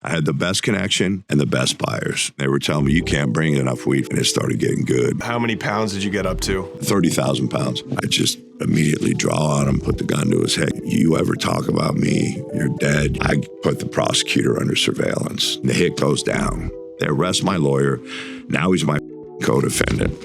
I had the best connection and the best buyers. They were telling me, you can't bring enough weed, and it started getting good. How many pounds did you get up to? 30,000 pounds. I just immediately draw on him, put the gun to his head. You ever talk about me, you're dead. I put the prosecutor under surveillance. The hit goes down. They arrest my lawyer. Now he's my co-defendant.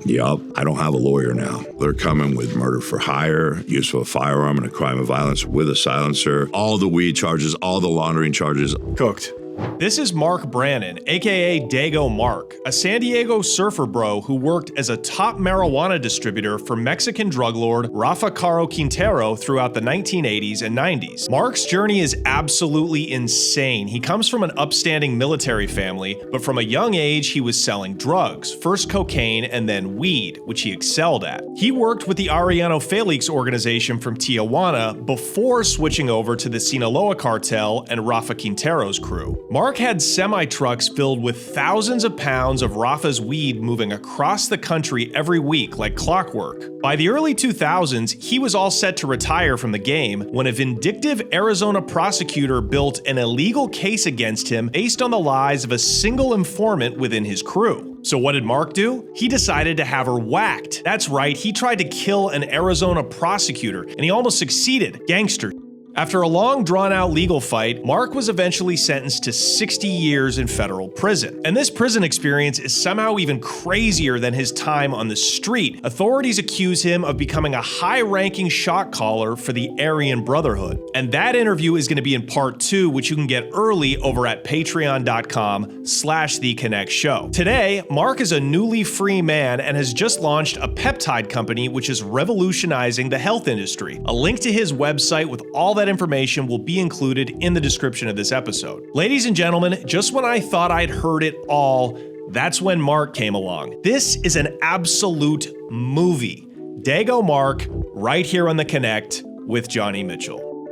Yup, I don't have a lawyer now. They're coming with murder for hire, use of a firearm, and a crime of violence with a silencer. All the weed charges, all the laundering charges. Cooked. This is Mark Branon, aka Dago Mark, a San Diego surfer bro who worked as a top marijuana distributor for Mexican drug lord Rafa Quintero throughout the 1980s and 90s. Mark's journey is absolutely insane. He comes from an upstanding military family, but from a young age he was selling drugs, first cocaine and then weed, which he excelled at. He worked with the Arellano Felix organization from Tijuana before switching over to the Sinaloa Cartel and Rafa Quintero's crew. Mark had semi-trucks filled with thousands of pounds of Rafa's weed moving across the country every week like clockwork. By the early 2000s, he was all set to retire from the game when a vindictive Arizona prosecutor built an illegal case against him based on the lies of a single informant within his crew. So what did Mark do? He decided to have her whacked. That's right, he tried to kill an Arizona prosecutor, and he almost succeeded. Gangster. After a long, drawn-out legal fight, Mark was eventually sentenced to 60 years in federal prison. And this prison experience is somehow even crazier than his time on the street. Authorities accuse him of becoming a high-ranking shot caller for the Aryan Brotherhood. And that interview is going to be in part 2, which you can get early over at patreon.com/theconnectshow. Today, Mark is a newly free man and has just launched a peptide company which is revolutionizing the health industry. A link to his website with all that information will be included in the description of this episode. Ladies and gentlemen, just when I thought I'd heard it all, that's when Mark came along. This is an absolute movie. Dago Mark, right here on The Connect with Johnny Mitchell.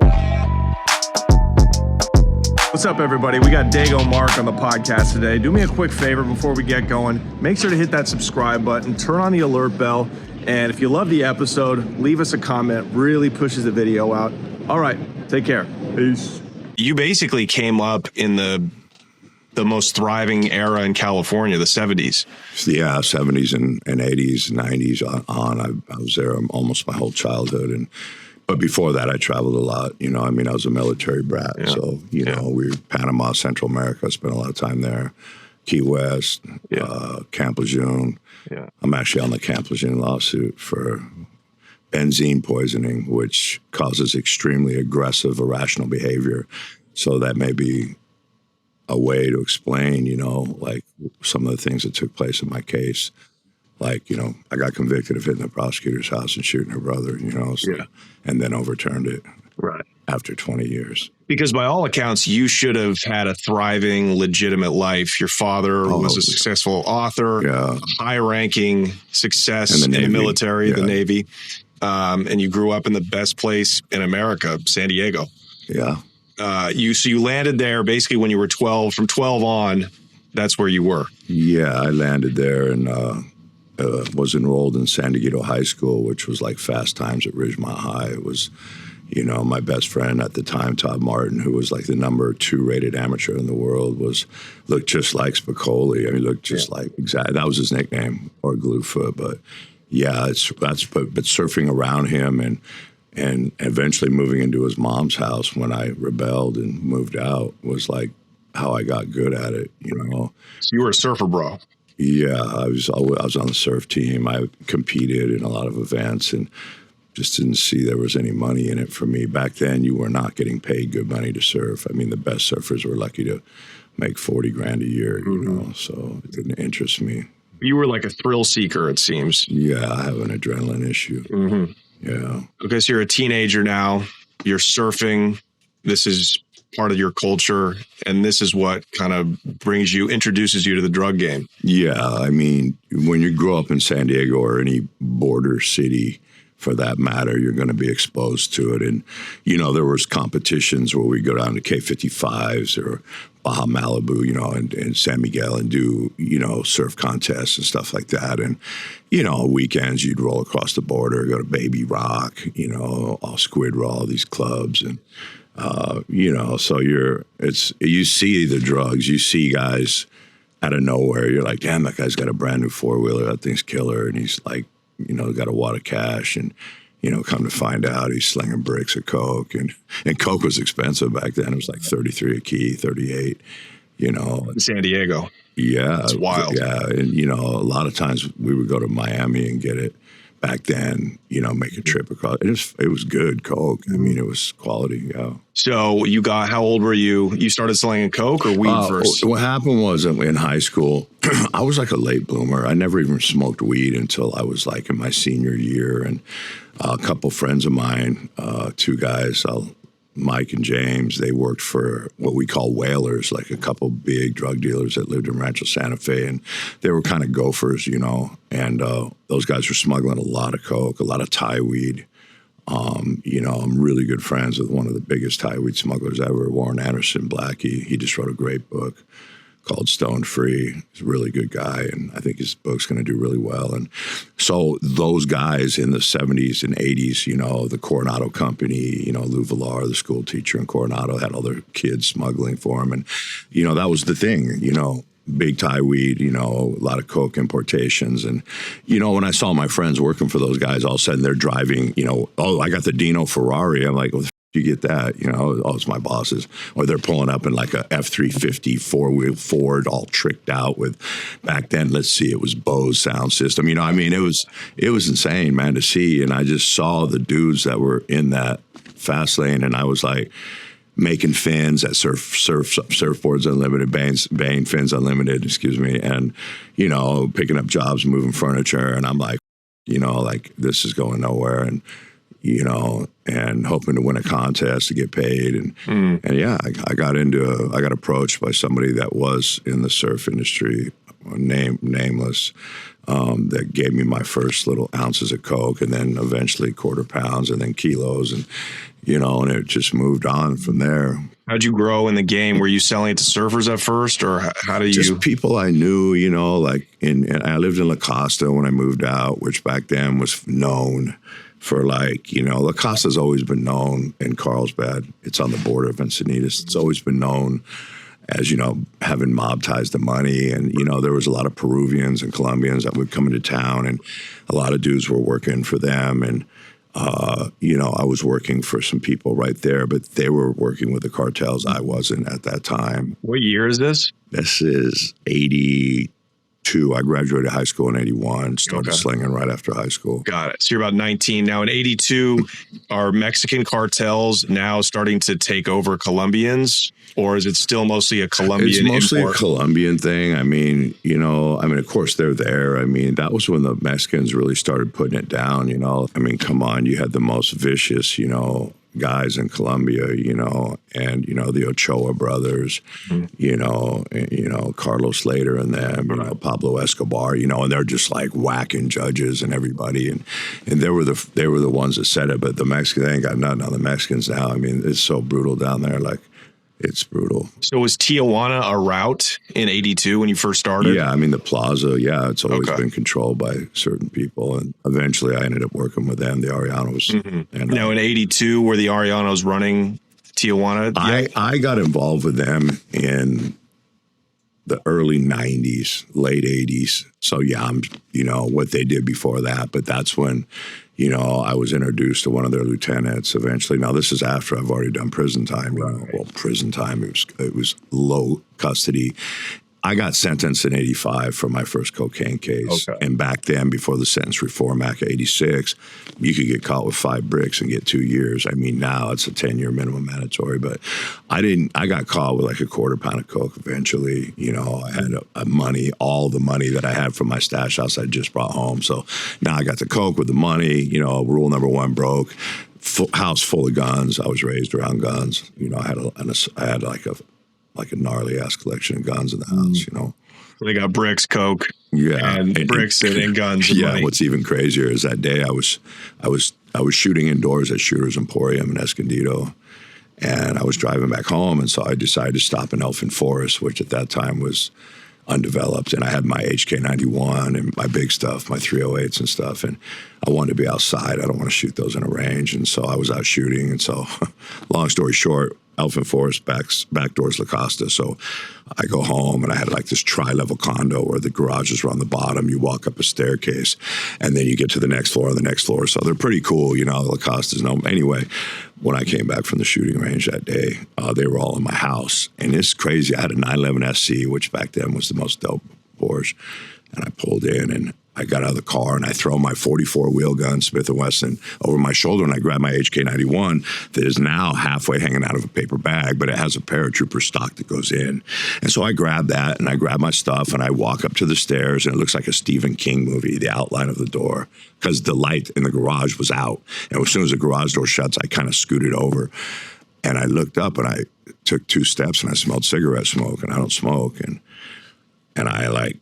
What's up, everybody? We got Dago Mark on the podcast today. Do me a quick favor before we get going. Make sure to hit that subscribe button, turn on the alert bell, and if you love the episode, leave us a comment. Really pushes the video out. All right, take care. Peace. You basically came up in the most thriving era in California, the 70s. Yeah, 70s and 80s, 90s on. I was there almost my whole childhood. But before that, I traveled a lot. I was a military brat. Yeah. So, we were Panama, Central America. I spent a lot of time there. Key West, Camp Lejeune. Yeah. I'm actually on the Camp Lejeune lawsuit for benzene poisoning, which causes extremely aggressive, irrational behavior. So that may be a way to explain, like some of the things that took place in my case. Like, I got convicted of hitting the prosecutor's house and shooting her brother, and then overturned it after 20 years. Because by all accounts, you should have had a thriving, legitimate life. Your father was a successful author, high-ranking success in the military, the Navy. And you grew up in the best place in America, San Diego. Yeah. So you landed there basically when you were 12. From 12 on, that's where you were. Yeah, I landed there and was enrolled in San Diego High School, which was like Fast Times at Ridgemont High. It was, my best friend at the time, Todd Martin, who was like the number 2 rated amateur in the world, looked just like Spicoli. I mean, looked just like, exactly, that was his nickname, or Gluefoot, but yeah, but surfing around him and eventually moving into his mom's house when I rebelled and moved out was like how I got good at it, So you were a surfer bro. Yeah, I was on the surf team. I competed in a lot of events and just didn't see there was any money in it for me. Back then, you were not getting paid good money to surf. I mean, the best surfers were lucky to make $40,000 a year, so it didn't interest me. You were like a thrill seeker, it seems. Yeah, I have an adrenaline issue. Mm-hmm. Yeah. Okay, so you're a teenager now. You're surfing. This is part of your culture, and this is what kind of introduces you to the drug game. Yeah, I mean, when you grow up in San Diego or any border city, for that matter. You're going to be exposed to it. And, there was competitions where we go down to K55s or Baja Malibu, and San Miguel and do, surf contests and stuff like that. And, weekends you'd roll across the border, go to Baby Rock, all Squid Row, all these clubs. And, so you see the drugs, you see guys out of nowhere. You're like, damn, that guy's got a brand new 4-wheeler. That thing's killer. And he's like, got a wad of cash. And, come to find out he's slinging bricks of coke. And coke was expensive back then. It was like 33 a key, 38, In San Diego. Yeah. It's wild. Yeah. And, a lot of times we would go to Miami and get it back then, make a trip across. It was good coke. I mean, it was quality. Yeah. So how old were you? You started slinging coke or weed first? What happened was in high school, I was like a late bloomer. I never even smoked weed until I was like in my senior year. And a couple friends of mine, two guys, Mike and James, they worked for what we call whalers, like a couple big drug dealers that lived in Rancho Santa Fe. And they were kind of gophers, and those guys were smuggling a lot of coke, a lot of Thai weed. I'm really good friends with one of the biggest Thai weed smugglers ever, Warren Anderson Blackie. He just wrote a great book called Stone Free. He's a really good guy, and I think his book's going to do really well. And so those guys in the 70s and 80s, the Coronado Company, Lou Villar, the school teacher in Coronado, had all their kids smuggling for him. And, that was the thing, big Thai weed, a lot of coke importations. And, when I saw my friends working for those guys, all of a sudden they're driving, I got the Dino Ferrari. I'm like, well, you get that, it's my bosses. Or they're pulling up in like a F-350 4-wheel Ford, all tricked out with, back then, let's see, it was Bose sound system. It was insane, man, to see. And I just saw the dudes that were in that fast lane, and I was like, making fins at Surfboards Unlimited, Bain Fins Unlimited, and, picking up jobs, moving furniture. And I'm like, this is going nowhere. And, and hoping to win a contest to get paid. And yeah, I got approached by somebody that was in the surf industry, nameless, that gave me my first little ounces of coke, and then eventually quarter pounds, and then kilos, and and it just moved on from there. How'd you grow in the game? Were you selling it to surfers at first, or how do you? Just people I knew, and I lived in La Costa when I moved out, which back then was known for La Costa's always been known in Carlsbad. It's on the border of Encinitas. It's always been known as, having mob ties to money. And, there was a lot of Peruvians and Colombians that would come into town, and a lot of dudes were working for them. And, I was working for some people right there, but they were working with the cartels. I wasn't at that time. What year is this? This is 82. I graduated high school in 81, started slinging right after high school. Got it. So you're about 19 now. In 82, are Mexican cartels now starting to take over Colombians, or is it still mostly a Colombian It's mostly import? a Colombian thing. Of course they're there. That was when the Mexicans really started putting it down, come on, you had the most vicious, guys in Colombia, and the Ochoa brothers, Carlos Slater and them, Pablo Escobar, and they're just like whacking judges and everybody, and they were the ones that said it. But the Mexicans, they ain't got nothing on the Mexicans now. It's so brutal down there, it's brutal. So was Tijuana a route in 82 when you first started? Yeah, the plaza, it's always been controlled by certain people. And eventually I ended up working with them, the Arellanos. And now in 82, were the Arellanos running Tijuana? I got involved with them in the early 90s, late 80s. So I'm, what they did before that. But that's when, I was introduced to one of their lieutenants eventually. Now, this is after I've already done prison time. Well, prison time, it was low custody. I got sentenced in 85 for my first cocaine case. And back then, before the Sentence Reform Act of 86, you could get caught with 5 bricks and get 2 years. Now it's a 10-year minimum mandatory, but I got caught with like a quarter pound of coke eventually. I had all the money that I had from my stash house I just brought home. So now I got the coke with the money. Rule number 1 broke. House full of guns. I was raised around guns. I had like a gnarly ass collection of guns in the house, They got bricks, coke, and bricks and guns. And money. What's even crazier is that day I was shooting indoors at Shooter's Emporium in Escondido, and I was driving back home, and so I decided to stop in Elfin Forest, which at that time was undeveloped, and I had my HK91 and my big stuff, my 308s and stuff, and I wanted to be outside. I don't want to shoot those in a range, and so I was out shooting, and so long story short, Elfin Forest back doors La Costa. So I go home, and I had like this tri-level condo where the garages were on the bottom. You walk up a staircase, and then you get to the next floor and the next floor. So they're pretty cool, you know. La Costa's no. Anyway, when I came back from the shooting range that day, they were all in my house, and it's crazy. I had a 911 SC, which back then was the most dope Porsche, and I pulled in and I got out of the car and I throw my 44 wheel gun Smith & Wesson over my shoulder, and I grab my HK91 that is now halfway hanging out of a paper bag, but it has a paratrooper stock that goes in. And so I grab that and I grab my stuff and I walk up to the stairs, and it looks like a Stephen King movie, the outline of the door, because the light in the garage was out. And as soon as the garage door shuts, I kind of scooted over and I looked up and I took 2 steps and I smelled cigarette smoke, and I don't smoke. And I like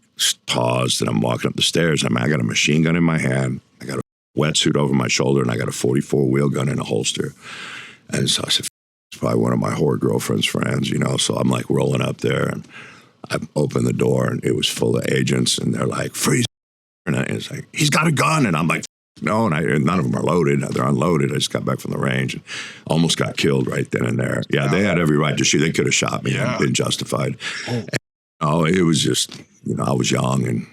paused, and I'm walking up the stairs. I mean, I got a machine gun in my hand, I got a wetsuit over my shoulder, and I got a 44 wheel gun in a holster. And so I said, it's probably one of my whore girlfriend's friends, you know. So I'm like rolling up there, and I opened the door, and it was full of agents, and they're like, freeze. And it's like, he's got a gun. And I'm like, no, and none of them are loaded. They're unloaded. I just got back from the range and almost got killed right then and there. Yeah, they had every right to shoot. They could have shot me. Yeah. Been justified. Oh, it was just, you know, I was young, and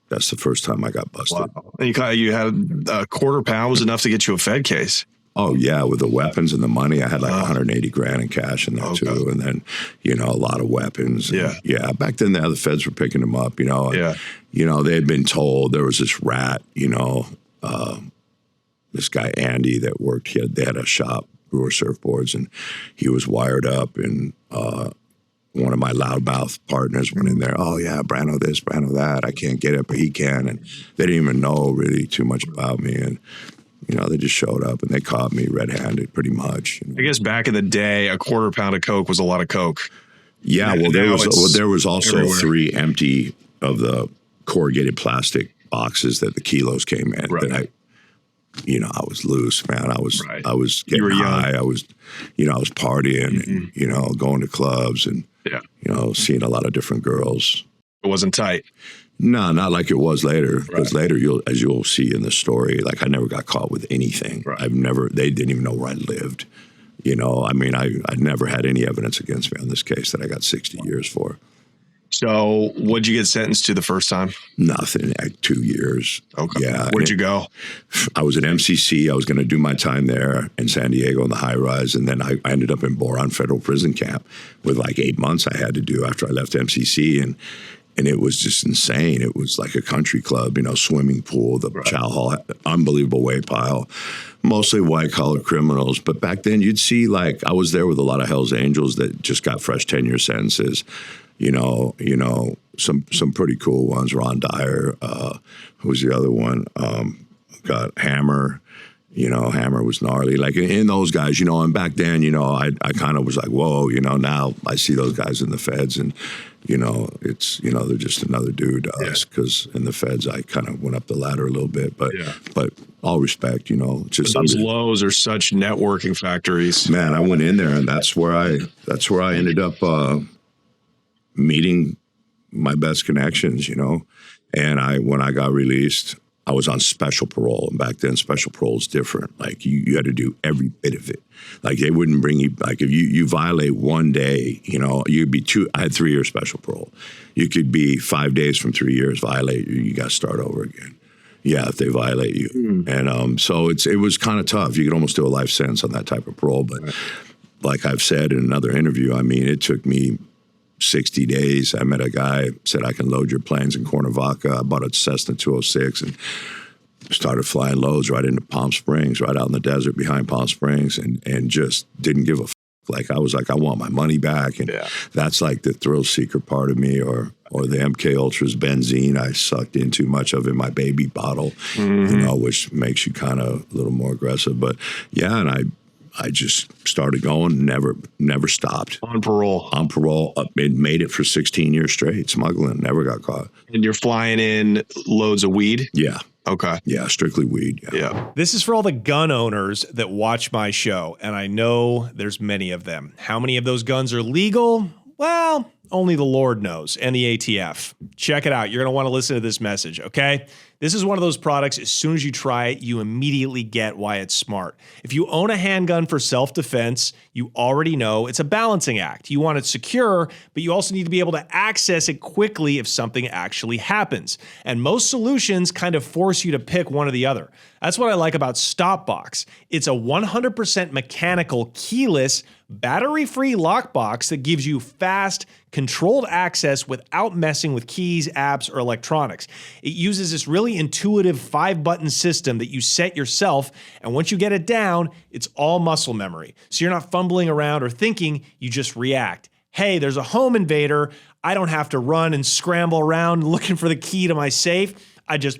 that's the first time I got busted. Wow. You had a £250 was enough to get you a Fed case. Oh, yeah, with the weapons and the money. I had like 180 grand in cash in there, too. And then, you know, a lot of weapons. And, yeah, back then, the feds were picking them up, you know. And, you know, they had been told there was this rat, you know, this guy, Andy, that worked. They had a shop, brewer surfboards, and he was wired up, and one of my loudmouth partners went in there, oh, yeah, Branon this, Branon that. I can't get it, but he can. And they didn't even know really too much about me. And, you know, they just showed up, and they caught me red-handed pretty much. You know? I guess back in the day, a £250 of Coke was a lot of Coke. Yeah, well, there was also everywhere. 3 empty of the corrugated plastic boxes that the kilos came in. Right. That I was loose, man. I was getting high. I was partying and, you know, going to clubs and, you know, seeing a lot of different girls. It wasn't tight. No, not like it was later. Because later, as you'll see in the story, like I never got caught with anything. Right. They didn't even know where I lived. You know, I mean, I never had any evidence against me on this case that I got 60 years for. So what'd you get sentenced to the first time? Nothing, like 2 years. Okay. Yeah. Where'd you go? I was at MCC. I was going to do my time there in San Diego in the high rise. And then I ended up in Boron Federal Prison Camp with like 8 months I had to do after I left MCC. And it was just insane. It was like a country club, you know, swimming pool, the chow hall, unbelievable weight pile, mostly white-collar criminals. But back then you'd see, like, I was there with a lot of Hell's Angels that just got fresh 10-year sentences. You know, some pretty cool ones. Ron Dyer, who's the other one? Got Hammer. You know, Hammer was gnarly. Like in those guys, you know, and back then, you know, I kind of was like, whoa, you know, now I see those guys in the feds and, you know, it's, you know, they're just another dude to us because in the feds, I kind of went up the ladder a little bit, but all respect, you know, just those lows are such networking factories. Man, I went in there and that's where I ended up meeting my best connections, you know, and when I got released, I was on special parole, and back then special parole is different. Like you had to do every bit of it. Like they wouldn't bring you, like if you violate one day, you know, you'd be I had 3 years special parole. You could be 5 days from 3 years, violate you got to start over again. Yeah, if they violate you. And so it was kind of tough. You could almost do a life sentence on that type of parole. But like I've said in another interview, I mean, it took me 60 days. I met a guy, said, I can load your planes in Cuernavaca. I bought a Cessna 206 and started flying loads right into Palm Springs, right out in the desert behind Palm Springs, and just didn't give a f. Like, I was like, I want my money back. And that's like the thrill seeker part of me, or the MK Ultra's benzene I sucked in too much of in my baby bottle, you know, which makes you kind of a little more aggressive. But yeah, and I I just started going, never stopped. On parole. On parole, made it for 16 years straight, smuggling, never got caught. And you're flying in loads of weed? Yeah. Okay. Yeah, strictly weed. Yeah. This is for all the gun owners that watch my show, and I know there's many of them. How many of those guns are legal? Well, only the Lord knows, and the ATF. Check it out. You're going to want to listen to this message, okay? This is one of those products, as soon as you try it, you immediately get why it's smart. If you own a handgun for self-defense, you already know it's a balancing act. You want it secure, but you also need to be able to access it quickly if something actually happens. And most solutions kind of force you to pick one or the other. That's what I like about StopBox. It's a 100% mechanical, keyless, battery-free lockbox that gives you fast, controlled access without messing with keys, apps, or electronics. It uses this really intuitive 5-button system that you set yourself, and once you get it down, it's all muscle memory. So you're not fumbling around or thinking, you just react. Hey, there's a home invader. I don't have to run and scramble around looking for the key to my safe. I just,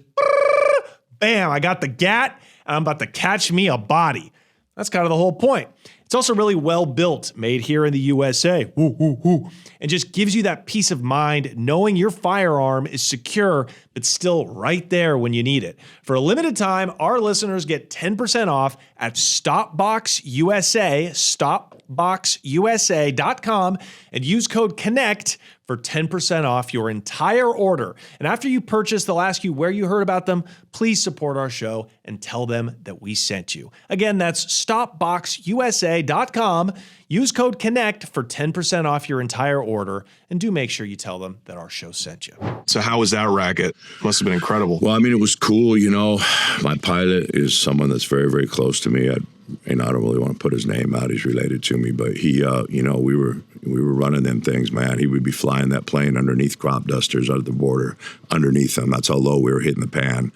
bam, I got the gat, and I'm about to catch me a body. That's kind of the whole point. It's also really well built, made here in the USA, and just gives you that peace of mind knowing your firearm is secure, but still right there when you need it. For a limited time, our listeners get 10% off at StopBox USA, StopBoxUSA.com, and use code CONNECT for 10% off your entire order. And after you purchase, they'll ask you where you heard about them. Please support our show and tell them that we sent you. Again, that's StopBoxUSA.com. Use code CONNECT for 10% off your entire order. And do make sure you tell them that our show sent you. So how was that racket? Must have been incredible. Well, I mean, it was cool. You know, my pilot is someone that's very, very close to me. I don't really want to put his name out. He's related to me, but he, you know, we were running them things, man. He would be flying that plane underneath crop dusters out of the border, underneath them. That's how low we were hitting the pan.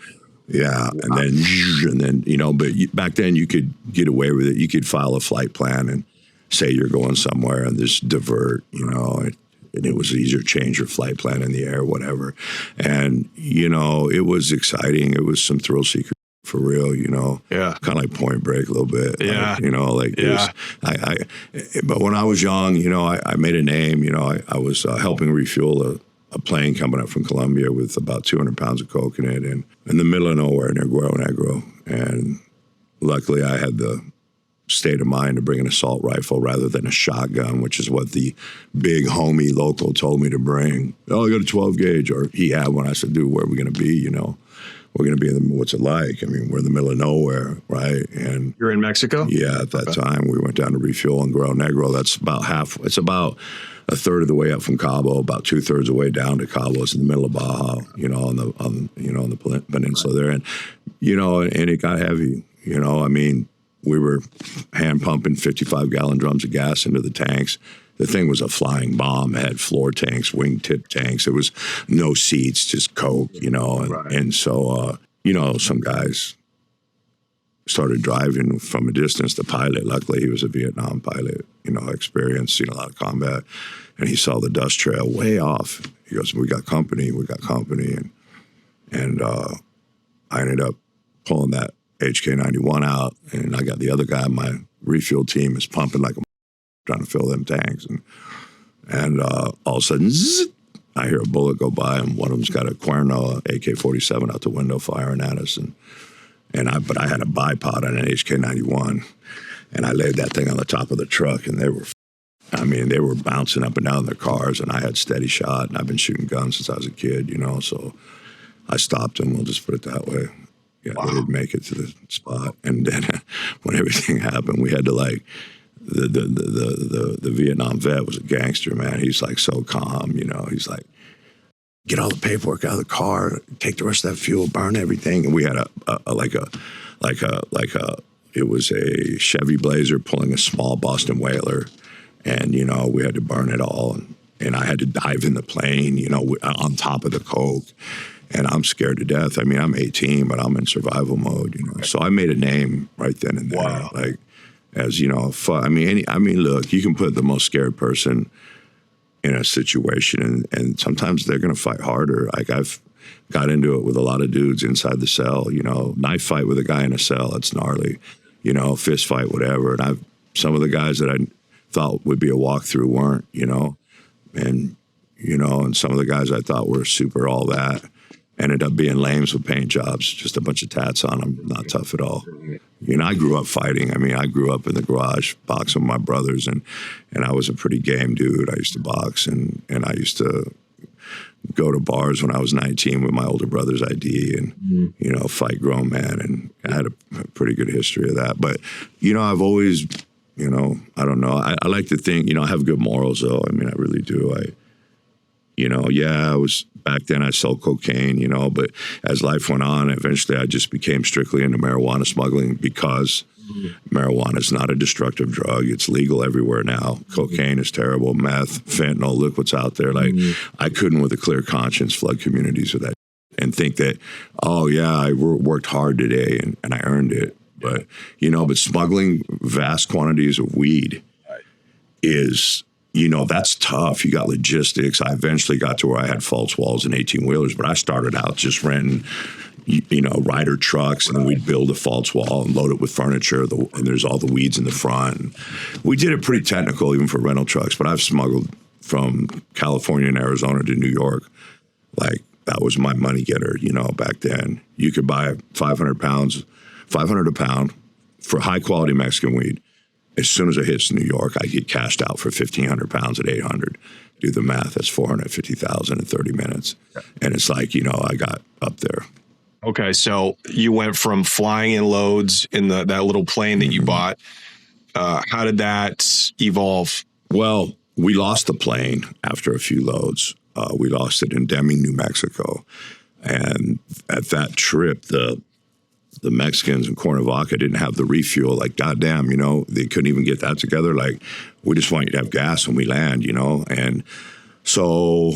Yeah, and then you know, but back then you could get away with it. You could file a flight plan and say you're going somewhere and just divert, you know, and it was easier to change your flight plan in the air, whatever. And, you know, it was exciting. It was some thrill seeker for real, you know. Yeah. Kind of like Point Break a little bit. Yeah. Like, you know, like this. But when I was young, you know, I made a name. You know, I was helping refuel a plane coming up from Colombia with about 200 pounds of coke in it in the middle of nowhere near Guero Negro. And luckily I had the state of mind to bring an assault rifle rather than a shotgun, which is what the big homie local told me to bring. Oh, I got a 12 gauge, or he had one. I said, dude, where are we going to be? You know, we're going to be in what's it like? I mean, we're in the middle of nowhere, right? And you're in Mexico? Yeah, at that time we went down to refuel in Guero Negro. That's about half. It's about a third of the way up from Cabo, about 2/3 of the way down to Cabo. It's in the middle of Baja, you know, on the peninsula there, and you know, and it got heavy. You know, I mean, we were hand pumping 55-gallon drums of gas into the tanks. The thing was a flying bomb. It had floor tanks, wingtip tanks. There was no seats, just coke, you know. And so, you know, some guys started driving from a distance. The pilot, luckily, he was a Vietnam pilot, you know, experienced, seen a lot of combat. And he saw the dust trail way off. He goes, we got company. And I ended up pulling that HK91 out, and I got the other guy, my refuel team is pumping like a trying to fill them tanks. And all of a sudden, zzz, I hear a bullet go by, and one of them's got a Cuerno AK-47 out the window firing at us. But I had a bipod on an HK91, and I laid that thing on the top of the truck, and they were bouncing up and down their cars, and I had steady shot, and I've been shooting guns since I was a kid, you know, so I stopped them, we'll just put it that way. Yeah, wow. They didn't make it to the spot. And then when everything happened, we had to the Vietnam vet was a gangster, man. He's like so calm, you know. He's like, get all the paperwork out of the car, take the rest of that fuel, burn everything. And we had it was a Chevy Blazer pulling a small Boston Whaler, and you know we had to burn it all. And I had to dive in the plane, you know, on top of the coke. And I'm scared to death. I mean, I'm 18, but I'm in survival mode, you know. So I made a name right then and there. Wow. Like, as, you know, look, you can put the most scared person in a situation, and sometimes they're going to fight harder. Like, I've got into it with a lot of dudes inside the cell, you know. Knife fight with a guy in a cell, it's gnarly. fist fight, whatever. And some of the guys that I thought would be a walkthrough weren't, and some of the guys I thought were super all that ended up being lames with paint jobs, just a bunch of tats on them, not tough at all. I grew up fighting. I mean, I grew up in the garage boxing with my brothers, and I was a pretty game dude. I used to box, and I used to go to bars when I was 19 with my older brother's ID and, fight grown men. And I had a pretty good history of that. But, I've always, I don't know. I like to think, I have good morals, though. I mean, I really do. I was back then I sold cocaine, but as life went on, eventually I just became strictly into marijuana smuggling because marijuana is not a destructive drug. It's legal everywhere now. Cocaine is terrible. Meth, fentanyl, look what's out there. Like I couldn't with a clear conscience flood communities with that and think that, oh yeah, I worked hard today and I earned it. But, but smuggling vast quantities of weed is, that's tough. You got logistics. I eventually got to where I had false walls and 18-wheelers, but I started out just renting, rider trucks, and then we'd build a false wall and load it with furniture, and there's all the weeds in the front. We did it pretty technical even for rental trucks, but I've smuggled from California and Arizona to New York. Like, that was my money getter, back then. You could buy 500 a pound for high-quality Mexican weed. As soon as it hits New York, I get cashed out for 1,500 pounds at 800. Do the math, that's 450,000 in 30 minutes. And it's like, I got up there. Okay, so you went from flying in loads in that little plane that you bought. How did that evolve? Well, we lost the plane after a few loads. We lost it in Deming, New Mexico. And at that trip, the Mexicans in Cuernavaca didn't have the refuel. Like, goddamn, they couldn't even get that together. Like, we just want you to have gas when we land, And so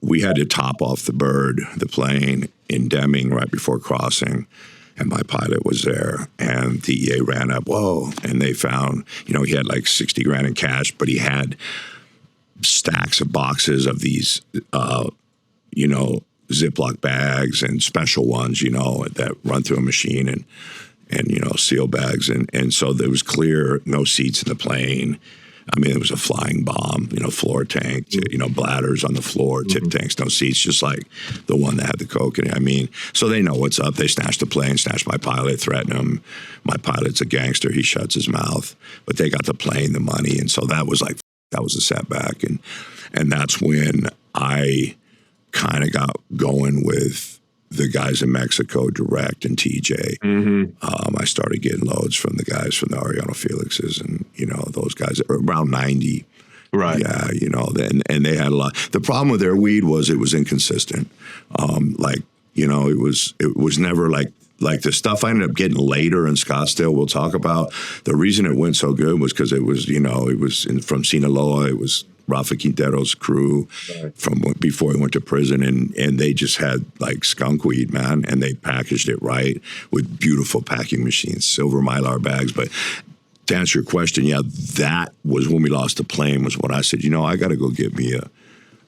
we had to top off the plane in Deming right before crossing. And my pilot was there. And DEA ran up, whoa. And they found, he had like 60 grand in cash, but he had stacks of boxes of these, Ziploc bags and special ones, that run through a machine and seal bags. And so there was clear, no seats in the plane. I mean, it was a flying bomb, floor tank, bladders on the floor, tip tanks, no seats, just like the one that had the coke in it. I mean, so they know what's up. They snatched the plane, snatched my pilot, threatened him. My pilot's a gangster. He shuts his mouth. But they got the plane, the money. And so that was a setback. And that's when I kind of got going with the guys in Mexico, Direct and TJ. I started getting loads from the guys from the Arellano Felixes and, those guys around 90. Right. Yeah, and they had a lot. The problem with their weed was it was inconsistent. It was never like the stuff I ended up getting later in Scottsdale, we'll talk about. The reason it went so good was because it was, from Sinaloa. It was Rafa Quintero's crew from before he went to prison, and they just had like skunk weed, man, and they packaged it right with beautiful packing machines, silver Mylar bags. But to answer your question, yeah, that was when we lost the plane, was when I said, I got to go get me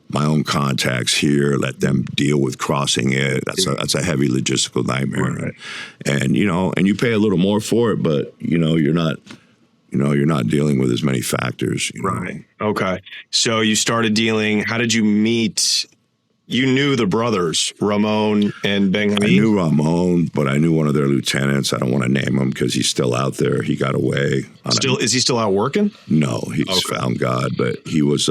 my own contacts here, let them deal with crossing it. That's a heavy logistical nightmare. Right. And you pay a little more for it, but you're not dealing with as many factors. Right. Okay. So you started dealing. How did you meet? You knew the brothers, Ramon and Benjamin? I knew Ramon, but I knew one of their lieutenants. I don't want to name him because he's still out there. He got away. Is he still out working? No, he's found God, but he was,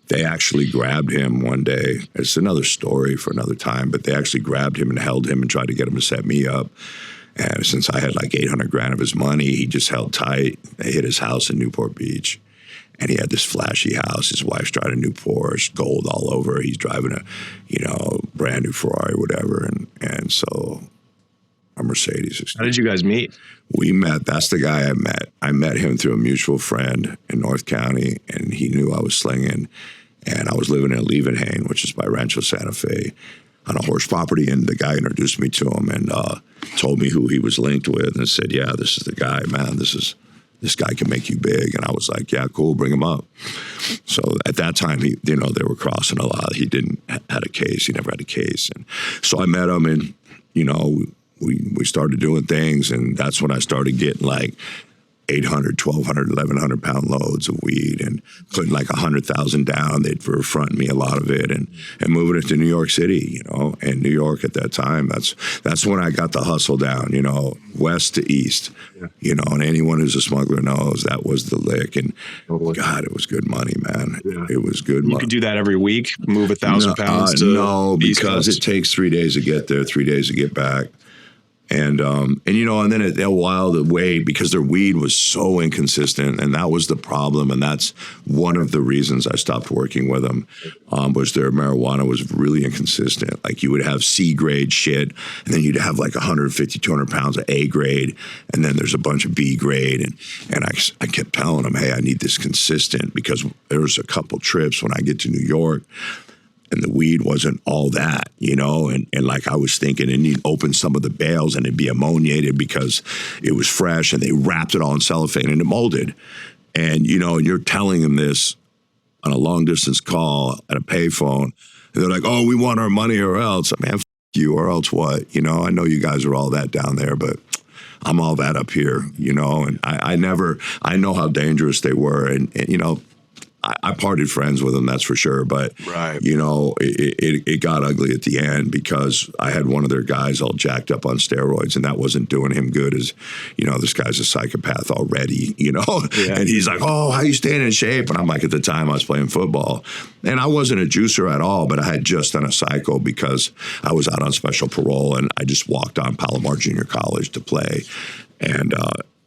they actually grabbed him one day. It's another story for another time, but they actually grabbed him and held him and tried to get him to set me up. And since I had like 800 grand of his money, he just held tight. They hit his house in Newport Beach. And he had this flashy house. His wife's driving a new Porsche, gold all over. He's driving a, brand new Ferrari, whatever. And so a Mercedes. How did you guys meet? We met. That's the guy I met. I met him through a mutual friend in North County, and he knew I was slinging. And I was living in Leeuwenhoek, which is by Rancho Santa Fe, on a horse property. And the guy introduced me to him and told me who he was linked with and said, yeah, this is the guy, man. This guy can make you big. And I was like, yeah, cool, bring him up. So at that time, they were crossing a lot. He didn't had a case. He never had a case. And so I met him, and, we started doing things, and that's when I started getting like 800, 1,200, 1,100 pound loads of weed and putting like 100,000 down. They'd front me a lot of it and moving it to New York City, you know, and New York at that time. That's when I got the hustle down, you know, west to east, you know, and anyone who's a smuggler knows that was the lick. And God, it was good money, man. Yeah. It was good money. You could do that every week, move 1,000 pounds to no, because it takes 3 days to get there, 3 days to get back. And you know, and then a while the wait, because their weed was so inconsistent, and that was the problem, and that's one of the reasons I stopped working with them, was their marijuana was really inconsistent. Like you would have C grade shit, and then you'd have like 150, 200 pounds of A grade, and then there's a bunch of B grade, and I kept telling them, hey, I need this consistent, because there was a couple trips when I get to New York, and the weed wasn't all that, you know, and like I was thinking, and you'd open some of the bales and it'd be ammoniated because it was fresh, and they wrapped it all in cellophane and it molded. And, you know, and you're telling them this on a long distance call at a payphone, and they're like, oh, we want our money or else. Man, f you, or else what? You know, I know you guys are all that down there, but I'm all that up here, you know, and I know how dangerous they were. And you know, I parted friends with them, that's for sure. But, you know, it got ugly at the end, because I had one of their guys all jacked up on steroids, and that wasn't doing him good. As, you know, this guy's a psychopath already, you know, and he's like, oh, how you staying in shape? And I'm like, at the time I was playing football, and I wasn't a juicer at all, but I had just done a cycle because I was out on special parole, and I just walked on Palomar Junior College to play. And,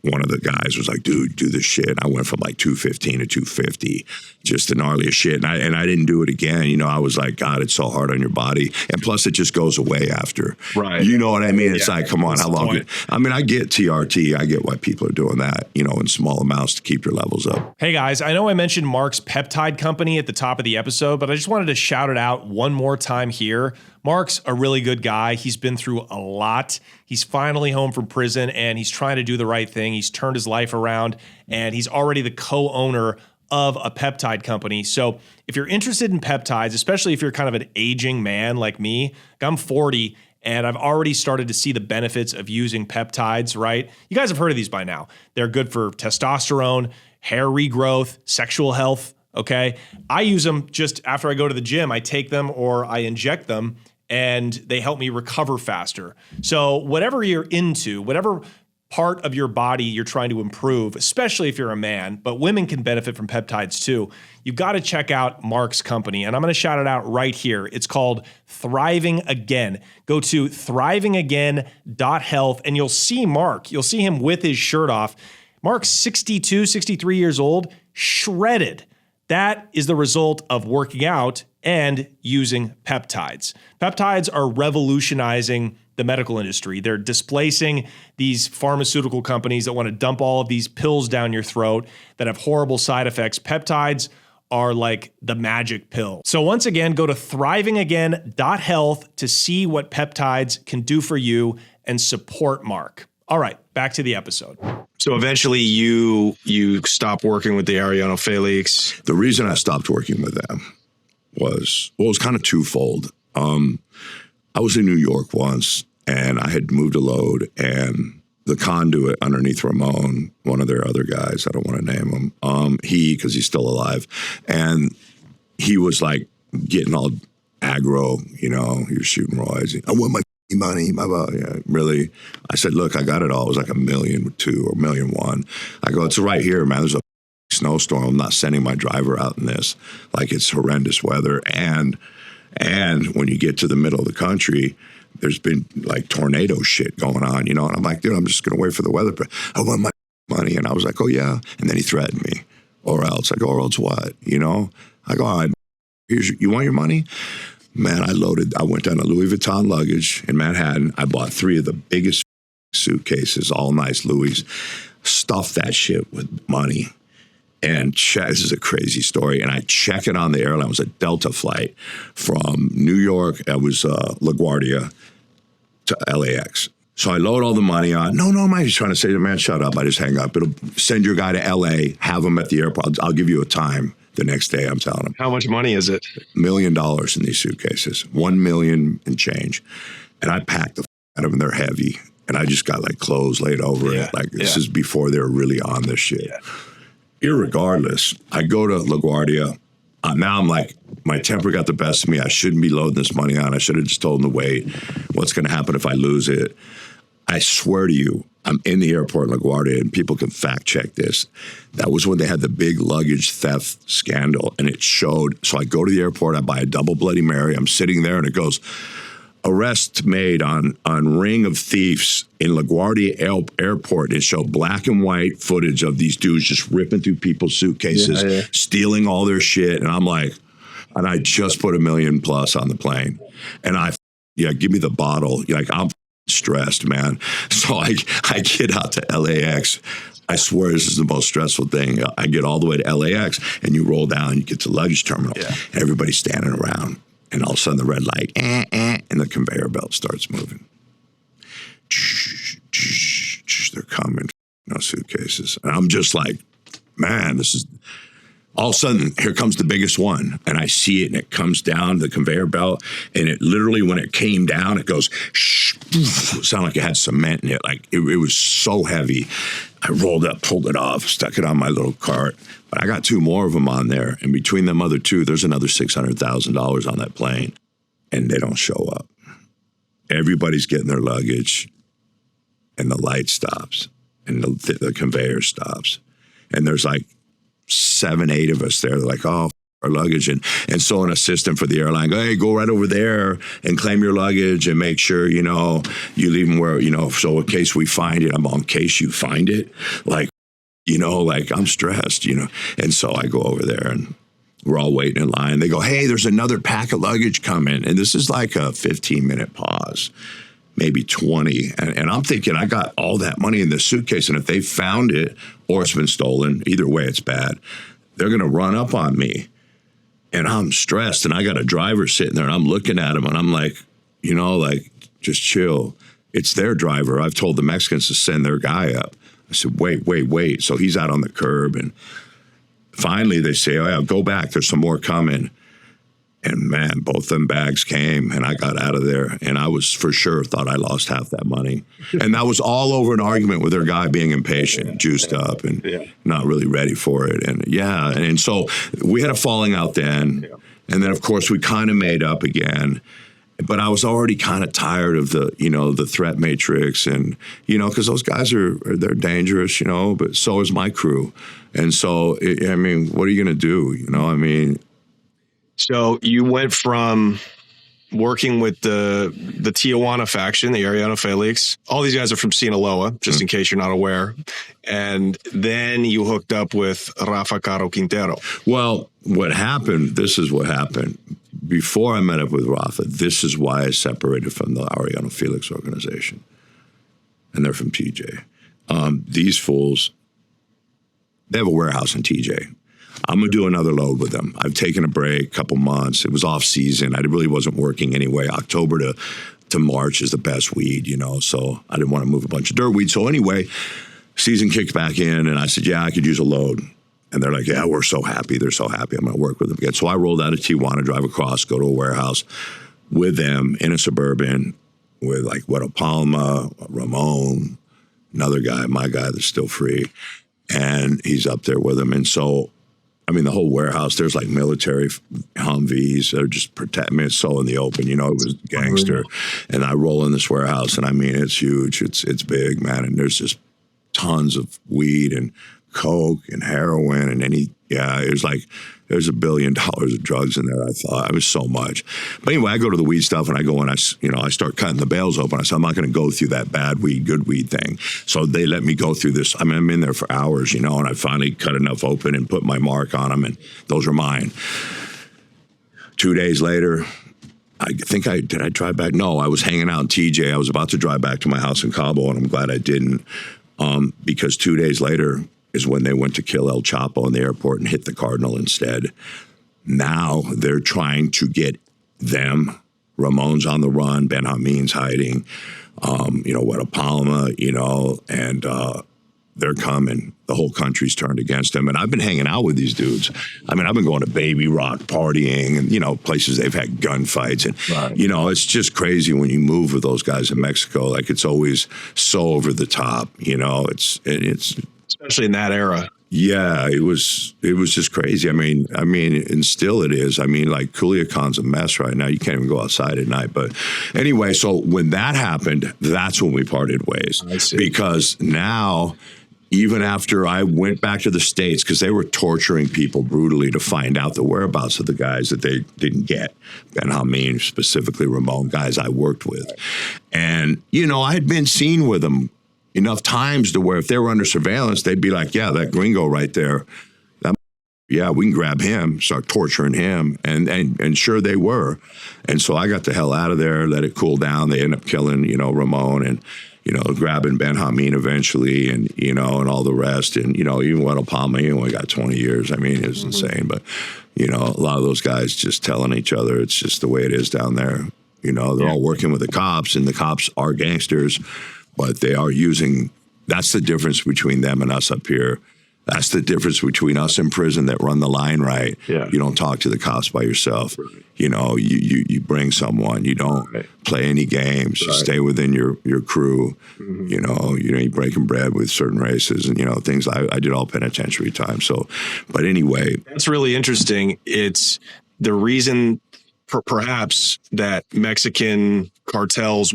one of the guys was like, dude, do this shit. I went from like 215 to 250, just the gnarliest shit. And I didn't do it again. You know, I was like, God, it's so hard on your body. And plus it just goes away after. Right. You know what I mean? It's like, come on, how long? I mean, I get TRT. I get why people are doing that, you know, in small amounts to keep your levels up. Hey guys, I know I mentioned Mark's peptide company at the top of the episode, but I just wanted to shout it out one more time here. Mark's a really good guy. He's been through a lot. He's finally home from prison, and he's trying to do the right thing. He's turned his life around, and he's already the co-owner of a peptide company. So if you're interested in peptides, especially if you're kind of an aging man like me, I'm 40, and I've already started to see the benefits of using peptides, right? You guys have heard of these by now. They're good for testosterone, hair regrowth, sexual health, okay? I use them just after I go to the gym. I take them or I inject them, and they help me recover faster. So whatever you're into, whatever part of your body you're trying to improve, especially if you're a man, but women can benefit from peptides too, you've got to check out Mark's company. And I'm going to shout it out right here. It's called Thriving Again. Go to thrivingagain.health, and you'll see Mark. You'll see him with his shirt off. Mark's 62, 63 years old, shredded. That is the result of working out and using peptides. Peptides are revolutionizing the medical industry. They're displacing these pharmaceutical companies that want to dump all of these pills down your throat that have horrible side effects. Peptides are like the magic pill. So once again, go to thrivingagain.health to see what peptides can do for you and support Mark. All right, back to the episode. So eventually you stop working with the Arellano Felix. The reason I stopped working with them was, well, it was kind of twofold. I was in New York once, and I had moved a load, and the conduit underneath Ramon, one of their other guys, I don't want to name him, because he's still alive, and he was like getting all aggro, you know, he was shooting roids. I want my money, yeah, really. I said, look, I got it all. It was like $1.2 million or $1.1 million. I go, it's right here, man. There's a snowstorm. I'm not sending my driver out in this. Like, it's horrendous weather. And when you get to the middle of the country, there's been like tornado shit going on, you know? And I'm like, dude, I'm just going to wait for the weather. But I want my money. And I was like, oh, yeah. And then he threatened me. Or else. I go, or else what? You know? I go, all right, you want your money? Man, I went down to Louis Vuitton luggage in Manhattan. I bought 3 of the biggest suitcases, all nice Louis, stuffed that shit with money. And this is a crazy story. And I check it on the airline. It was a Delta flight from New York. It was LaGuardia to LAX. So I load all the money on. No, I'm just trying to say to the man, shut up. I just hang up. It'll send your guy to LA, have him at the airport. I'll give you a time the next day, I'm telling him. How much money is it? $1 million in these suitcases. $1 million and change. And I packed the at them and they're heavy. And I just got like clothes laid over it. Like this is before they were really on this shit. Yeah. Irregardless, I go to LaGuardia. Now I'm like, my temper got the best of me. I shouldn't be loading this money on. I should have just told them to wait. What's going to happen if I lose it? I swear to you, I'm in the airport in LaGuardia, and people can fact check this. That was when they had the big luggage theft scandal, and it showed. So I go to the airport, I buy a double Bloody Mary. I'm sitting there, and it goes, arrest made on ring of thieves in LaGuardia Airport. It showed black and white footage of these dudes just ripping through people's suitcases, stealing all their shit. And I'm like, and I just put $1 million plus on the plane. And give me the bottle. Like, I'm stressed, man. So I get out to LAX. I swear this is the most stressful thing. I get all the way to LAX, and you roll down, you get to the luggage terminal, and everybody's standing around. And all of a sudden, the red light, and the conveyor belt starts moving. They're coming, no suitcases. And I'm just like, man, this is... All of a sudden, here comes the biggest one. And I see it, and it comes down the conveyor belt. And it literally, when it came down, it goes, it sounded like it had cement in it. Like, it was so heavy. I rolled up, pulled it off, stuck it on my little cart. But I got 2 more of them on there. And between them other 2, there's another $600,000 on that plane. And they don't show up. Everybody's getting their luggage. And the light stops. And the conveyor stops. And there's like 7, 8 of us there. They're like, oh, our luggage. And so an assistant for the airline go, hey, go right over there and claim your luggage and make sure, you leave them where, so in case we find it, I'm on case you find it. Like, like I'm stressed, And so I go over there and we're all waiting in line. They go, hey, there's another pack of luggage coming. And this is like a 15-minute pause, maybe 20. And I'm thinking, I got all that money in this suitcase. And if they found it or it's been stolen, either way, it's bad. They're going to run up on me. And I'm stressed. And I got a driver sitting there and I'm looking at him and I'm like, just chill. It's their driver. I've told the Mexicans to send their guy up. I said, wait. So he's out on the curb. And finally they say, oh, yeah, go back. There's some more coming. And man, both them bags came and I got out of there. And I was for sure thought I lost half that money. And that was all over an argument with their guy being impatient, juiced up and not really ready for it. And so we had a falling out then. And then, of course, we kind of made up again. But I was already kind of tired of the threat matrix and, because those guys they're dangerous, but so is my crew. And so, what are you going to do? So you went from working with the Tijuana faction, the Arellano Felix. All these guys are from Sinaloa, just in case you're not aware. And then you hooked up with Rafa Caro Quintero. Well, this is what happened. Before I met up with Rafa, this is why I separated from the Arellano Felix organization. And they're from TJ. These fools, they have a warehouse in TJ. I'm going to do another load with them. I've taken a break, couple months. It was off season. I really wasn't working anyway. October to March is the best weed, so I didn't want to move a bunch of dirt weed. So anyway, season kicked back in and I said, yeah, I could use a load. And they're like, yeah, we're so happy. They're so happy. I'm going to work with them again. So I rolled out of Tijuana, drive across, go to a warehouse with them in a Suburban with like Guado Palma, Ramon, another guy, my guy that's still free. And he's up there with them. And so, the whole warehouse, there's like military Humvees that are just protecting me. It's so in the open, it was gangster. And I roll in this warehouse and it's huge. It's big, man. And there's just tons of weed and coke and heroin and it was like there's $1 billion of drugs in there. I thought it was so much. But anyway, I go to the weed stuff and I go and I start cutting the bales open. I said, I'm not going to go through that bad weed, good weed thing. So they let me go through this. I'm in there for hours, and I finally cut enough open and put my mark on them, and those are mine. 2 days later, did I drive back? No, I was hanging out in TJ. I was about to drive back to my house in Cabo, and I'm glad I didn't, because 2 days later is when they went to kill El Chapo in the airport and hit the Cardinal instead. Now they're trying to get them. Ramon's on the run, Ben Hamin's hiding, Guado Palma, and they're coming. The whole country's turned against them. And I've been hanging out with these dudes. I mean, I've been going to Baby Rock partying and, you know, places they've had gunfights. And, you know, it's just crazy when you move with those guys in Mexico. Like, it's always so over the top, you know, it's especially in that era. Yeah, it was just crazy. I mean, and still it is. I mean, like, Culiacan's a mess right now. You can't even go outside at night. But anyway, so when that happened, that's when we parted ways. I see. Because now, even after I went back to the States, because they were torturing people brutally to find out the whereabouts of the guys that they didn't get. Ben Hameen, specifically Ramon, guys I worked with. And, you know, I had been seen with them enough times to where if they were under surveillance, they'd be like, yeah, that gringo right there, yeah, we can grab him, start torturing him. And sure they were. And so I got the hell out of there, let it cool down. They ended up killing, you know, Ramon and, you know, grabbing Ben Hameen eventually and, you know, and all the rest. And, you know, even Weddle Palma, he only got 20 years. I mean, it's insane. But, you know, a lot of those guys just telling each other, it's just the way it is down there. You know, they're all working with the cops, and the cops are gangsters. But they are using, that's the difference between them and us up here. That's the difference between us in prison that run the line right. Yeah. You don't talk to the cops by yourself. Right. You know, you bring someone. You don't play any games. You stay within your crew. You know, you breaking bread with certain races and, you know, things. I did all penitentiary time. So, but anyway. That's really interesting. It's the reason perhaps that Mexican cartels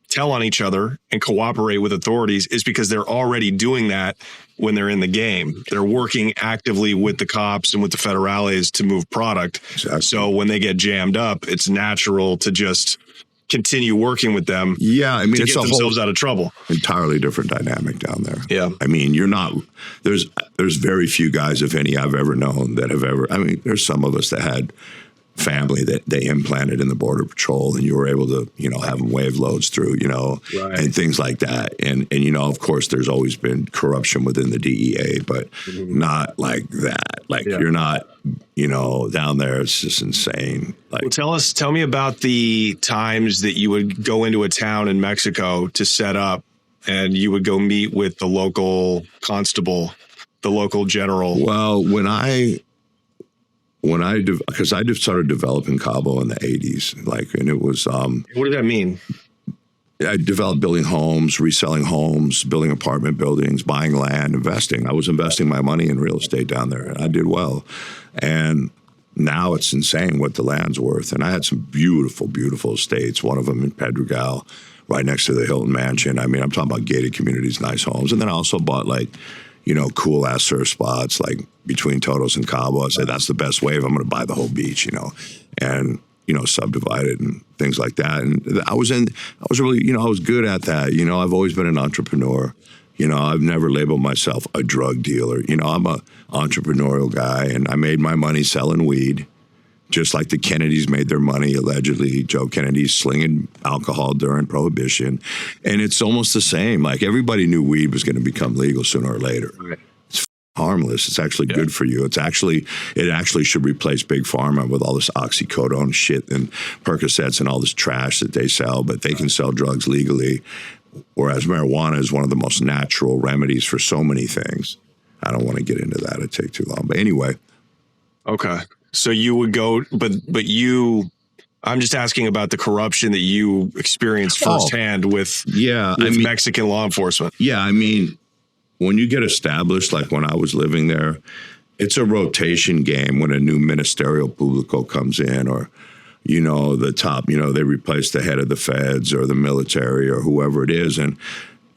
tell on each other and cooperate with authorities is because they're already doing that when they're in the game. They're working actively with the cops and with the federales to move product. Exactly. So when they get jammed up, it's natural to just continue working with them. Yeah, I mean, to it's get a themselves whole out of trouble. Entirely different dynamic down there. Yeah, I mean, you're not. There's very few guys, if any, I've ever known that have ever. I mean, there's some of us that had family that they implanted in the Border Patrol, and you were able to, you know, have them wave loads through, you know, and things like that. And you know, of course, there's always been corruption within the DEA, but not like that. Like you're not, you know, down there. It's just insane. Like, well, tell me about the times that you would go into a town in Mexico to set up, and you would go meet with the local constable, the local general. Well, because I just started developing Cabo in the 80s, like, and it was. What did that mean? I developed building homes, reselling homes, building apartment buildings, buying land, investing. I was investing my money in real estate down there, and I did well. And now it's insane what the land's worth. And I had some beautiful, beautiful estates, one of them in Pedregal, right next to the Hilton Mansion. I mean, I'm talking about gated communities, nice homes. And then I also bought, like, you know, cool ass surf spots like between Todos and Cabo. I said, that's the best wave. I'm going to buy the whole beach, you know, and, you know, subdivided and things like that. And I was really, you know, I was good at that. You know, I've always been an entrepreneur. You know, I've never labeled myself a drug dealer. You know, I'm a entrepreneurial guy, and I made my money selling weed. Just like the Kennedys made their money, allegedly, Joe Kennedy slinging alcohol during Prohibition. And it's almost the same. Like, everybody knew weed was going to become legal sooner or later. Right. It's harmless. It's actually good for you. It actually should replace Big Pharma with all this oxycodone shit and Percocets and all this trash that they sell, but they can sell drugs legally. Whereas marijuana is one of the most natural remedies for so many things. I don't want to get into that. It'd take too long. But anyway. Okay. So you would go, but I'm just asking about the corruption that you experienced firsthand with Mexican law enforcement. Yeah, I mean, when you get established, like when I was living there, it's a rotation game when a new ministerial publico comes in, or, you know, the top, you know, they replace the head of the feds or the military or whoever it is. And,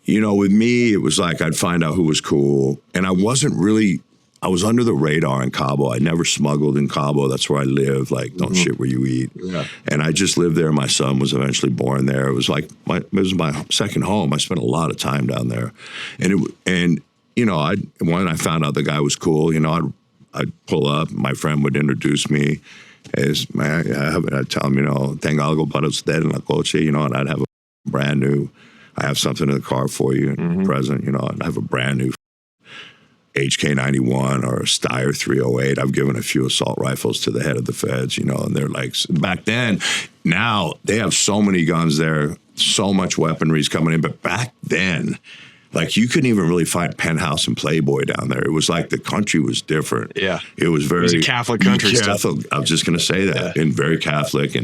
you know, with me, it was like I'd find out who was cool. And I was under the radar in Cabo. I never smuggled in Cabo. That's where I live. Like, don't shit where you eat. Yeah. And I just lived there. My son was eventually born there. It was like it was my second home. I spent a lot of time down there. And you know, when I found out the guy was cool, you know, I'd pull up. My friend would introduce me as, I'd tell him, you know, tengo algo para usted en la coche, you know, and I'd have a brand new, I have something in the car for you, present, you know, and I have a brand new HK-91 or a Steyr 308. I've given a few assault rifles to the head of the feds, you know, and they're like, back then, now they have so many guns there, so much weaponry's coming in. But back then, Like you couldn't even really find Penthouse and Playboy down there. It was like the country was different. Yeah. It was very a Catholic country still. I was just going to say that. And very Catholic.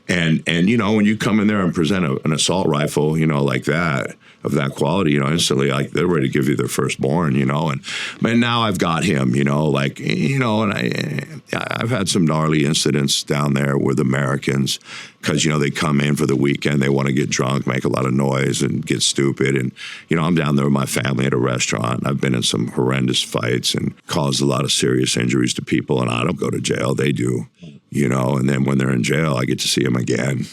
And you know, when you come in there and present an assault rifle, you know, like that, of that quality, you know, instantly, like they're ready to give you their firstborn, you know, but now I've got him, you know, like, you know, and I've had some gnarly incidents down there with Americans because, you know, they come in for the weekend, they want to get drunk, make a lot of noise and get stupid. And, you know, I'm down there with my family at a restaurant. I've been in some horrendous fights and caused a lot of serious injuries to people, and I don't go to jail. They do, you know, and then when they're in jail, I get to see them again.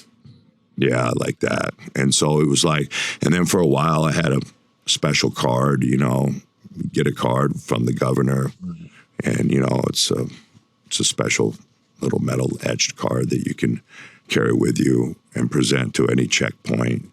Yeah, like that. And so it was like, and then for a while I had a special card, you know, get a card from the governor. And, you know, it's a special little metal etched card that you can carry with you and present to any checkpoint.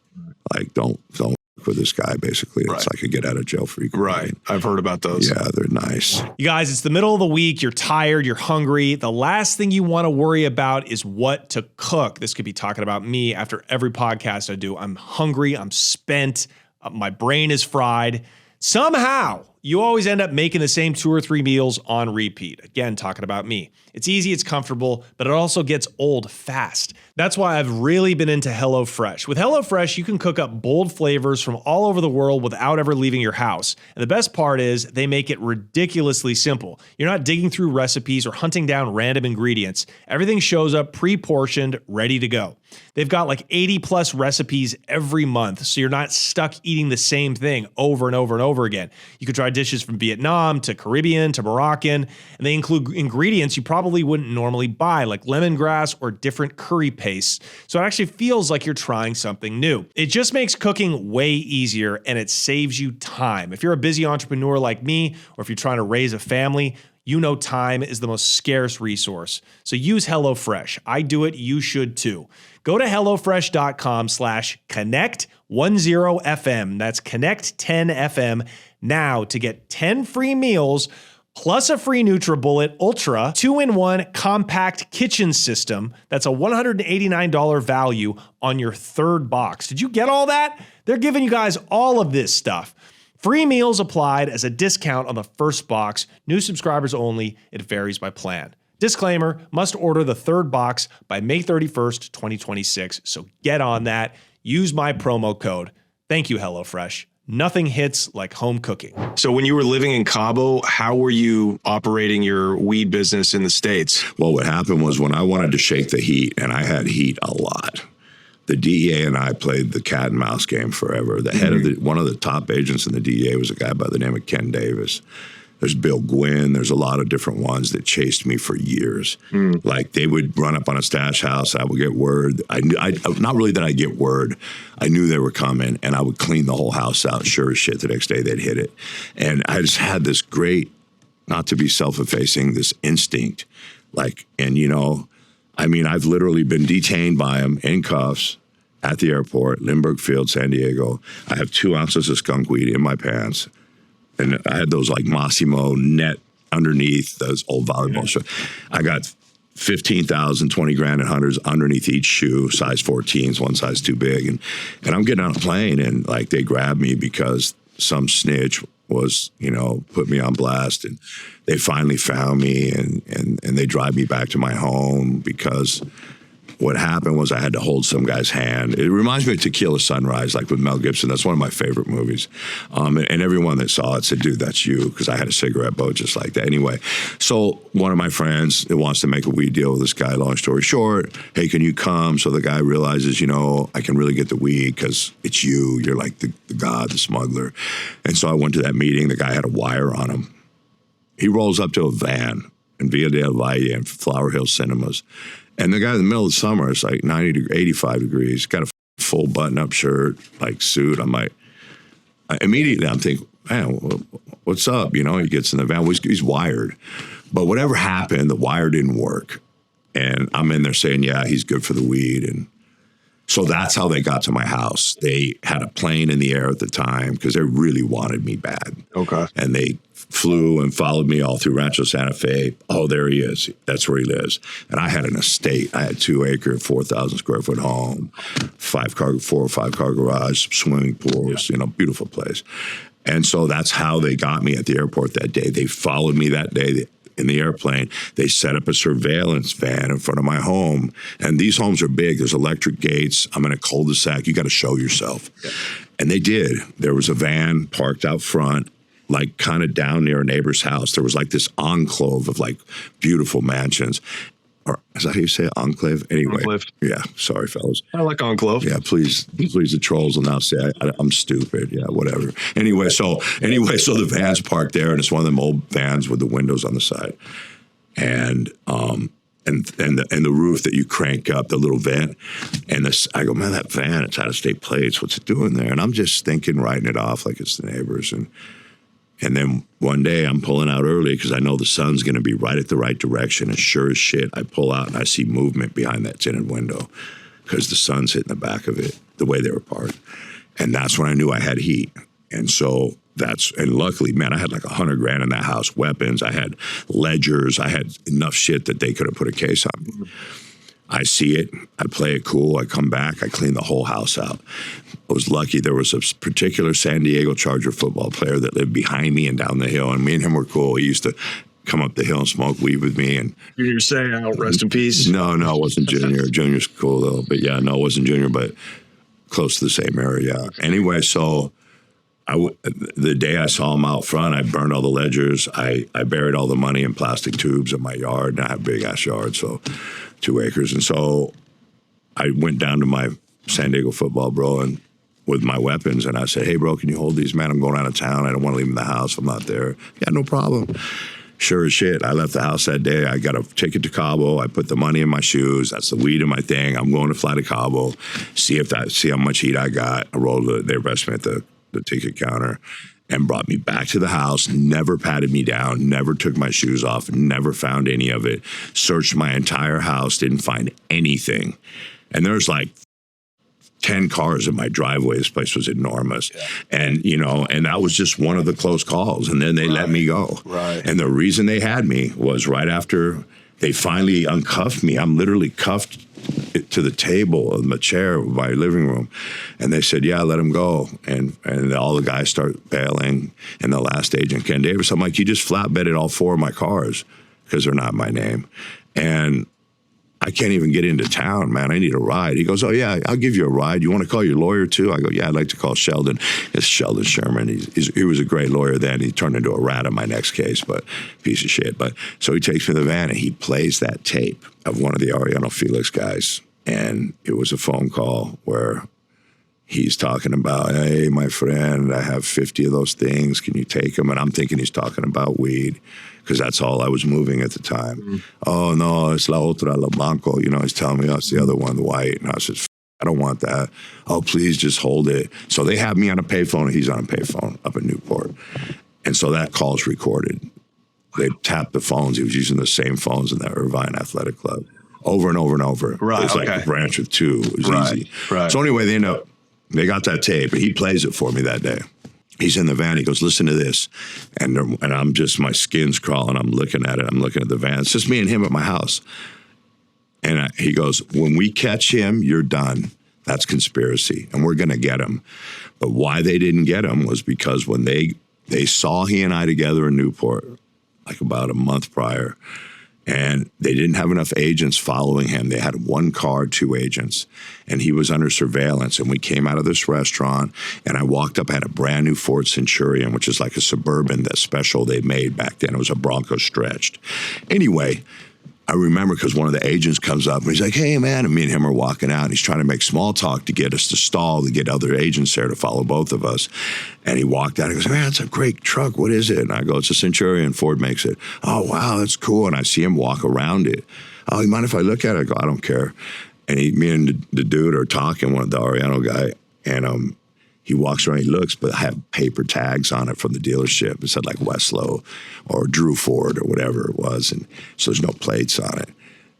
Like, don't work with this guy, basically. It's like a get out of jail free card. Right. I've heard about those. Yeah, they're nice. You guys, it's the middle of the week. You're tired. You're hungry. The last thing you want to worry about is what to cook. This could be talking about me after every podcast I do. I'm hungry. I'm spent. My brain is fried. Somehow, you always end up making the same 2 or 3 meals on repeat. Again, talking about me. It's easy, it's comfortable, but it also gets old fast. That's why I've really been into HelloFresh. With HelloFresh, you can cook up bold flavors from all over the world without ever leaving your house. And the best part is they make it ridiculously simple. You're not digging through recipes or hunting down random ingredients. Everything shows up pre-portioned, ready to go. They've got like 80 plus recipes every month, so you're not stuck eating the same thing over and over and over again. You could try dishes from Vietnam to Caribbean to Moroccan, and they include ingredients you probably wouldn't normally buy, like lemongrass or different curry pastes. So it actually feels like you're trying something new. It just makes cooking way easier, and it saves you time. If you're a busy entrepreneur like me, or if you're trying to raise a family, you know time is the most scarce resource. So use HelloFresh. I do it. You should too. Go to HelloFresh.com/connect10FM. That's connect10FM now to get 10 free meals plus a free NutriBullet Ultra 2-in-1 compact kitchen system. That's a $189 value on your 3rd box. Did you get all that? They're giving you guys all of this stuff. Free meals applied as a discount on the first box. New subscribers only. It varies by plan. Disclaimer, must order the 3rd box by May 31st, 2026. So get on that. Use my promo code. Thank you, HelloFresh. Nothing hits like home cooking. So when you were living in Cabo, how were you operating your weed business in the States? Well, what happened was when I wanted to shake the heat, and I had heat a lot, the DEA and I played the cat and mouse game forever. The head of one of the top agents in the DEA was a guy by the name of Ken Davis. There's Bill Gwynn. There's a lot of different ones that chased me for years. Like they would run up on a stash house. I would get word. Not really that I get word. I knew they were coming, and I would clean the whole house out. Sure as shit, the next day they'd hit it. And I just had this great, not to be self-effacing, this instinct. Like, and you know, I mean, I've literally been detained by them in cuffs at the airport, Lindbergh Field, San Diego. I have 2 ounces of skunk weed in my pants. And I had those like Massimo net underneath those old volleyball shoes. I got 15,000, 20 grand in hundreds underneath each shoe, size 14s, one size too big. And I'm getting on a plane, and like they grabbed me because some snitch was, you know, put me on blast, and they finally found me, and they drive me back to my home because what happened was I had to hold some guy's hand. It reminds me of Tequila Sunrise, like with Mel Gibson. That's one of my favorite movies. And everyone that saw it said, dude, that's you, because I had a cigarette boat just like that. Anyway, so one of my friends that wants to make a weed deal with this guy, long story short, hey, can you come? So the guy realizes, you know, I can really get the weed because it's you. You're like the god, the smuggler. And so I went to that meeting. The guy had a wire on him. He rolls up to a van in Villa del Valle and Flower Hill Cinemas. And the guy in the middle of the summer, it's like 85 degrees, got a full button-up shirt, like suit. Immediately I'm thinking, man, what's up? You know, he gets in the van. He's wired. But whatever happened, the wire didn't work. And I'm in there saying, yeah, he's good for the weed. And so that's how they got to my house. They had a plane in the air at the time because they really wanted me bad. Okay. And they flew and followed me all through Rancho Santa Fe. Oh, there he is. That's where he lives. And I had an estate. I had 2-acre, 4,000 square foot home, 4 or 5 car garage, swimming pools, beautiful place. And so that's how they got me at the airport that day. They followed me that day in the airplane. They set up a surveillance van in front of my home. And these homes are big. There's electric gates. I'm in a cul-de-sac. You got to show yourself. Yeah. And they did. There was a van parked out front, like kind of down near a neighbor's house. There was like this enclave of like beautiful mansions. Or is that how you say it? Enclave? Anyway. Enclave. Yeah. Sorry, fellas. I like enclave. Yeah, please, the trolls will now say I'm stupid. Yeah, whatever. Anyway, so the van's parked there, and it's one of them old vans with the windows on the side, and the roof that you crank up, the little vent, and this. I go, man, that van, it's out of state plates. What's it doing there? And I'm just thinking, writing it off like it's the neighbors, and then one day I'm pulling out early because I know the sun's going to be right at the right direction. And sure as shit, I pull out and I see movement behind that tinted window because the sun's hitting the back of it, the way they were parked. And that's when I knew I had heat. And so and luckily, man, I had like $100,000 in that house, weapons. I had ledgers. I had enough shit that they could have put a case on me. I see it. I play it cool. I come back. I clean the whole house out. I was lucky. There was a particular San Diego Charger football player that lived behind me and down the hill, and me and him were cool. He used to come up the hill and smoke weed with me. And Junior Seau, rest in peace. No, it wasn't Junior. Junior's cool though. But yeah, no, it wasn't Junior, but close to the same area. Anyway, so the day I saw him out front, I burned all the ledgers. I buried all the money in plastic tubes in my yard, and I have a big ass yard, so 2 acres. And so I went down to my San Diego football bro and with my weapons, and I said, hey, bro, can you hold these, man? I'm going out of town. I don't want to leave them in the house. I'm not there. Yeah, no problem. Sure as shit, I left the house that day. I got a ticket to Cabo. I put the money in my shoes. That's the weed in my thing. I'm going to fly to Cabo, see how much heat I got. I rolled the arrest me at the ticket counter and brought me back to the house, never patted me down, never took my shoes off, never found any of it. Searched my entire house, didn't find anything. And there's like 10 cars in my driveway. This place was enormous. Yeah. And, and that was just one of the close calls. And then they let me go. Right. And the reason they had me was right after they finally uncuffed me. I'm literally cuffed to the table of my chair of my living room. And they said, yeah, let him go. And all the guys start bailing. And the last agent, Ken Davis, I'm like, you just flatbedded all 4 of my cars because they're not my name. And I can't even get into town, man. I need a ride. He goes, oh, yeah, I'll give you a ride. You want to call your lawyer, too? I go, yeah, I'd like to call Sheldon. It's Sheldon Sherman. He was a great lawyer then. He turned into a rat in my next case, but piece of shit. But so he takes me to the van, and he plays that tape of one of the Arellano Felix guys. And it was a phone call where he's talking about, hey, my friend, I have 50 of those things. Can you take them? And I'm thinking he's talking about weed, because that's all I was moving at the time. Mm-hmm. Oh, no, it's la otra, la blanco. He's telling me, oh, it's the other one, the white. And I said, I don't want that. Oh, please just hold it. So they have me on a payphone, and he's on a payphone up in Newport. And so that call's recorded. They tapped the phones. He was using the same phones in the Irvine Athletic Club over and over and over. Right, it's like a branch of 2. It was easy. Right. So anyway, they got that tape, and he plays it for me that day. He's in the van. He goes, listen to this. And I'm just, my skin's crawling. I'm looking at it. I'm looking at the van. It's just me and him at my house. And he goes, when we catch him, you're done. That's conspiracy. And we're going to get him. But why they didn't get him was because when they saw he and I together in Newport, like about a month prior, and they didn't have enough agents following him. They had 1 car, 2 agents, and he was under surveillance. And we came out of this restaurant, and I walked up, I had a brand new Ford Centurion, which is like a Suburban, that special they made back then. It was a Bronco stretched. Anyway, I remember because one of the agents comes up, and he's like, hey, man, and me and him are walking out, and he's trying to make small talk to get us to stall, to get other agents there to follow both of us. And he walked out, and he goes, man, it's a great truck. What is it? And I go, it's a Centurion. Ford makes it. Oh, wow, that's cool. And I see him walk around it. Oh, you mind if I look at it? I go, I don't care. And me and the dude are talking, one of the Arellano guy, and he walks around, he looks, but I have paper tags on it from the dealership. It said like Westlow or Drew Ford or whatever it was. And so there's no plates on it.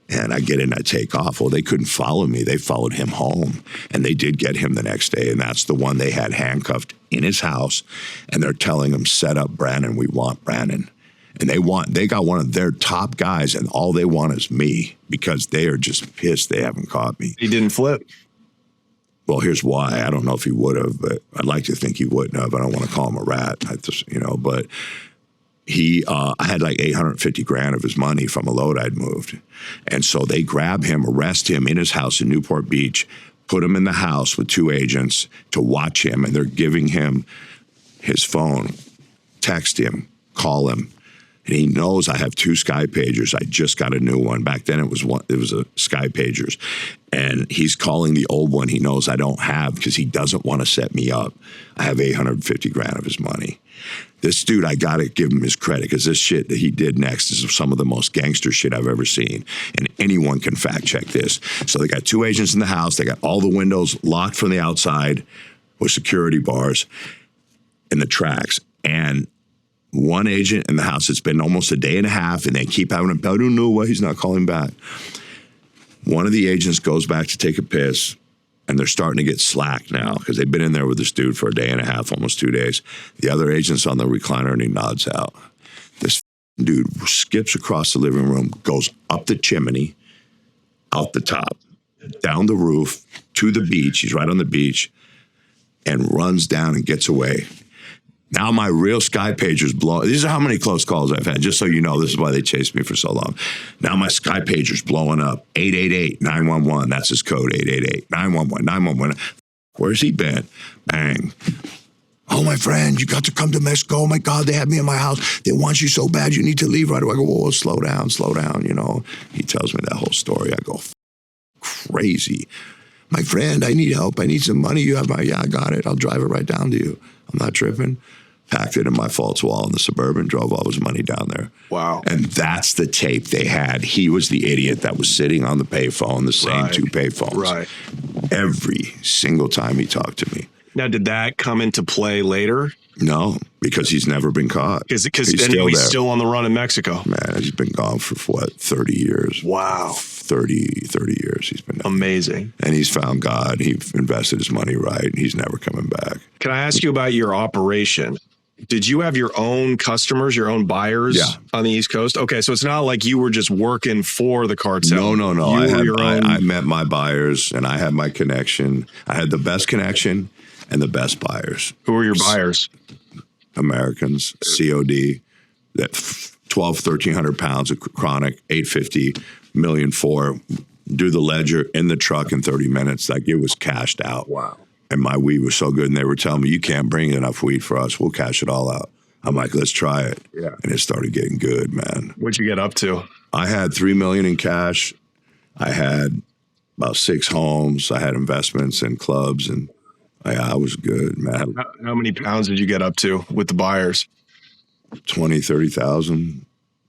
And I get in, I take off. Well, they couldn't follow me. They followed him home. And they did get him the next day. And that's the one they had handcuffed in his house. And they're telling him, set up Branon. We want Branon. And they got one of their top guys, and all they want is me, because they are just pissed they haven't caught me. He didn't flip. Well, here's why. I don't know if he would have, but I'd like to think he wouldn't have. I don't want to call him a rat, but I had like 850 grand of his money from a load I'd moved. And so they grab him, arrest him in his house in Newport Beach, put him in the house with 2 agents to watch him. And they're giving him his phone, text him, call him. And he knows I have 2 Sky Pagers. I just got a new one. Back then it was a Sky Pagers. And he's calling the old one he knows I don't have because he doesn't want to set me up. I have 850 grand of his money. This dude, I got to give him his credit because this shit that he did next is some of the most gangster shit I've ever seen. And anyone can fact check this. So they got 2 agents in the house. They got all the windows locked from the outside with security bars and the tracks. And 1 agent in the house. It's been almost a day and a half, and they keep having him. I don't know why he's not calling back. One of the agents goes back to take a piss, and they're starting to get slack now because they've been in there with this dude for a day and a half, almost 2 days. The other agent's on the recliner, and he nods out. This dude skips across the living room, goes up the chimney, out the top, down the roof, to the beach. He's right on the beach, and runs down and gets away. Now my real Sky Pager's blowing. These are how many close calls I've had, just so you know. This is why they chased me for so long. Now my Sky Pager's blowing up. 888-911. That's his code, 888-911, 911. Where's he been? Bang. Oh, my friend, you got to come to Mexico. Oh, my God, they have me in my house. They want you so bad, you need to leave right away. I go, whoa, slow down, you know. He tells me that whole story. I go, crazy. My friend, I need help. I need some money. You have my, yeah, I got it. I'll drive it right down to you. I'm not tripping. Packed it in my false wall in the Suburban, drove all his money down there. Wow. And that's the tape they had. He was the idiot that was sitting on the payphone, the same 2 payphones. Right. Every single time he talked to me. Now, did that come into play later? No, because he's never been caught. Because he's still on the run in Mexico. Man, he's been gone for, 30 years? Wow. 30 years he's been gone. Amazing. And he's found God. He invested his money right. And he's never coming back. Can I ask you about your operation? Did you have your own customers, your own buyers on the East Coast? Okay, so it's not like you were just working for the cartel. No. I met my buyers, and I had my connection. I had the best connection and the best buyers. Who were your buyers? Americans, COD, that 1,300 pounds of chronic, 850, $1,400,000. Do the ledger in the truck in 30 minutes. Like, it was cashed out. Wow. And my weed was so good, and they were telling me, you can't bring enough weed for us. We'll cash it all out. I'm like, let's try it. Yeah. And it started getting good, man. What'd you get up to? I had $3 million in cash. I had about 6 homes. I had investments in clubs, and I was good, man. How many pounds did you get up to with the buyers? 20, 30,000,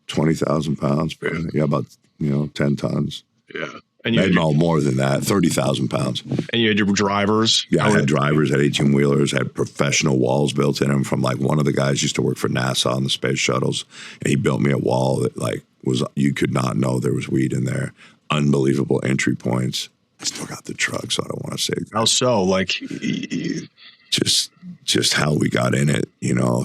20,000 pounds. Yeah, about 10 tons. Yeah. And you had more than that, 30,000 pounds. And you had your drivers? Yeah, I had drivers, had 18-wheelers, had professional walls built in them from, like, one of the guys used to work for NASA on the space shuttles, and he built me a wall that, like, you could not know there was weed in there. Unbelievable entry points. I still got the truck, so I don't want to say. How so? Like, just how we got in it,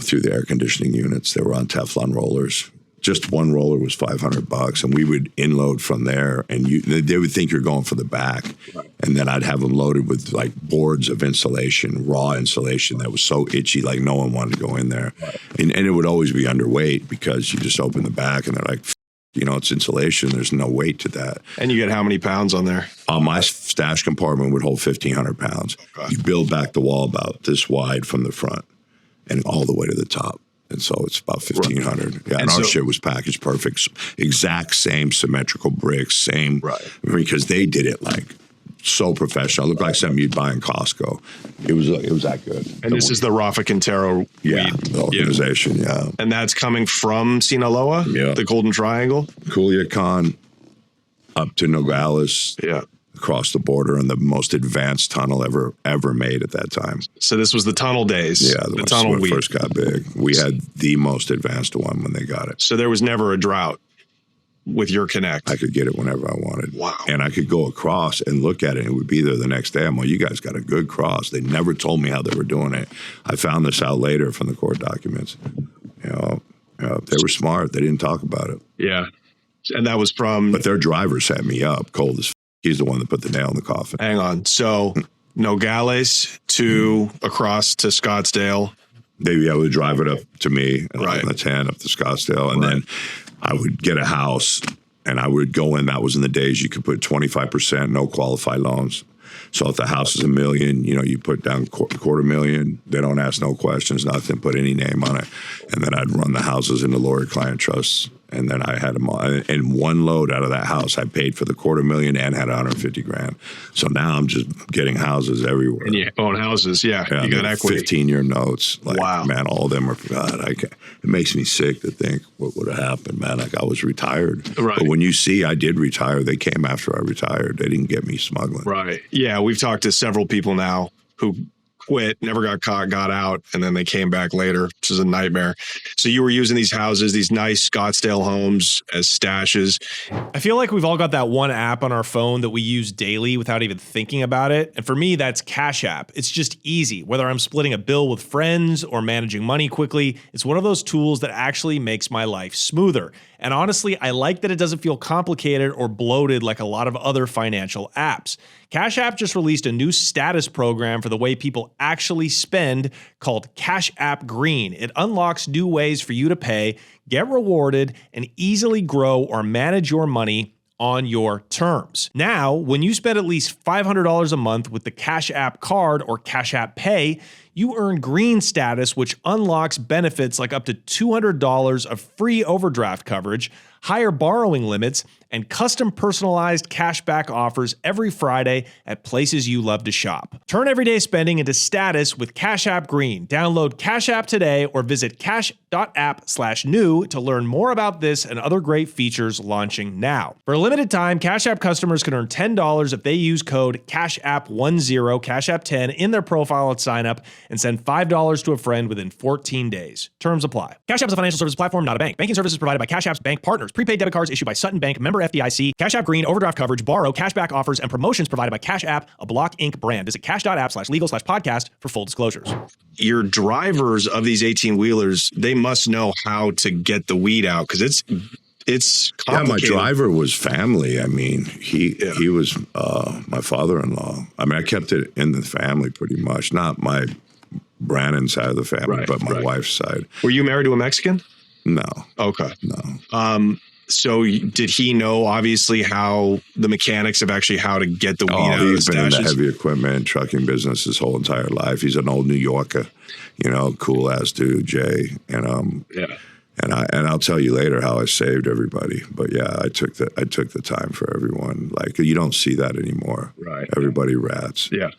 through the air conditioning units. They were on Teflon rollers. Just one roller was $500, and we would inload from there, and they would think you're going for the back. Right. And then I'd have them loaded with, like, boards of insulation, raw insulation that was so itchy, like no one wanted to go in there. Right. And it would always be underweight because you just open the back and they're like, it's insulation. There's no weight to that. And you get how many pounds on there? My stash compartment would hold 1,500 pounds. Okay. You build back the wall about this wide from the front and all the way to the top. And so it's about 1,500. Yeah, and our shit was packaged perfect. Exact same symmetrical bricks, same. Right. Because they did it, like, so professional. It looked like something you'd buy in Costco. It was that good. And this is the Rafa Quintero weed? The organization, yeah. And that's coming from Sinaloa? Yeah. The Golden Triangle? Culiacan up to Nogales. Yeah. Across the border in the most advanced tunnel ever made at that time. So this was the tunnel days. Yeah, the tunnel when it first got big. We had the most advanced one when they got it. So there was never a drought with your connect. I could get it whenever I wanted. Wow. And I could go across and look at it, and it would be there the next day. I'm like, you guys got a good cross. They never told me how they were doing it. I found this out later from the court documents. They were smart. They didn't talk about it. Yeah. And that was from... But their driver set me up, cold as He's the one that put the nail in the coffin. Hang on. So Nogales to across to Scottsdale. They would drive it up to me Right. on the 10 up to Scottsdale. And then I would get a house and I would go in. That was in the days you could put 25%, no qualified loans. So if the house is $1 million, you put down $250,000. They don't ask no questions, nothing, put any name on it. And then I'd run the houses into lawyer-client trusts. And then I had them all. And one load out of that house, I paid for the $250,000 and had $150,000. So now I'm just getting houses everywhere. And you own houses, yeah you got equity. 15-year notes. Like, wow. Man, all of them are, God, it makes me sick to think what would have happened, man. Like, I was retired. Right. But when you see I did retire, they came after I retired. They didn't get me smuggling. Right. Yeah, we've talked to several people now who quit, never got caught, got out, and then they came back later, which is a nightmare. So you were using these houses, these nice Scottsdale homes as stashes. I feel like we've all got that one app on our phone that we use daily without even thinking about it. And for me, that's Cash App. It's just easy. Whether I'm splitting a bill with friends or managing money quickly, it's one of those tools that actually makes my life smoother. And honestly, I like that it doesn't feel complicated or bloated like a lot of other financial apps. Cash App just released a new status program for the way people actually spend called Cash App Green. It unlocks new ways for you to pay, get rewarded, and easily grow or manage your money on your terms. Now, when you spend at least $500 a month with the Cash App card or Cash App Pay, you earn green status, which unlocks benefits like up to $200 of free overdraft coverage, higher borrowing limits, and custom personalized cashback offers every Friday at places you love to shop. Turn everyday spending into status with Cash App Green. Download Cash App today or visit cash.app/new to learn more about this and other great features launching now. For a limited time, Cash App customers can earn $10 if they use code CASHAPP10, Cash App 10 in their profile at sign up and send $5 to a friend within 14 days. Terms apply. Cash App is a financial service platform, not a bank. Banking services provided by Cash App's bank partners. Prepaid debit cards issued by Sutton Bank, member FDIC. Cash App Green, overdraft coverage, borrow, cashback offers, and promotions provided by Cash App, a Block Inc. brand. Visit cash.app/legal/podcast for full disclosures. Your drivers of these 18-wheelers, they must know how to get the weed out because it's complicated. Yeah, my driver was family. I mean, he was my father-in-law. I mean, I kept it in the family pretty much. Not my Branon side of the family, but my wife's side. Were you married to a Mexican? No. Okay. No. So did he know, obviously, how the mechanics of actually how to get the weed out of the He's been in the stashes? heavy equipment, trucking business his whole entire life. He's an old New Yorker, cool ass dude, Jay. And And I'll tell you later how I saved everybody. But yeah, I took the time for everyone. Like, you don't see that anymore. Right. Everybody rats. Yeah.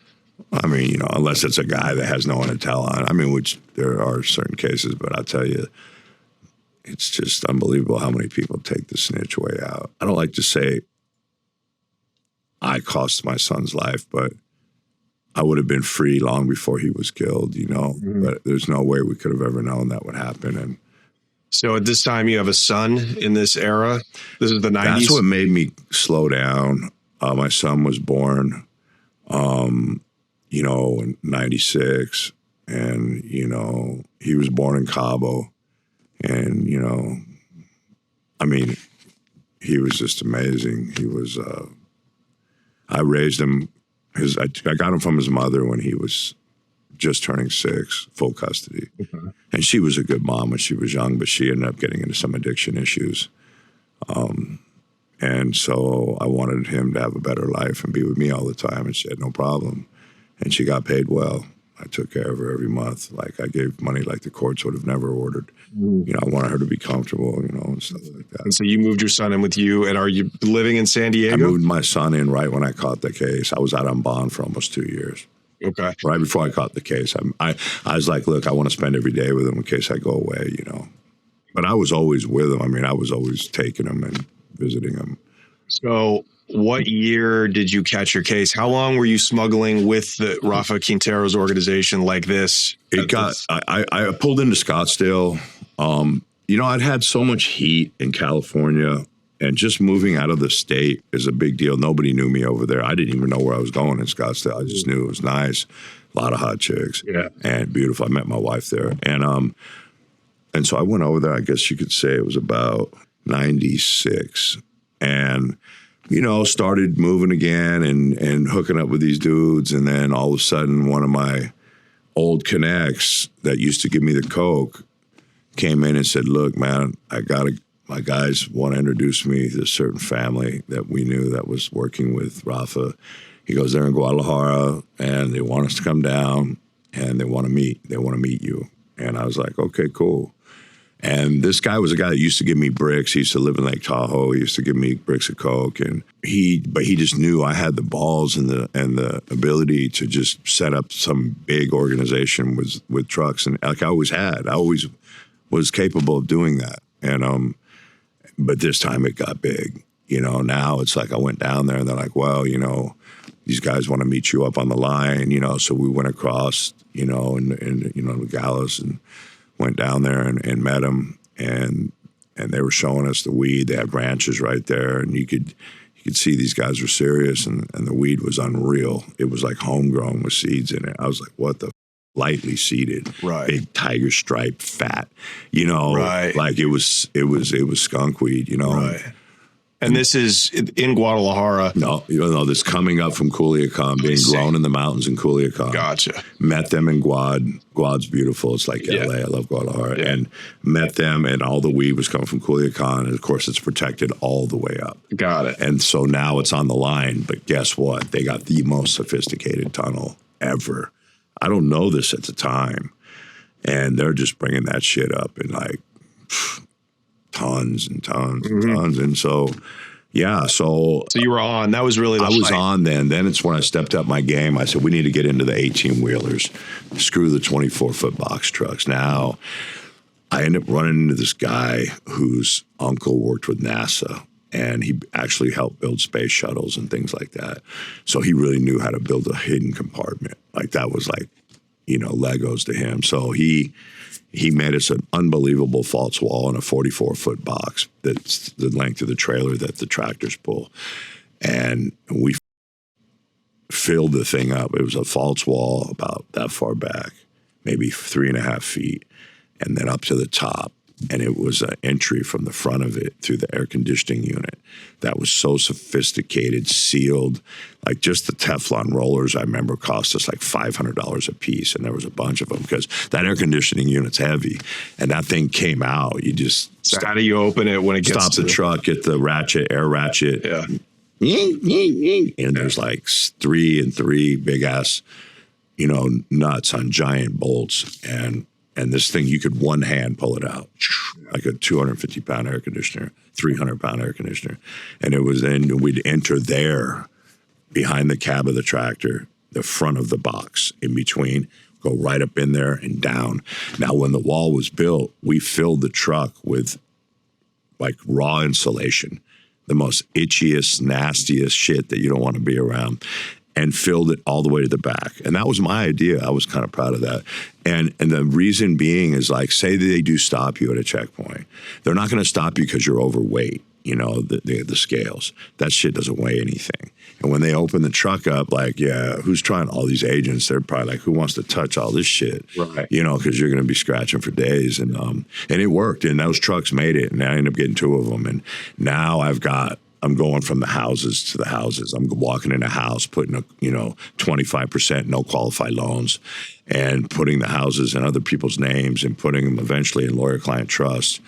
I mean, unless it's a guy that has no one to tell on. I mean, which there are certain cases, but I'll tell you, it's just unbelievable how many people take the snitch way out. I don't like to say I cost my son's life, but I would have been free long before he was killed, Mm-hmm. But there's no way we could have ever known that would happen. And so at this time, you have a son in this era? This is the 90s? That's what made me slow down. My son was born, in 96. And, he was born in Cabo. And, I mean, he was just amazing. He was, I raised him. I got him from his mother when he was just turning 6, full custody. Okay. And she was a good mom when she was young, but she ended up getting into some addiction issues. And so I wanted him to have a better life and be with me all the time, and she had no problem. And she got paid well. I took care of her every month. Like, I gave money like the courts would have never ordered. I wanted her to be comfortable, and stuff like that. And so you moved your son in with you, and are you living in San Diego? I moved my son in right when I caught the case. I was out on bond for almost 2 years. Okay. Right before I caught the case. I was like, look, I want to spend every day with him in case I go away, But I was always with him. I mean, I was always taking him and visiting him. So what year did you catch your case? How long were you smuggling with the Rafa Quintero's organization like this? I pulled into Scottsdale. I'd had so much heat in California, and just moving out of the state is a big deal. Nobody knew me over there. I didn't even know where I was going in Scottsdale. I just knew it was nice. A lot of hot chicks. Yeah. And beautiful. I met my wife there. And so I went over there. I guess you could say it was about 96. And started moving again and hooking up with these dudes. And then all of a sudden, one of my old connects that used to give me the coke came in and said, look, man, my guys want to introduce me to a certain family that we knew that was working with Rafa. He goes, they're in Guadalajara and they want us to come down and they want to meet you. And I was like, okay, cool. And this guy was a guy that used to give me bricks. He used to live in Lake Tahoe. He used to give me bricks of coke, and he just knew I had the balls and the ability to just set up some big organization with trucks, and like I always was capable of doing that. And but this time it got big. Now it's like I went down there, and they're like, well, these guys want to meet you up on the line, So we went across, and the Gallows and went down there and met them, and they were showing us the weed. They had ranches right there, and you could see these guys were serious, and the weed was unreal. It was like homegrown with seeds in it. I was like, what the? Lightly seeded, right? Big tiger stripe, fat, right? Like it was skunk weed, Right. And this is in Guadalajara. No, this coming up from Culiacan, being grown in the mountains in Culiacan. Gotcha. Met them in Guad. Guad's beautiful. It's like LA. I love Guadalajara. Yeah. And met them, and all the weed was coming from Culiacan. And of course, it's protected all the way up. Got it. And so now it's on the line. But guess what? They got the most sophisticated tunnel ever. I don't know this at the time. And they're just bringing that shit up in like tons and tons and tons. And so, yeah, so you were on. That was really the I was on then. Then it's when I stepped up my game. I said, we need to get into the 18-wheelers. Screw the 24-foot box trucks. Now, I ended up running into this guy whose uncle worked with NASA, and he actually helped build space shuttles and things like that. So he really knew how to build a hidden compartment. Like that was like, Legos to him. So he made us an unbelievable false wall in a 44-foot box that's the length of the trailer that the tractors pull. And we filled the thing up. It was a false wall about that far back, maybe 3.5 feet, and then up to the top. And it was an entry from the front of it through the air conditioning unit that was so sophisticated, sealed. Like just the Teflon rollers, I remember, cost us like $500 a piece. And there was a bunch of them because that air conditioning unit's heavy. And that thing came out. You just... So how do you open it when it gets stop the truck, get the air ratchet. Yeah. And there's like 3 and 3 big-ass, nuts on giant bolts. And this thing, you could one hand pull it out, like a 250-pound air conditioner, 300-pound air conditioner. And it was then we'd enter there behind the cab of the tractor, the front of the box in between, go right up in there and down. Now, when the wall was built, we filled the truck with like raw insulation, the most itchiest, nastiest shit that you don't want to be around, and filled it all the way to the back. And that was my idea. I was kind of proud of that. And the reason being is like, say that they do stop you at a checkpoint. They're not going to stop you because you're overweight, the scales. That shit doesn't weigh anything. And when they open the truck up, like, yeah, who's trying all these agents? They're probably like, who wants to touch all this shit? Right. Because you're going to be scratching for days. And it worked. And those trucks made it. And I ended up getting 2 of them. And now I'm going from the houses to the houses. I'm walking in a house, putting 25% no qualified loans, and putting the houses in other people's names and putting them eventually in lawyer-client trust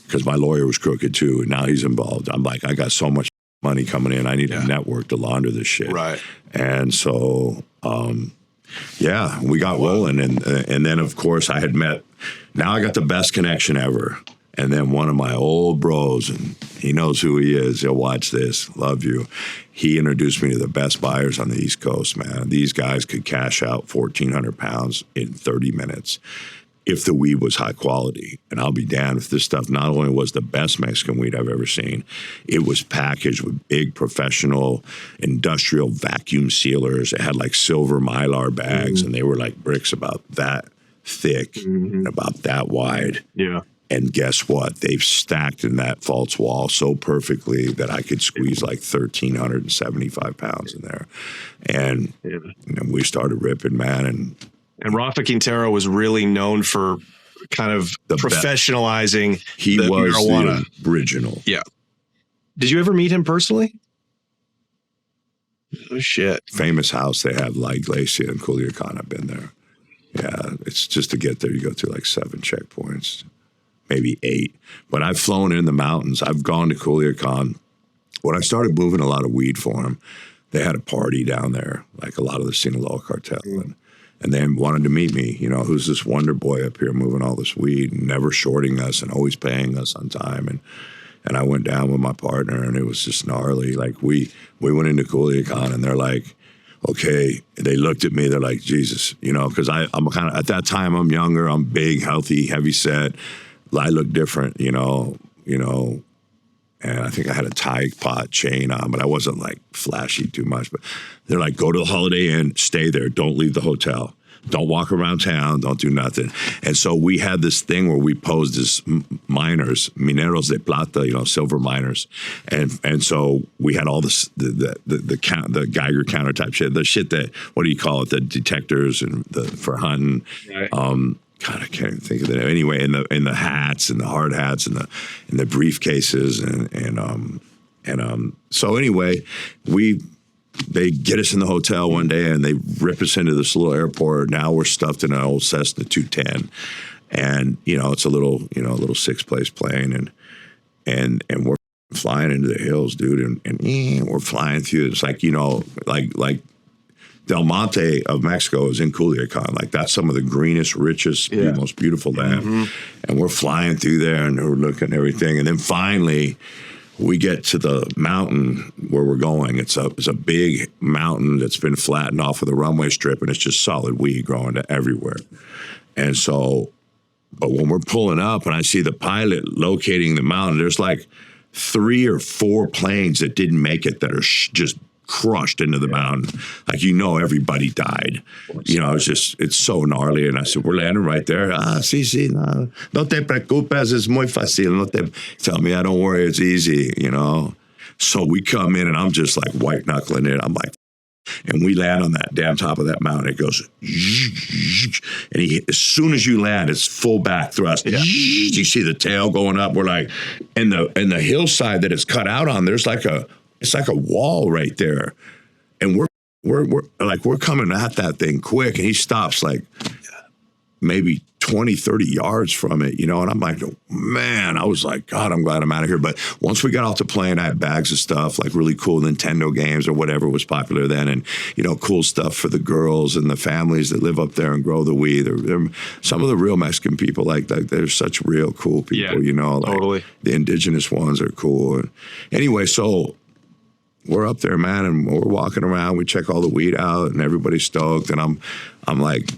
because my lawyer was crooked too, and now he's involved. I'm like, I got so much money coming in. I need a network to launder this shit. Right. And so, we got rolling, and then of course I had met. Now I got the best connection ever. And then one of my old bros, and he knows who he is. He'll watch this. Love you. He introduced me to the best buyers on the East Coast, man. These guys could cash out 1,400 pounds in 30 minutes if the weed was high quality. And I'll be damned if this stuff not only was the best Mexican weed I've ever seen, it was packaged with big professional industrial vacuum sealers. It had like silver Mylar bags, and they were like bricks about that thick and about that wide. Yeah. And guess what? They've stacked in that false wall so perfectly that I could squeeze like 1,375 pounds in there. And, we started ripping, man. And Rafa Quintero was really known for kind of professionalizing he the was marijuana. The original. Yeah. Did you ever meet him personally? Oh, shit. Famous house they have, La Iglesia in Culiacan. I've been there. Yeah, it's just to get there, you go through like 7 checkpoints, maybe 8. But I've flown in the mountains. I've gone to Culiacan. When I started moving a lot of weed for them, they had a party down there, like a lot of the Sinaloa Cartel. And they wanted to meet me, who's this wonder boy up here moving all this weed and never shorting us and always paying us on time. And I went down with my partner, and it was just gnarly. Like, we went into Culiacan, and they're like, okay. They looked at me, they're like, Jesus, because I'm kind of, at that time, I'm younger, I'm big, healthy, heavy set. I look different, and I think I had a tie pot chain on, but I wasn't like flashy too much. But they're like, go to the Holiday Inn, stay there, don't leave the hotel. Don't walk around town, don't do nothing. And so we had this thing where we posed as miners, mineros de plata, silver miners. And so we had all this, the Geiger counter type shit, the shit that, what do you call it, the detectors and for hunting. Right. God, I can't even think of it. Anyway, in the hats and the hard hats and the briefcases and so anyway, they get us in the hotel one day and they rip us into this little airport. Now we're stuffed in an old Cessna 210, and it's a little 6-place plane, and we're flying into the hills, dude, and we're flying through. It's like like Del Monte of Mexico is in Culiacan. Like, that's some of the greenest, richest, most beautiful land. And we're flying through there, and we're looking at everything. And then finally, we get to the mountain where we're going. It's a big mountain that's been flattened off with a runway strip, and it's just solid weed growing everywhere. And so, but when we're pulling up, and I see the pilot locating the mountain, there's like 3 or 4 planes that didn't make it that are just crushed into the mountain. Like, everybody died. It's so gnarly. And I said, we're landing right there. Sí, no te preocupes, es muy fácil. No te tell me, don't worry, it's easy, So we come in, and I'm just like white knuckling it. I'm like, and we land on that damn top of that mountain. It goes, and as soon as you land, it's full back thrust. Yeah. You see the tail going up. We're like, and the hillside that it's cut out on, it's like a wall right there. And we're coming at that thing quick, and he stops like maybe 20, 30 yards from it, and I'm like, man, I was like, God, I'm glad I'm out of here. But once we got off the plane, I had bags of stuff, like really cool Nintendo games or whatever was popular then, and, cool stuff for the girls and the families that live up there and grow the weed. They're some of the real Mexican people, like they're such real cool people, totally. The indigenous ones are cool. And anyway, so we're up there, man, and we're walking around. We check all the weed out, and everybody's stoked. And I'm like,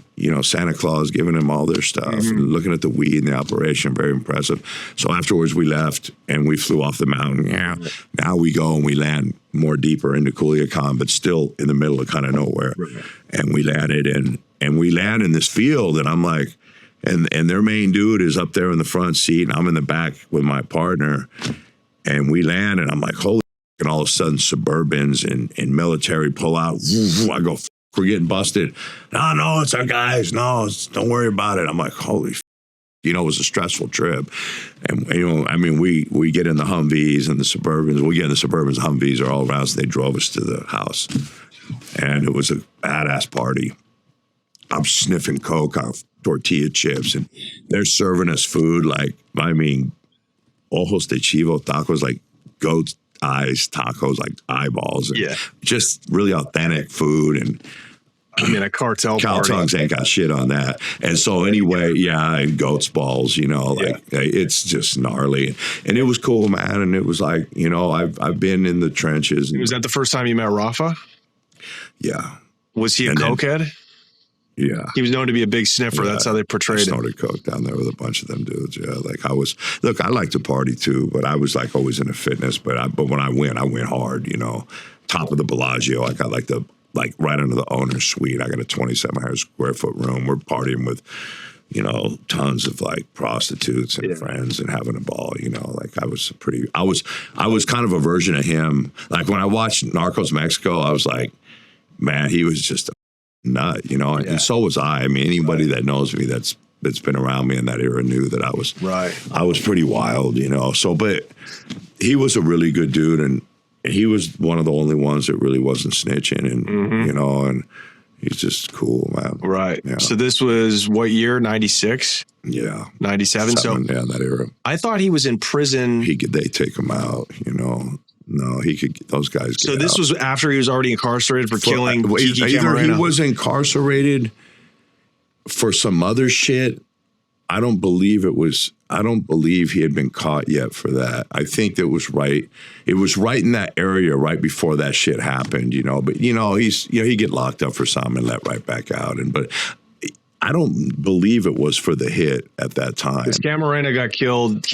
Santa Claus giving them all their stuff and looking at the weed and the operation. Very impressive. So afterwards, we left and we flew off the mountain. Yeah. Now we go and we land more deeper into Culiacan, but still in the middle of kind of nowhere. Right. And we landed and we land in this field, and I'm like, and their main dude is up there in the front seat, and I'm in the back with my partner, and we land, and I'm like, holy. And all of a sudden, Suburbans and military pull out. I go, we're getting busted. No, it's our guys. No, don't worry about it. I'm like, holy, it was a stressful trip. And, we get in the Humvees and the Suburbans. We get in the Suburbans, Humvees are all around, so they drove us to the house. And it was a badass party. I'm sniffing coke off tortilla chips, and they're serving us food like, ojos de chivo tacos, like goat's eyes tacos, like eyeballs, and just really authentic food. And a cartel party. Tongues ain't got shit on that. And so anyway, and goat's balls, it's just gnarly. And it was cool, man. And it was like, I've been in the trenches. Was that the first time you met Rafa? Yeah. Was he a cokehead? Yeah. He was known to be a big sniffer. That's how they portrayed him. I snorted coke down there with a bunch of them dudes. Yeah. Like I like to party too, but I was like always into fitness. But when I went hard, top of the Bellagio. I got like right under the owner's suite. I got a 2,700 square foot room. We're partying with, tons of like prostitutes and friends and having a ball, like I was kind of a version of him. Like when I watched Narcos Mexico, I was like, man, he was just a nut, and so was I. Anybody that knows me that's been around me in that era knew that I was pretty wild, So, but he was a really good dude, he was one of the only ones that really wasn't snitching, and you know, and he's just cool, man. Right. Yeah. So this was what year? 96? Yeah. 97. So yeah, that era. I thought he was in prison. They take him out, you know. No, he could. Those guys. So this was after he was already incarcerated for killing Kiki either Camarena. he was incarcerated for some other shit. I don't believe he had been caught yet for that. I think that was right. It was right in that area right before that shit happened, you know. But you know, he'd get locked up for some and let right back out. But I don't believe it was for the hit at that time. Kiki Camarena got killed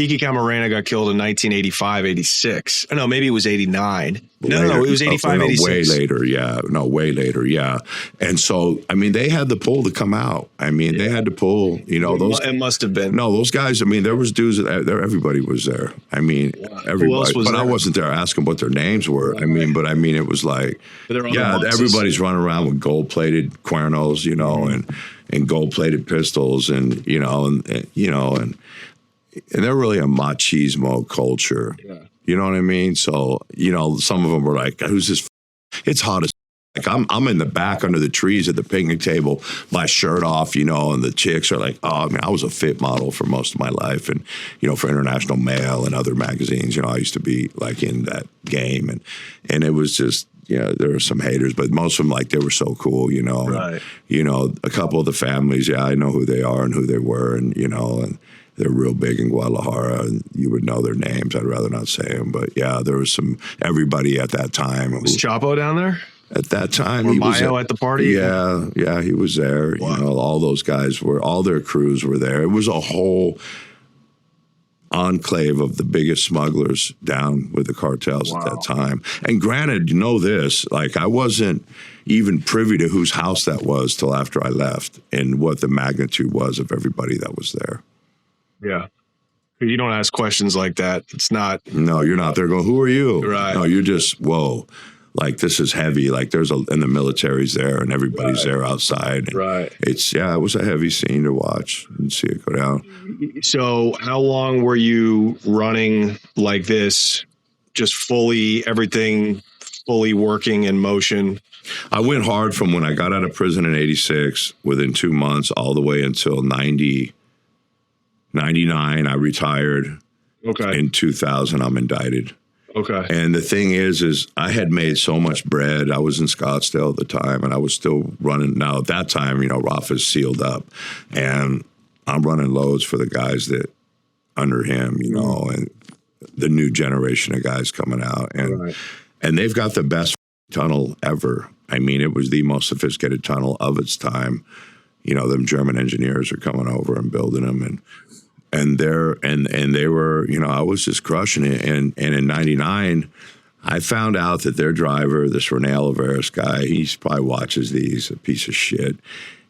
in 1985, 86. No, maybe it was 89. No, it was 85, 86. Way later, yeah. No, way later, yeah. And so, I mean, they had the pull to come out. I mean, they had to pull, you know. It must have been. No, those guys, I mean, there was dudes there. Everybody was there. I mean, everybody. Who else was but there? I wasn't there asking what their names were. I mean, it was like, yeah, everybody's running around with gold-plated cuernos, you know, and gold-plated pistols, and you know, and they're really a machismo culture. Yeah. You know what I mean? So, you know, some of them were like, "Who's this?" It's hot as like I'm in the back under the trees at the picnic table, my shirt off, you know, and the chicks are like, "Oh, I mean, I was a fit model for most of my life, and you know, for International Mail and other magazines, you know, I used to be like in that game, and it was just." Yeah, there were some haters, but most of them, like, they were so cool, you know. Right. And, you know, a couple of the families, yeah, I know who they are and who they were, and, you know, and they're real big in Guadalajara, and you would know their names. I'd rather not say them, but yeah, there was everybody at that time. Was Chapo down there? At that time, he was at the party? Yeah, he was there. Wow. You know, all those guys all their crews were there. It was a whole enclave of the biggest smugglers down with the cartels at that time. And granted, you know this, like I wasn't even privy to whose house that was till after I left and what the magnitude was of everybody that was there. Yeah. You don't ask questions like that. It's not. No, you're not there going, who are you? Right. No, you're just, whoa. Like, this is heavy. Like, and the military's there, and everybody's there outside. Right. It was a heavy scene to watch and see it go down. So, how long were you running like this? Just everything fully working in motion? I went hard from when I got out of prison in 86, within 2 months, all the way until 99. I retired. Okay. In 2000, I'm indicted. Okay. And the thing is I had made so much bread. I was in Scottsdale at the time, and I was still running. Now, at that time, you know, Rafa's sealed up, and I'm running loads for the guys that under him, you know, and the new generation of guys coming out. And they've got the best tunnel ever. I mean, it was the most sophisticated tunnel of its time. You know, them German engineers are coming over and building them, and they were, you know, I was just crushing it. And in 99, I found out that their driver, this Rene Oliveras guy, he probably watches these, a piece of shit.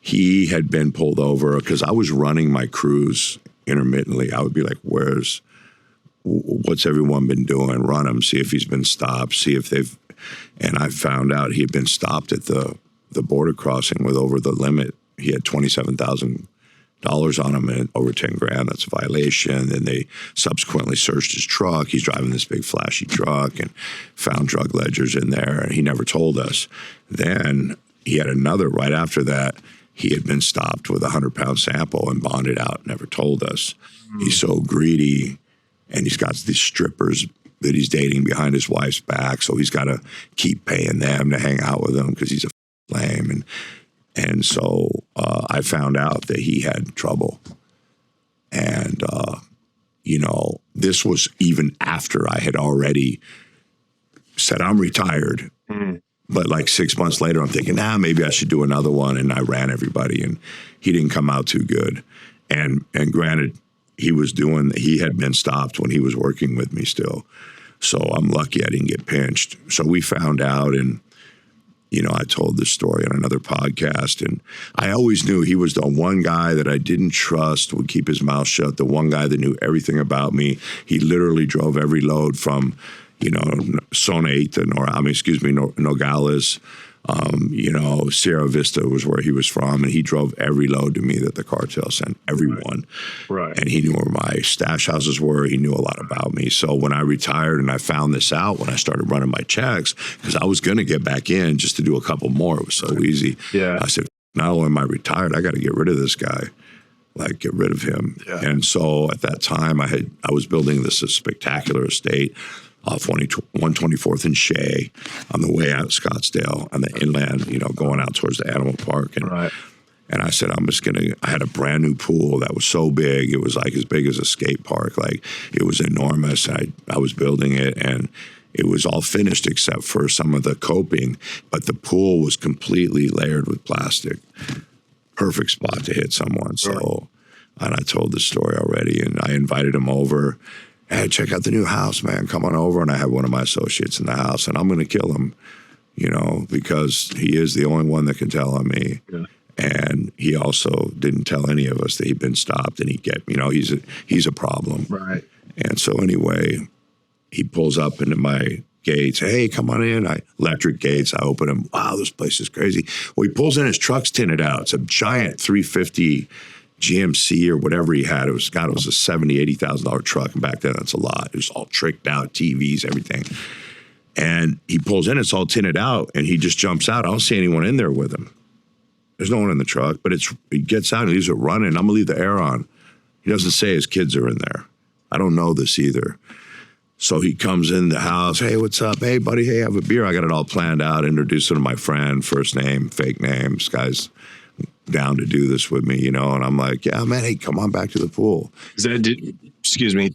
He had been pulled over because I was running my crews intermittently. I would be like, what's everyone been doing? Run him, see if he's been stopped, see if and I found out he had been stopped at the border crossing with over the limit. He had $27,000 on him and over 10 grand. That's a violation. And they subsequently searched his truck. He's driving this big flashy truck and found drug ledgers in there. And he never told us. Then he had another right after that. He had been stopped with a 100-pound sample and bonded out. Never told us. He's so greedy, and he's got these strippers that he's dating behind his wife's back. So he's got to keep paying them to hang out with him because he's a lame. And so I found out that he had trouble. And, you know, this was even after I had already said, I'm retired. But like 6 months later, I'm thinking, maybe I should do another one. And I ran everybody, and he didn't come out too good. And granted, he had been stopped when he was working with me still. So I'm lucky I didn't get pinched. So we found out, and you know, I told this story on another podcast, and I always knew he was the one guy that I didn't trust, would keep his mouth shut, the one guy that knew everything about me. He literally drove every load from, you know, Nogales, Sierra Vista was where he was from, and he drove every load to me that the cartel sent, everyone. Right. And he knew where my stash houses were. He knew a lot about me. So when I retired and I found this out, when I started running my checks, because I was going to get back in just to do a couple more. It was so easy. Yeah. I said, not only am I retired, I got to get rid of this guy. Like, get rid of him. Yeah. And so at that time, I was building this spectacular estate off 124th and Shea on the way out of Scottsdale on the inland, going out towards the animal park. And, and I said, I had a brand new pool that was so big. It was like as big as a skate park. Like, it was enormous. I was building it, and it was all finished except for some of the coping, but the pool was completely layered with plastic. Perfect spot to hit someone. So, and I told the story already, and I invited him over. Hey, check out the new house, man. Come on over. And I have one of my associates in the house, and I'm going to kill him, because he is the only one that can tell on me. Yeah. And he also didn't tell any of us that he'd been stopped, and he's a problem. Right. And so anyway, he pulls up into my gates. Hey, come on in. Electric gates. I open them. Wow, this place is crazy. Well, he pulls in, his truck's tinted out. It's a giant 350 GMC or whatever he had. It was a $70,000, $80,000 truck. And back then, that's a lot. It was all tricked out, TVs, everything. And he pulls in, it's all tinted out, and he just jumps out. I don't see anyone in there with him. There's no one in the truck, but he gets out and leaves it running. I'm going to leave the air on. He doesn't say his kids are in there. I don't know this either. So he comes in the house. Hey, what's up? Hey, buddy. Hey, have a beer. I got it all planned out. Introduce him to my friend. First name, fake name. This guy's down to do this with me, and I'm like, yeah, man, hey, come on back to the pool. Excuse me,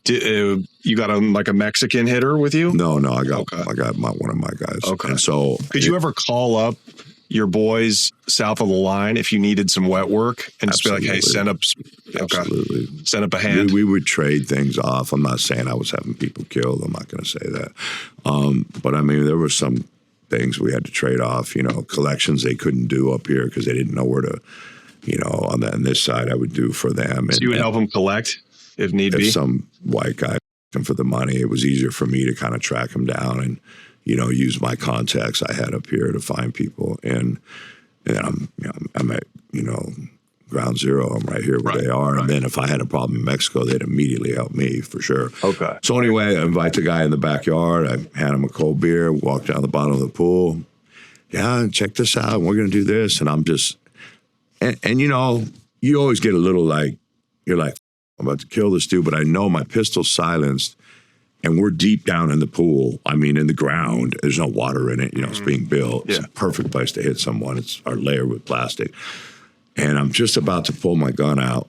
you got a Mexican hitter with you? No, I got one of my guys. Okay. And so could you ever call up your boys south of the line if you needed some wet work and just be like, hey, send up a hand? We would trade things off. I'm not saying I was having people killed. I'm not going to say that. But I mean, there were some things we had to trade off, collections they couldn't do up here because they didn't know where to, on this side I would do for them. So you would help them collect if need be? If some white guy asked him for the money, it was easier for me to kind of track him down and, use my contacts I had up here to find people. And I'm at, ground zero. I'm right here where they are. And then if I had a problem in Mexico, they'd immediately help me for sure. Okay. So anyway, I invite the guy in the backyard. I hand him a cold beer, walk down the bottom of the pool. Yeah, check this out. We're going to do this. And I'm just, and you always get a little like, you're like, I'm about to kill this dude, but I know my pistol's silenced and we're deep down in the pool. I mean, in the ground, there's no water in it. It's being built. Yeah. It's a perfect place to hit someone. It's our layer with plastic. And I'm just about to pull my gun out,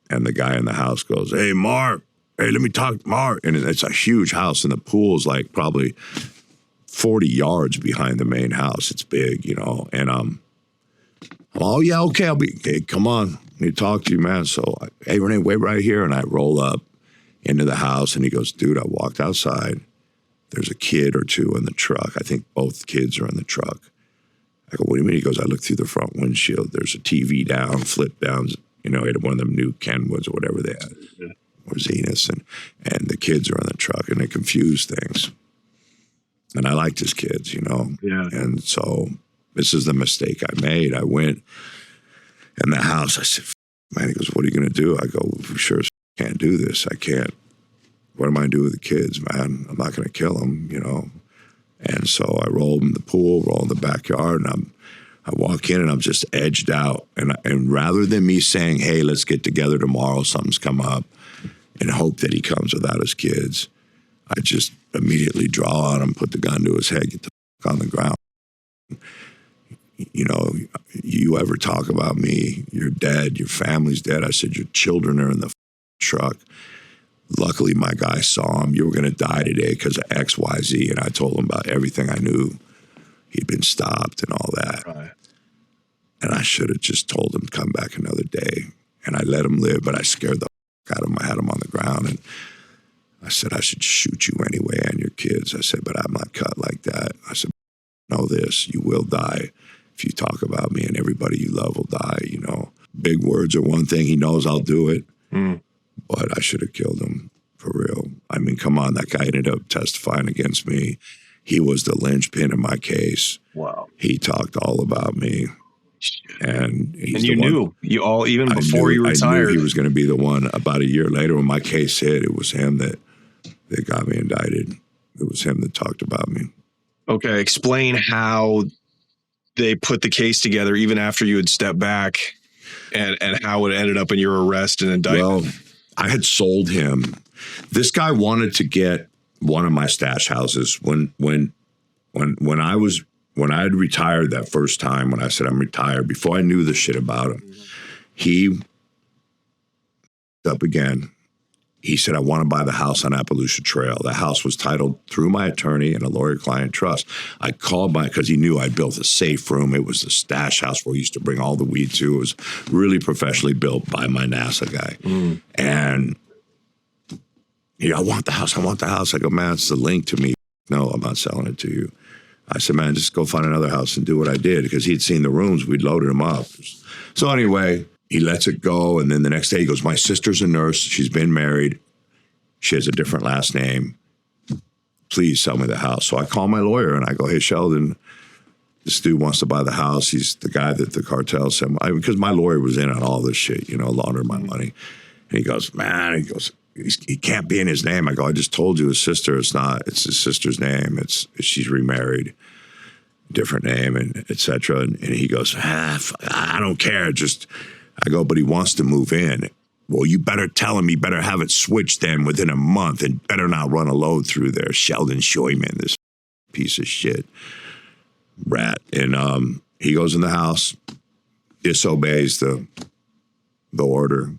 and the guy in the house goes, hey, Mark, hey, let me talk to Mark. And it's a huge house, and the pool's like probably 40 yards behind the main house. It's big, And oh, yeah, okay, hey, come on. I need to talk to you, man. So, hey, Renee, wait right here. And I roll up into the house, and he goes, dude, I walked outside. There's a kid or two in the truck. I think both kids are in the truck. I go, what do you mean? He goes, I looked through the front windshield. There's a TV down, flip downs. He had one of them new Kenwoods or whatever they had, or Zeniths, and the kids are in the truck, and it confused things. And I liked his kids, Yeah. And so this is the mistake I made. I went in the house. I said, man, he goes, what are you going to do? I go, we sure as can't do this. I can't. What am I going to do with the kids, man? I'm not going to kill them, And so I roll in the pool, roll in the backyard, and I walk in and I'm just edged out. And rather than me saying, hey, let's get together tomorrow, something's come up, and hope that he comes without his kids, I just immediately draw on him, put the gun to his head, get the fuck on the ground. You ever talk about me, you're dead, your family's dead. I said, your children are in the truck. Luckily, my guy saw him. You were going to die today because of X, Y, Z. And I told him about everything I knew. He'd been stopped and all that. Right. And I should have just told him to come back another day. And I let him live, but I scared the out of him. I had him on the ground. And I said, I should shoot you anyway and your kids. I said, but I'm not cut like that. I said, know this, you will die if you talk about me, and everybody you love will die, Big words are one thing. He knows I'll do it. But I should have killed him for real. I mean, come on, that guy ended up testifying against me. He was the linchpin in my case. Wow. He talked all about me. And you knew, even before you retired. I knew he was going to be the one. About a year later, when my case hit, it was him that got me indicted. It was him that talked about me. Okay, explain how they put the case together, even after you had stepped back, and how it ended up in your arrest and indictment. Well, I had sold him. This guy wanted to get one of my stash houses when I had retired that first time, when I said I'm retired, before I knew the shit about him, he up again. He said, I want to buy the house on Appaloosa Trail. The house was titled through my attorney and a lawyer-client trust. I called because he knew I built a safe room. It was the stash house where we used to bring all the weed to. It was really professionally built by my NASA guy. And I want the house. I want the house. I go, man, it's the link to me. No, I'm not selling it to you. I said, man, just go find another house and do what I did, because he'd seen the rooms. We'd loaded them up. So anyway, he lets it go. And then the next day he goes, my sister's a nurse. She's been married. She has a different last name. Please sell me the house. So I call my lawyer and I go, hey, Sheldon, this dude wants to buy the house. He's the guy that the cartel sent. Because my lawyer was in on all this shit, laundering my money. And he goes, man, he can't be in his name. I go, I just told you his sister. It's his sister's name. She's remarried, different name, and et cetera. And he goes, I don't care. I go, but he wants to move in. Well, you better tell him he better have it switched then within a month and better not run a load through there. Sheldon Scheumann, this piece of shit rat. And he goes in the house, disobeys the order,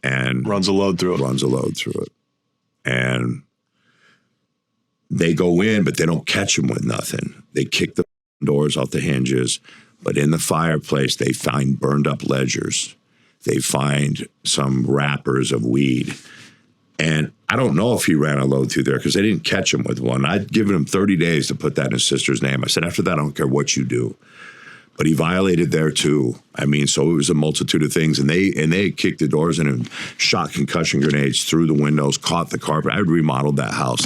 and runs a load through it. And they go in, but they don't catch him with nothing. They kick the doors off the hinges, but in the fireplace, they find burned up ledgers. They find some wrappers of weed. And I don't know if he ran a load through there because they didn't catch him with one. I'd given him 30 days to put that in his sister's name. I said, after that, I don't care what you do. But he violated there too. So it was a multitude of things. And they kicked the doors in and shot concussion grenades through the windows, caught the carpet. I had remodeled that house.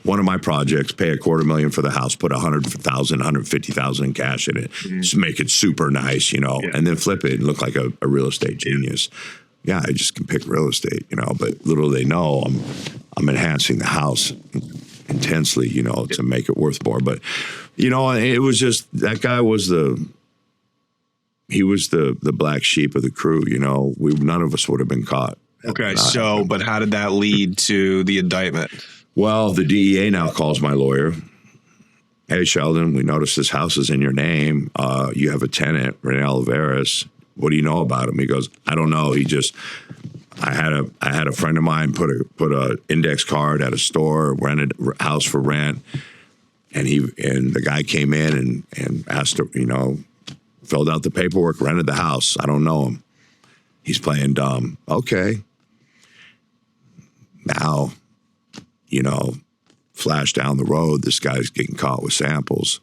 One of my projects, pay $250,000 for the house, put $100,000, $150,000 in cash in it, just make it super nice, and then flip it and look like a real estate genius. Yeah, I just can pick real estate, but little they know I'm enhancing the house intensely, to make it worth more. But, it was just, that guy was he was the black sheep of the crew, none of us would have been caught. Okay, but how did that lead to the indictment? Well, the DEA now calls my lawyer. Hey, Sheldon, we noticed this house is in your name. You have a tenant, Rene Olivares. What do you know about him? He goes, I don't know. I had a friend of mine put a index card at a store, rented a house for rent, and the guy came in and asked, filled out the paperwork, rented the house. I don't know him. He's playing dumb. Okay. Now, flash down the road, this guy's getting caught with samples.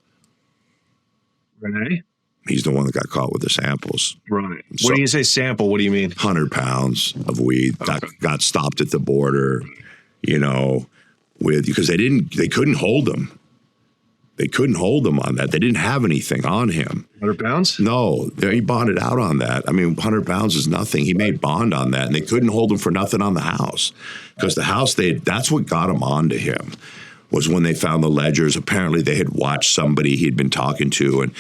Rene? He's the one that got caught with the samples. Right. So, when you say sample, what do you mean? 100 pounds of weed. Okay. Got stopped at the border, because they couldn't hold him. They couldn't hold him on that. They didn't have anything on him. 100 pounds? No, he bonded out on that. 100 pounds is nothing. He made bond on that, and they couldn't hold him for nothing on the house. Because the house, that's what got him onto him, was when they found the ledgers. Apparently, they had watched somebody he'd been talking to and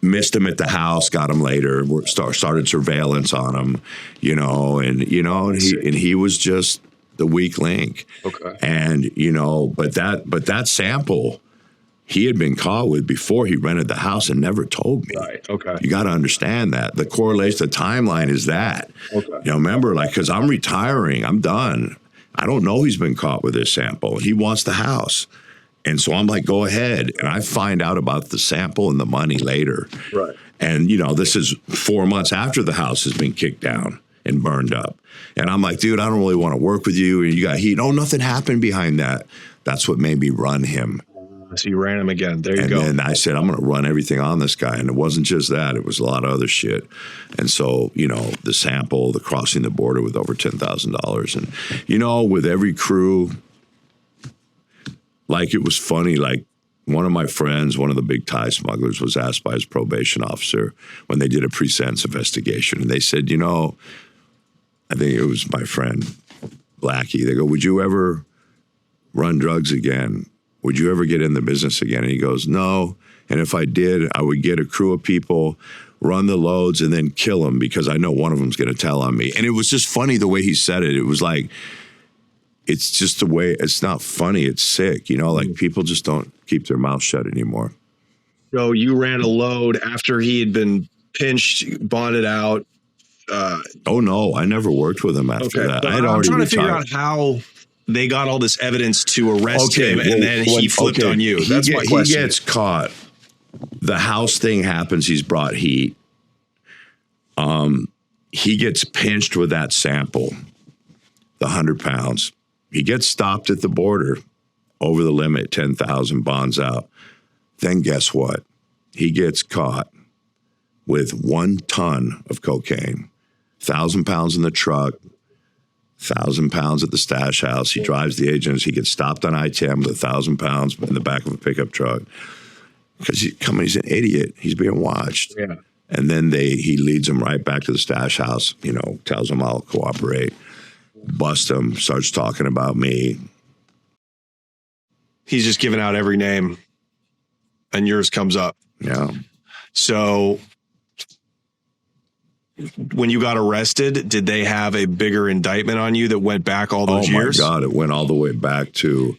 missed him at the house, got him later, started surveillance on him, and he was just the weak link. Okay. And, but that sample he had been caught with before he rented the house and never told me. Right. Okay. You got to understand that. The correlation, the timeline is that. Okay. Remember, because I'm retiring, I'm done. I don't know he's been caught with this sample. He wants the house. And so I'm like, go ahead. And I find out about the sample and the money later. Right. And, this is 4 months after the house has been kicked down and burned up. And I'm like, dude, I don't really want to work with you. And you got heat. Oh, nothing happened behind that. That's what made me run him. So you ran him again. There you go. And then I said, I'm going to run everything on this guy. And it wasn't just that. It was a lot of other shit. And so, the sample, the crossing the border with over $10,000. And, with every crew, like it was funny. Like one of my friends, one of the big Thai smugglers, was asked by his probation officer when they did a pre-sentence investigation, and they said, you know, I think it was my friend Blackie. They go, would you ever run drugs again? Would you ever get in the business again? And he goes, no. And if I did, I would get a crew of people, run the loads, and then kill them because I know one of them's going to tell on me. And it was just funny the way he said it. It was like, it's just the way, it's not funny, it's sick. You know, like people just don't keep their mouth shut anymore. So you ran a load after he had been pinched, bonded out. Oh, no, I never worked with him after that. I had I'm already trying to retired. figure out how they got all this evidence to arrest him, and then he flipped on you. That's my question. He gets caught. The house thing happens. He's brought heat. He gets pinched with that sample, the 100 pounds. He gets stopped at the border, over the limit, 10,000, bonds out. Then guess what? He gets caught with 1 ton of cocaine, 1,000 pounds in the truck, 1,000 pounds at the stash house. He drives the agents. He gets stopped on I-10 with 1,000 pounds in the back of a pickup truck because he's an idiot. He's being watched. Yeah. And then he leads him right back to the stash house, you know, tells him I'll cooperate, bust him, starts talking about me. He's just giving out every name, and yours comes up. Yeah. So when you got arrested, did they have a bigger indictment on you that went back all those years? Oh, my God. It went all the way back to,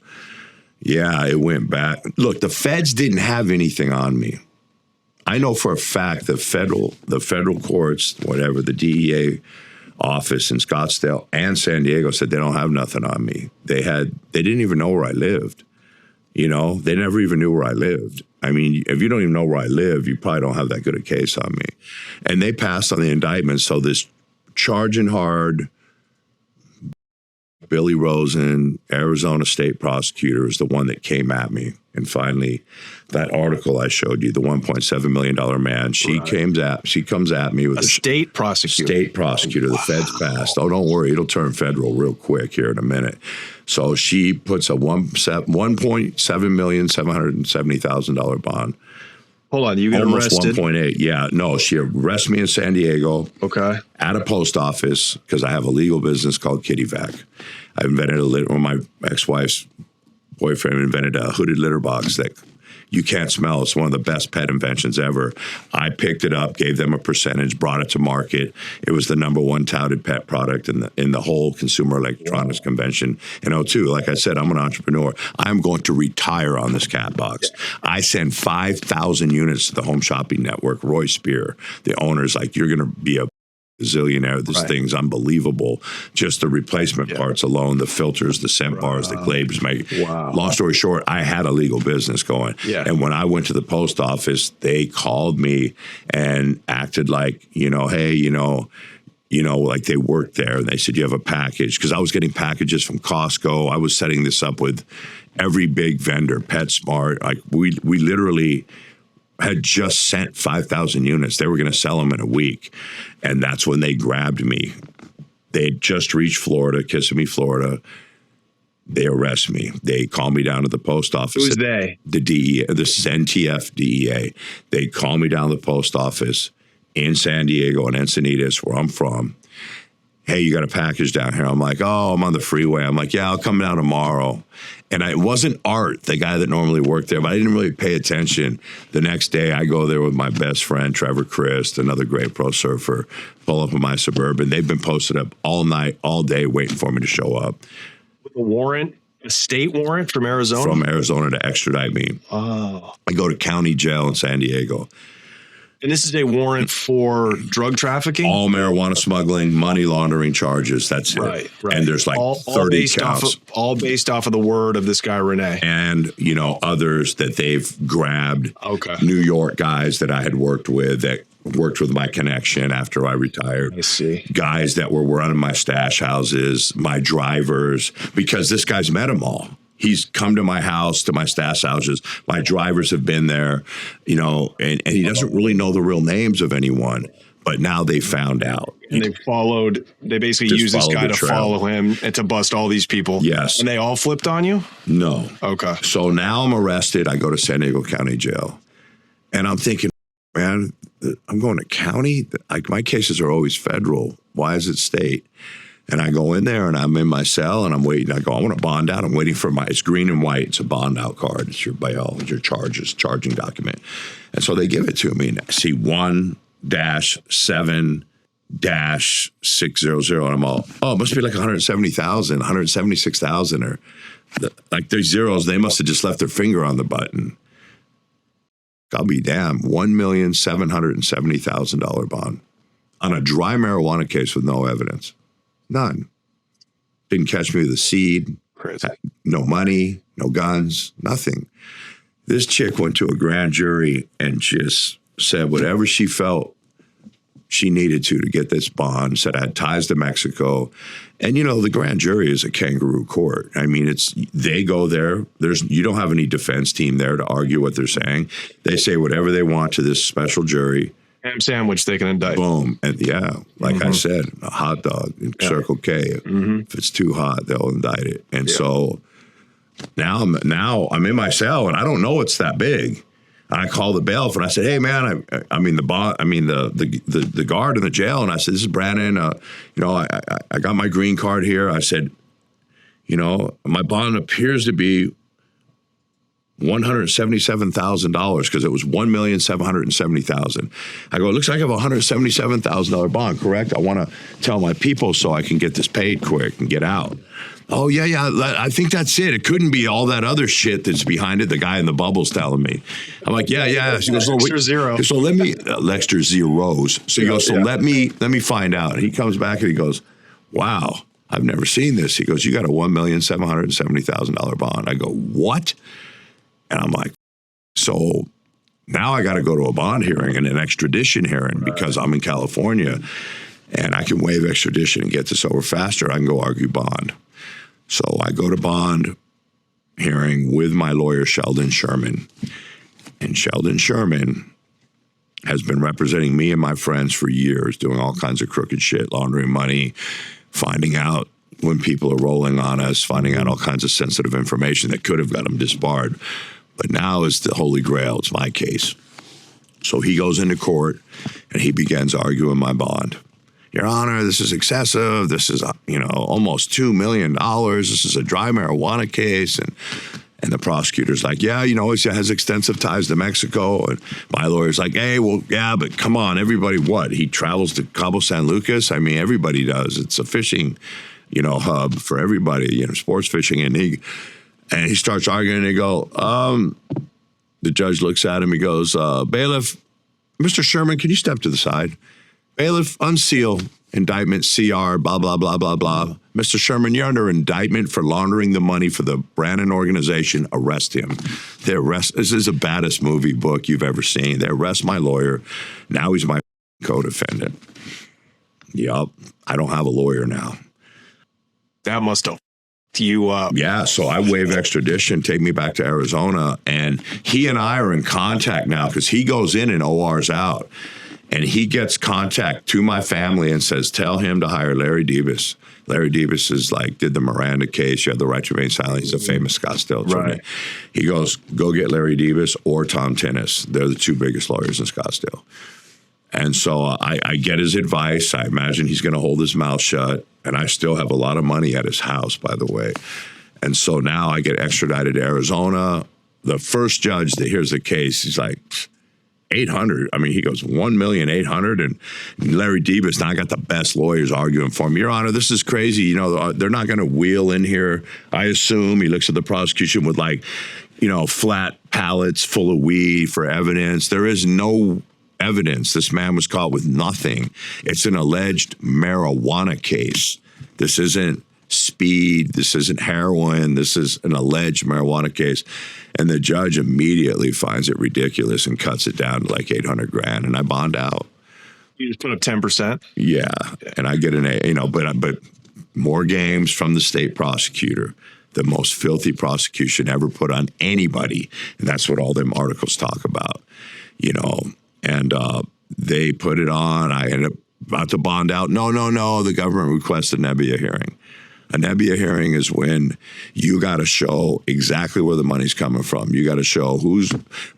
it went back. Look, the feds didn't have anything on me. I know for a fact the federal courts, whatever, the DEA office in Scottsdale and San Diego said they don't have nothing on me. They didn't even know where I lived. You know, they never even knew where I lived. I mean, if you don't even know where I live, you probably don't have that good a case on me. And they passed on the indictment. So this charging hard Billy Rosen, Arizona state prosecutor, is the one that came at me. And finally, that article I showed you, the $1.7 million man, she comes at me with a state prosecutor. State prosecutor. The feds passed. Oh, don't worry, it'll turn federal real quick here in a minute. So she puts a $1.7,770,000 bond. Hold on, you get almost arrested? 1.8. Yeah, no, she arrests me in San Diego. Okay. At a post office because I have a legal business called Kitty Vac. I invented my ex-wife's boyfriend invented a hooded litter box that you can't smell. It's one of the best pet inventions ever. I picked it up, gave them a percentage, brought it to market. It was the #1 touted pet product in the whole Consumer Electronics Convention in 2002. Like I said, I'm an entrepreneur. I'm going to retire on this cat box. I send 5,000 units to the Home Shopping Network. Roy Spear, the owner's like, you're going to be a zillionaire. This thing's unbelievable. Just the replacement parts alone, the filters, the scent bars, the glazes. Long story short, I had a legal business going. Yeah. And when I went to the post office, they called me and acted like, hey, like they worked there. And they said, you have a package. Because I was getting packages from Costco. I was setting this up with every big vendor, PetSmart. Like we literally had just sent 5,000 units. They were going to sell them in a week. And that's when they grabbed me. They had just reached Florida, Kissimmee, Florida. They arrest me. They call me down to the post office. Who's they? The DEA, the NTF DEA. They call me down to the post office in San Diego and Encinitas, where I'm from. Hey, you got a package down here. I'm like, oh, I'm on the freeway. I'm like, yeah, I'll come down tomorrow. And it wasn't Art, the guy that normally worked there, but I didn't really pay attention. The next day, I go there with my best friend, Trevor Christ, another great pro surfer, pull up in my Suburban. They've been posted up all night, all day, waiting for me to show up. With a warrant, a state warrant from Arizona? From Arizona to extradite me. Oh. I go to county jail in San Diego. And this is a warrant for drug trafficking? All marijuana smuggling, money laundering charges. That's it. Right. And there's like 30 counts. All based off of the word of this guy, Rene. And, others that they've grabbed. Okay. New York guys that I had worked with my connection after I retired. I see. Guys that were running my stash houses, my drivers, because this guy's met them all. He's come to my house, to my stash houses. My drivers have been there, you know, and he doesn't really know the real names of anyone, but now they found out. And they basically used this guy to follow him and to bust all these people. Yes. And they all flipped on you? No. Okay. So now I'm arrested. I go to San Diego County Jail. And I'm thinking, man, I'm going to county? Like, my cases are always federal. Why is it state? And I go in there and I'm in my cell and I'm waiting. I go, I want to bond out. I'm waiting for it's green and white. It's a bond out card. It's your bail, it's your charging document. And so they give it to me and I see 1-7-600. And I'm all, it must be like 170,000, 176,000 or like there's zeros. They must have just left their finger on the button. I'll be damned. $1,770,000 bond on a dry marijuana case with no evidence. None. Didn't catch me with a seed. Crazy. No money, no guns, nothing. This chick went to a grand jury and just said whatever she felt she needed to get this bond, said I had ties to Mexico. And, you know, the grand jury is a kangaroo court. I mean, they go there. You don't have any defense team there to argue what they're saying. They say whatever they want to this special jury. Ham sandwich they can indict. Boom. And I said, a hot dog in Circle K. If it's too hot, they'll indict it. And so now I'm in my cell and I don't know it's that big. I called the bailiff and I said, hey man, the guard in the jail. And I said, this is Branon. I got my green card here. I said, you know, my bond appears to be $177,000 because it was $1,770,000. I go, it looks like I have a $177,000 bond, correct? I want to tell my people so I can get this paid quick and get out. Oh, yeah, I think that's it. It couldn't be all that other shit that's behind it. The guy in the bubble's telling me. I'm like, yeah. He goes, extra zero. So let me, extra zeros. So he goes, let me find out. And he comes back and he goes, wow, I've never seen this. He goes, you got a $1,770,000 bond. I go, what? And I'm like, so now I got to go to a bond hearing and an extradition hearing because I'm in California and I can waive extradition and get this over faster. I can go argue bond. So I go to bond hearing with my lawyer, Sheldon Sherman. And Sheldon Sherman has been representing me and my friends for years, doing all kinds of crooked shit, laundering money, finding out when people are rolling on us, finding out all kinds of sensitive information that could have got them disbarred. But now is the holy grail. It's my case. So he goes into court and he begins arguing my bond. Your Honor, this is excessive. This is, almost $2 million. This is a dry marijuana case. And the prosecutor's like, yeah, he has extensive ties to Mexico. And my lawyer's like, hey, well, yeah, but come on, everybody, what? He travels to Cabo San Lucas? I mean, everybody does. It's a fishing, hub for everybody, sports fishing. And he starts arguing and he go, the judge looks at him. He goes, bailiff, Mr. Sherman, can you step to the side? Bailiff, unseal indictment CR, blah, blah, blah, blah, blah. Mr. Sherman, you're under indictment for laundering the money for the Branon organization. Arrest him. This is the baddest movie book you've ever seen. They arrest my lawyer. Now he's my co-defendant. Yup. I don't have a lawyer now. That must have you up. Yeah, so I waive extradition, take me back to Arizona, and he and I are in contact now because he goes in and OR's out. And he gets contact to my family and says, tell him to hire Larry Debus. Larry Debus did the Miranda case. You have the right to remain silent. He's a famous Scottsdale attorney. Right. He goes, go get Larry Debus or Tom Tinnis. They're the two biggest lawyers in Scottsdale. And so I get his advice. I imagine he's going to hold his mouth shut. And I still have a lot of money at his house, by the way. And so now I get extradited to Arizona. The first judge that hears the case, he's like, 800. I mean, he goes 1,800,000, and Larry Debus now got the best lawyers arguing for him. Your Honor, this is crazy. They're not going to wheel in here. I assume he looks at the prosecution with flat pallets full of weed for evidence. There is no evidence. This man was caught with nothing. It's an alleged marijuana case. This isn't speed. This isn't heroin. This is an alleged marijuana case. And the judge immediately finds it ridiculous and cuts it down to like $800,000, and I bond out. You just put up 10%? Yeah. And I get but more games from the state prosecutor. the most filthy prosecution ever put on anybody. And that's what all them articles talk about, you know. And they put it on. I ended up about to bond out. No. The government requested a Nebia hearing. A Nebia hearing is when you got to show exactly where the money's coming from. You got to show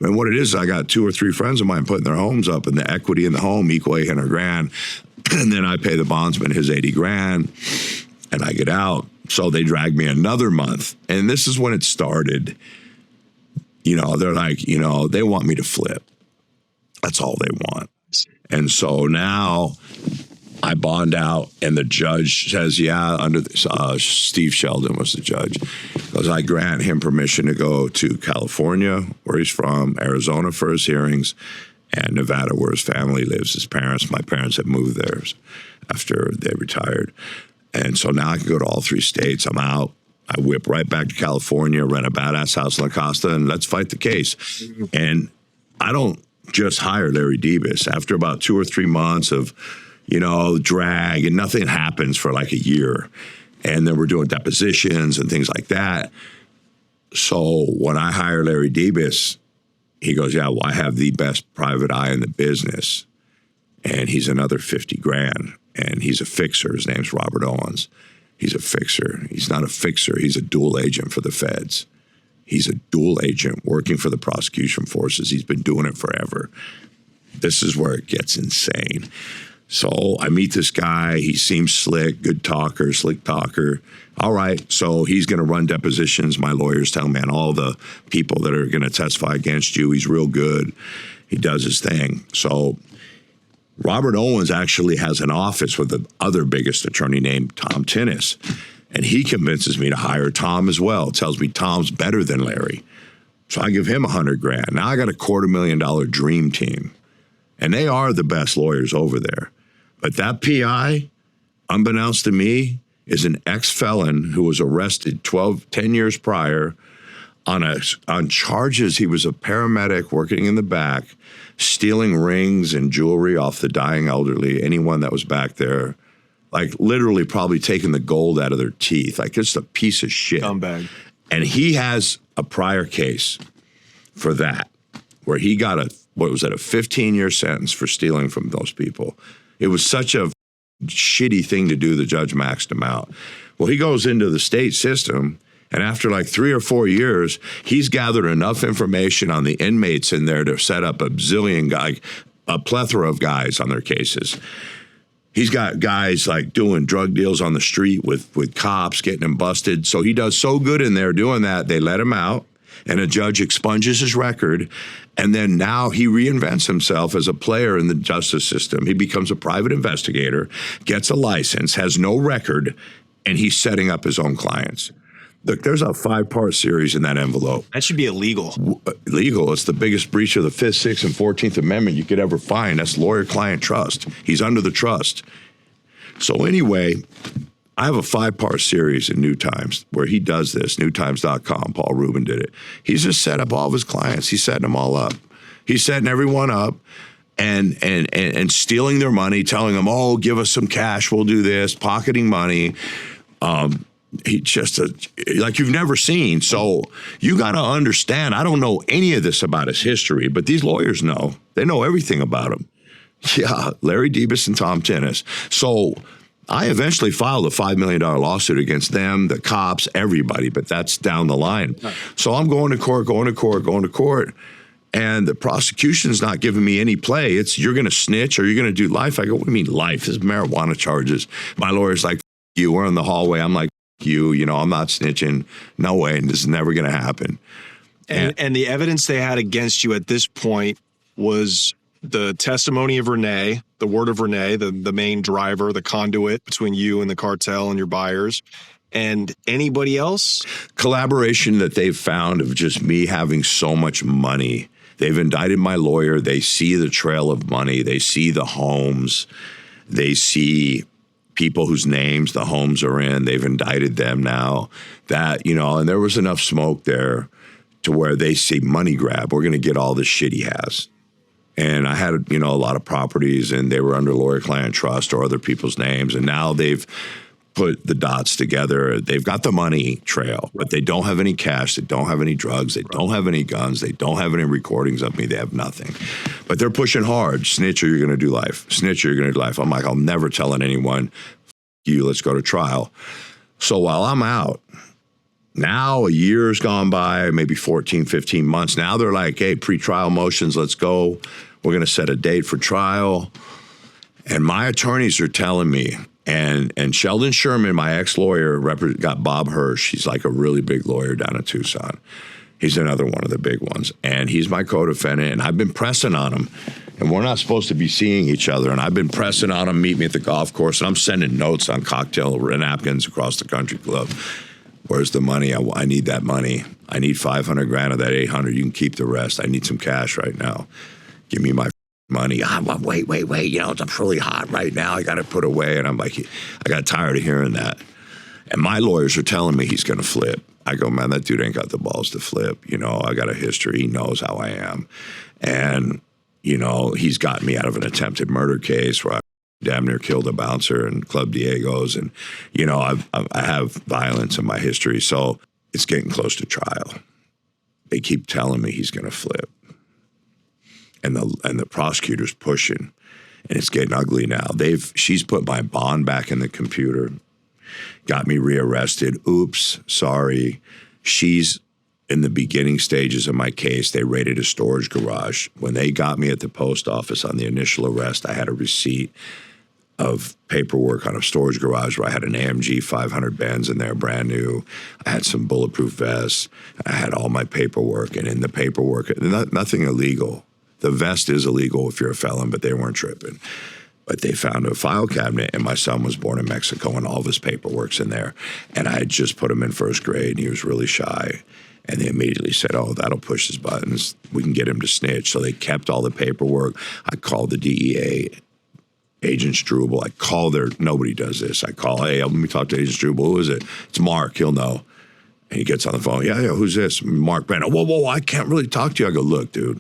and what it is. I got 2 or 3 friends of mine putting their homes up, and the equity in the home equal $800,000. And then I pay the bondsman his $80,000, and I get out. So they dragged me another month. And this is when it started. You know, they're like, you know, they want me to flip. That's all they want. And so now I bond out, and the judge says, yeah, under this, Steve Sheldon was the judge, because I grant him permission to go to California, where he's from, Arizona for his hearings, and Nevada, where his family lives, his parents. My parents had moved there after they retired. And so now I can go to all 3 states. I'm out. I whip right back to California, rent a badass house in La Costa, and let's fight the case. And I don't just hire Larry Debus. After about 2 or 3 months of, you know, drag, and nothing happens for like a year. And then we're doing depositions and things like that. So when I hire Larry Debus, he goes, yeah, well, I have the best private eye in the business. And he's another $50,000. And he's a fixer. His name's Robert Owens. He's a fixer. He's not a fixer. He's a dual agent for the feds. He's a dual agent working for the prosecution forces. He's been doing it forever. This is where it gets insane. So I meet this guy. He seems slick, good talker, slick talker. All right, so he's going to run depositions. My lawyers tell me, man, all the people that are going to testify against you, he's real good. He does his thing. So Robert Owens actually has an office with the other biggest attorney named Tom Tinnis. And he convinces me to hire Tom as well. Tells me Tom's better than Larry. So I give him $100,000. Now I got a $250,000 dream team. And they are the best lawyers over there. But that PI, unbeknownst to me, is an ex-felon who was arrested 10 years prior on charges. He was a paramedic working in the back, stealing rings and jewelry off the dying elderly, anyone that was back there. Like literally probably taking the gold out of their teeth. Like just a piece of shit. Scumbag. And he has a prior case for that, where he got a 15-year sentence for stealing from those people. It was such a shitty thing to do, the judge maxed him out. Well, he goes into the state system, and after like 3 or 4 years, he's gathered enough information on the inmates in there to set up a plethora of guys on their cases. He's got guys like doing drug deals on the street with cops, getting them busted. So he does so good in there doing that, they let him out, and a judge expunges his record. And then now he reinvents himself as a player in the justice system. He becomes a private investigator, gets a license, has no record, and he's setting up his own clients. Look, there's a 5-part series in that envelope. That should be illegal. Illegal. It's the biggest breach of the 5th, 6th, and 14th Amendment you could ever find. That's lawyer-client trust. He's under the trust. So anyway, I have a 5-part series in New Times where he does this, newtimes.com. Paul Rubin did it. He's just set up all of his clients. He's setting them all up. He's setting everyone up and stealing their money, telling them, oh, give us some cash, we'll do this, pocketing money. He just like you've never seen. So you got to understand, I don't know any of this about his history, but these lawyers know. They know everything about him. Yeah, Larry Debus and Tom Tinnis. So I eventually filed a $5 million lawsuit against them, the cops, everybody, but that's down the line. So I'm going to court. And the prosecution's not giving me any play. It's you're going to snitch or you're going to do life. I go, what do you mean life? This is marijuana charges. My lawyer's like, you, we're in the hallway. I'm like, you know, I'm not snitching. No way. And this is never going to happen. And the evidence they had against you at this point was the testimony of Renee, the word of Renee, the main driver, the conduit between you and the cartel and your buyers. And anybody else? Collaboration that they've found of just me having so much money. They've indicted my lawyer. They see the trail of money. They see the homes. They see people whose names the homes are in. They've indicted them now. That, you know, and there was enough smoke there to where they see money grab. We're going to get all this shit he has. And I had, you know, a lot of properties and they were under lawyer-client trust or other people's names. And now they've put the dots together. They've got the money trail, but they don't have any cash. They don't have any drugs. They don't have any guns. They don't have any recordings of me. They have nothing. But they're pushing hard. Snitch or you're going to do life. Snitch or you're going to do life. I'm like, I'm never telling anyone, you, let's go to trial. So while I'm out, now a year's gone by, maybe 14, 15 months. Now they're like, hey, pre-trial motions, let's go. We're going to set a date for trial. And my attorneys are telling me, and Sheldon Sherman, my ex-lawyer, got Bob Hirsch. He's like a really big lawyer down in Tucson. He's another one of the big ones. And he's my co-defendant, and I've been pressing on him. And we're not supposed to be seeing each other. And I've been pressing on him, meet me at the golf course, and I'm sending notes on cocktail napkins across the country club. Where's the money? I need that money. I need 500 grand of that 800. You can keep the rest. I need some cash right now. Give me my money. Wait. You know, it's really hot right now. I got to put away. And I'm like, I got tired of hearing that. And my lawyers are telling me he's going to flip. I go, man, that dude ain't got the balls to flip. You know, I got a history. He knows how I am. And, you know, he's gotten me out of an attempted murder case where I damn near killed a bouncer in Club Diego's. And, you know, I have violence in my history. So it's getting close to trial. They keep telling me he's going to flip. And the prosecutor's pushing, and it's getting ugly now. She's put my bond back in the computer, got me rearrested. Oops, sorry. She's in the beginning stages of my case. They raided a storage garage. When they got me at the post office on the initial arrest, I had a receipt of paperwork on a storage garage where I had an AMG 500 Benz in there, brand new. I had some bulletproof vests. I had all my paperwork, and in the paperwork, nothing illegal. The vest is illegal if you're a felon, but they weren't tripping. But they found a file cabinet, and my son was born in Mexico, and all of his paperwork's in there. And I had just put him in first grade, and he was really shy. And they immediately said, oh, that'll push his buttons. We can get him to snitch. So they kept all the paperwork. I called the DEA, Agent Struble. I call nobody does this. I call, hey, let me talk to Agent Struble. Who is it? It's Mark. He'll know. And he gets on the phone. Yeah, who's this? Mark Branon. Whoa, I can't really talk to you. I go, look, dude.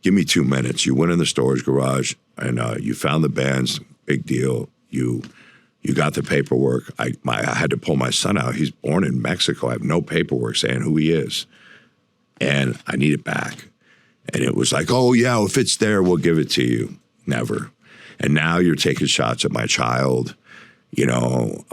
Give me 2 minutes. You went in the storage garage, and you found the bands. Big deal. You got the paperwork. I had to pull my son out. He's born in Mexico. I have no paperwork saying who he is, and I need it back. And it was like, oh, yeah, if it's there, we'll give it to you. Never. And now you're taking shots at my child. You know,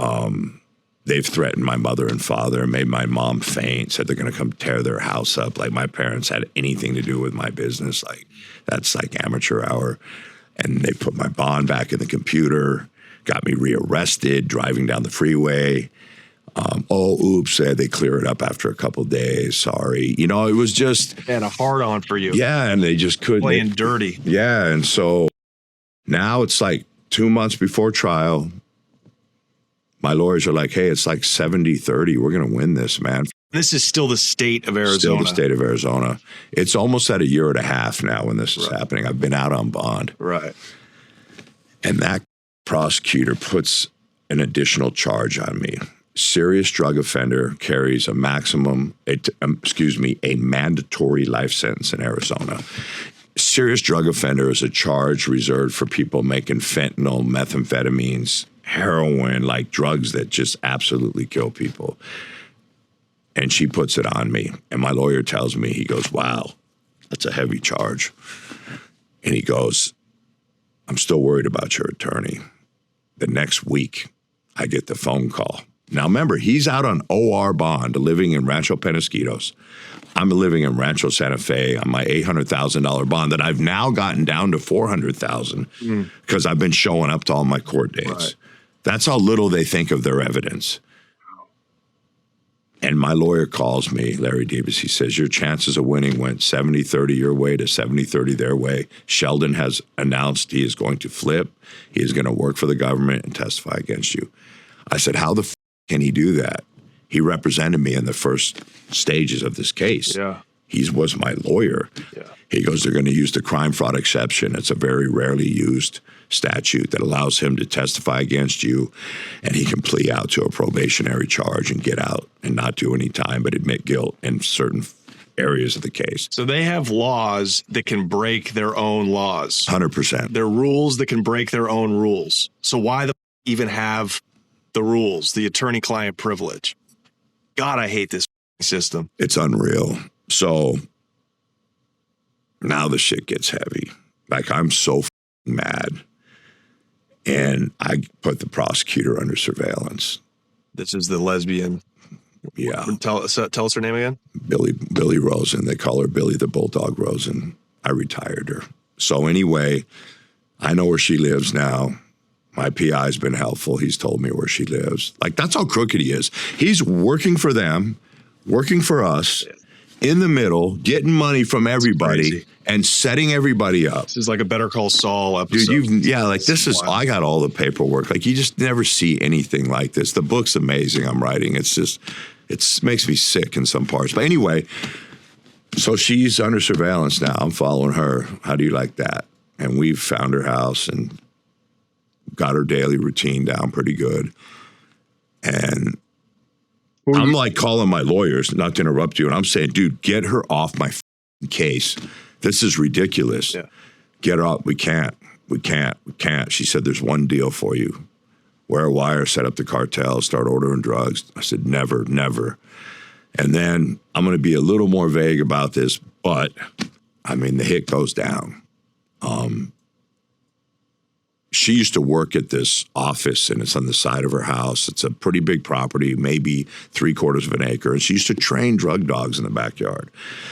they've threatened my mother and father, made my mom faint, said they're going to come tear their house up. Like my parents had anything to do with my business. Like that's like amateur hour. And they put my bond back in the computer, got me rearrested, driving down the freeway. Oops, they clear it up after a couple of days. Sorry. You know, it was just. They had a hard on for you. Yeah, and they just couldn't. Playing dirty. Yeah, and so now it's like 2 months before trial. My lawyers are like, hey, it's like 70-30. We're going to win this, man. This is still the state of Arizona. Still the state of Arizona. It's almost at a year and a half now when this is happening. I've been out on bond. Right. And that prosecutor puts an additional charge on me. Serious drug offender carries a mandatory life sentence in Arizona. Serious drug offender is a charge reserved for people making fentanyl, methamphetamines, heroin, like drugs that just absolutely kill people. And she puts it on me. And my lawyer tells me, he goes, wow, that's a heavy charge. And he goes, I'm still worried about your attorney. The next week, I get the phone call. Now, remember, he's out on OR bond, living in Rancho Penasquitos. I'm living in Santa Fe on my $800,000 bond that I've now gotten down to $400,000 because I've been showing up to all my court dates. Right. That's how little they think of their evidence. And my lawyer calls me, Larry Davis. He says, your chances of winning went 70-30 your way to 70-30 their way. Sheldon has announced he is going to flip. He is going to work for the government and testify against you. I said, how the f can he do that? He represented me in the first stages of this case. Yeah. He was my lawyer. Yeah. He goes, they're going to use the crime fraud exception. It's a very rarely used statute that allows him to testify against you, and he can plea out to a probationary charge and get out and not do any time, but admit guilt in certain areas of the case. So they have laws that can break their own laws. 100%. They're rules that can break their own rules. So why even have the rules, the attorney-client privilege. God, I hate this system. It's unreal. So now the shit gets heavy. Like, I'm so mad. And I put the prosecutor under surveillance. This is the lesbian. Yeah. Tell us her name again. Billy Rosen. They call her Billy the Bulldog Rosen. I retired her. So anyway, I know where she lives now. My PI's been helpful. He's told me where she lives. Like, that's how crooked he is. He's working for them, working for us, in the middle, getting money from everybody and setting everybody up. This is like a Better Call Saul episode. Dude, this is, I got all the paperwork. Like, you just never see anything like this. The book's amazing I'm writing. It's just, it makes me sick in some parts. But anyway, so she's under surveillance now. I'm following her. How do you like that? And we've found her house and got her daily routine down pretty good. And I'm like calling my lawyers, not to interrupt you, and I'm saying, dude, get her off my case. This is ridiculous. Yeah. Get her off. We can't. She said, there's one deal for you. Wear a wire, set up the cartel, start ordering drugs. I said, never. And then I'm going to be a little more vague about this, but I mean, the hit goes down. She used to work at this office, and it's on the side of her house. It's a pretty big property, maybe 3/4 of an acre. And she used to train drug dogs in the backyard.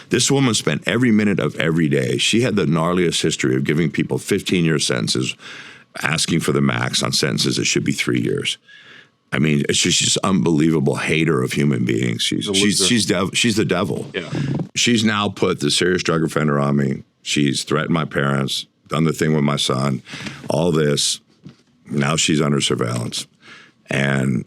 This woman spent every minute of every day. She had the gnarliest history of giving people 15-year sentences, asking for the max on sentences that should be 3 years. I mean, she's just unbelievable hater of human beings. She's the devil. Yeah. She's now put the serious drug offender on me. She's threatened my parents, done the thing with my son, all this. Now she's under surveillance. And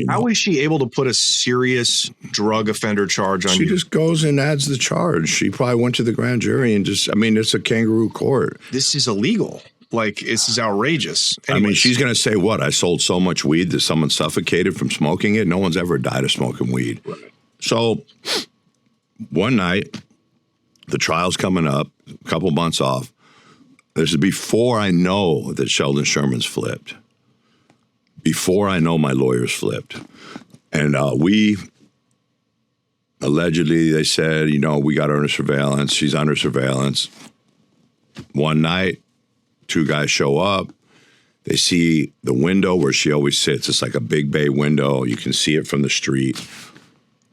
how is she able to put a serious drug offender charge on you? She just goes and adds the charge. She probably went to the grand jury and it's a kangaroo court. This is illegal. Like, this is outrageous. Anyways. I mean, she's going to say, what? I sold so much weed that someone suffocated from smoking it? No one's ever died of smoking weed. Right. So one night, the trial's coming up, a couple months off. This is before I know that Sheldon Sherman's flipped. Before I know my lawyer's flipped. And we, allegedly, they said, we got her under surveillance. She's under surveillance. One night, 2 guys show up. They see the window where she always sits. It's like a big bay window. You can see it from the street.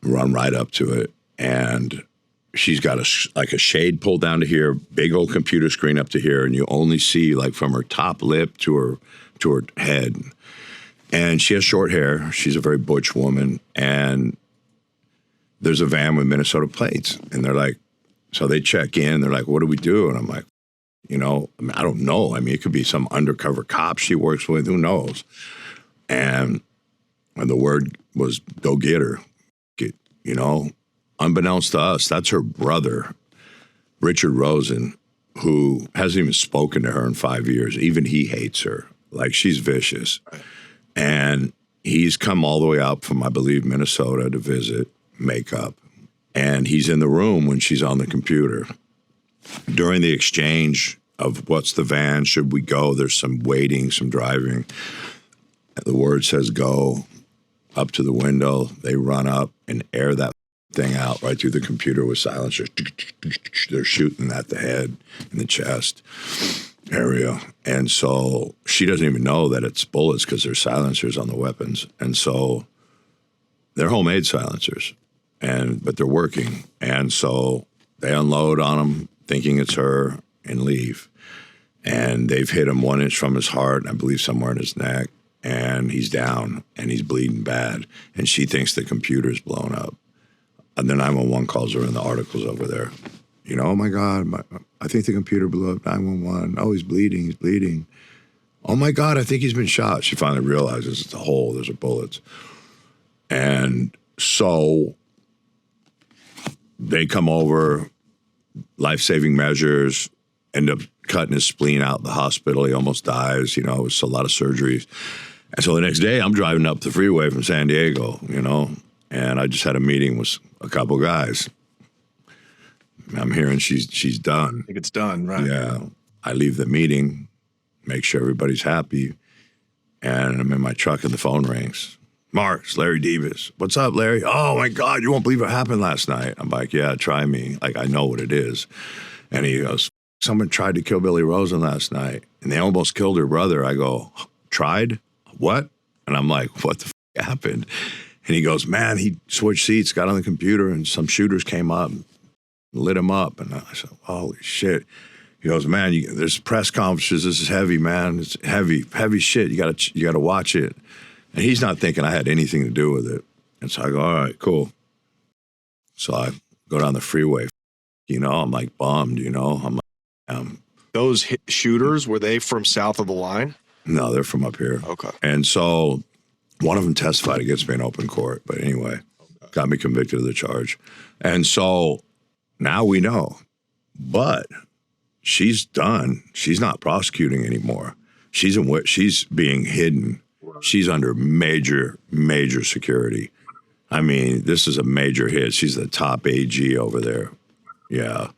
Run right up to it. And she's got a shade pulled down to here, big old computer screen up to here, and you only see like from her top lip to her head. And she has short hair. She's a very butch woman. And there's a van with Minnesota plates. And they're like, so they check in. They're like, what do we do? And I'm like, I don't know. I mean, it could be some undercover cop she works with. Who knows? And the word was, go get her. Unbeknownst to us, that's her brother, Richard Rosen, who hasn't even spoken to her in 5 years. Even he hates her. Like, she's vicious. Right. And he's come all the way up from, I believe, Minnesota to visit, makeup. And he's in the room when she's on the computer. During the exchange of what's the van, should we go, there's some waiting, some driving. The word says go, up to the window. They run up and air that thing out right through the computer with silencers. They're shooting at the head and the chest area. And so she doesn't even know that it's bullets because there's silencers on the weapons. And so they're homemade silencers, but they're working. And so they unload on him thinking it's her and leave. And they've hit him 1 inch from his heart, and I believe somewhere in his neck. And he's down and he's bleeding bad. And she thinks the computer's blown up. And the 911 calls her in the articles over there. Oh my God, I think the computer blew up, 911. Oh, he's bleeding. Oh my God, I think he's been shot. She finally realizes it's a hole, there's bullets. And so they come over, life-saving measures, end up cutting his spleen out in the hospital. He almost dies, it was a lot of surgeries. And so the next day I'm driving up the freeway from San Diego, and I just had a meeting with a couple guys. I'm hearing she's done. I think it's done, right? Yeah. I leave the meeting, make sure everybody's happy, And I'm in my truck and the phone rings. Mark, it's Larry Davis. What's up, Larry? Oh my God, you won't believe what happened last night. I'm like, yeah, try me. Like, I know what it is. And he goes, someone tried to kill Billy Rosen last night and they almost killed her brother. I go, tried? What? And I'm like, what the happened? And he goes, man, he switched seats, got on the computer, and some shooters came up and lit him up. And I said, holy shit. He goes, man, there's press conferences. This is heavy, man. It's heavy shit. You gotta watch it. And he's not thinking I had anything to do with it. And so I go, all right, cool. So I go down the freeway. I'm like bummed, I'm like, Those shooters, were they from south of the line? No, they're from up here. Okay. And so one of them testified against me in open court. But anyway, got me convicted of the charge. And so now we know. But she's done. She's not prosecuting anymore. She's being hidden. She's under major security. I mean, this is a major hit. She's the top AG over there. Yeah.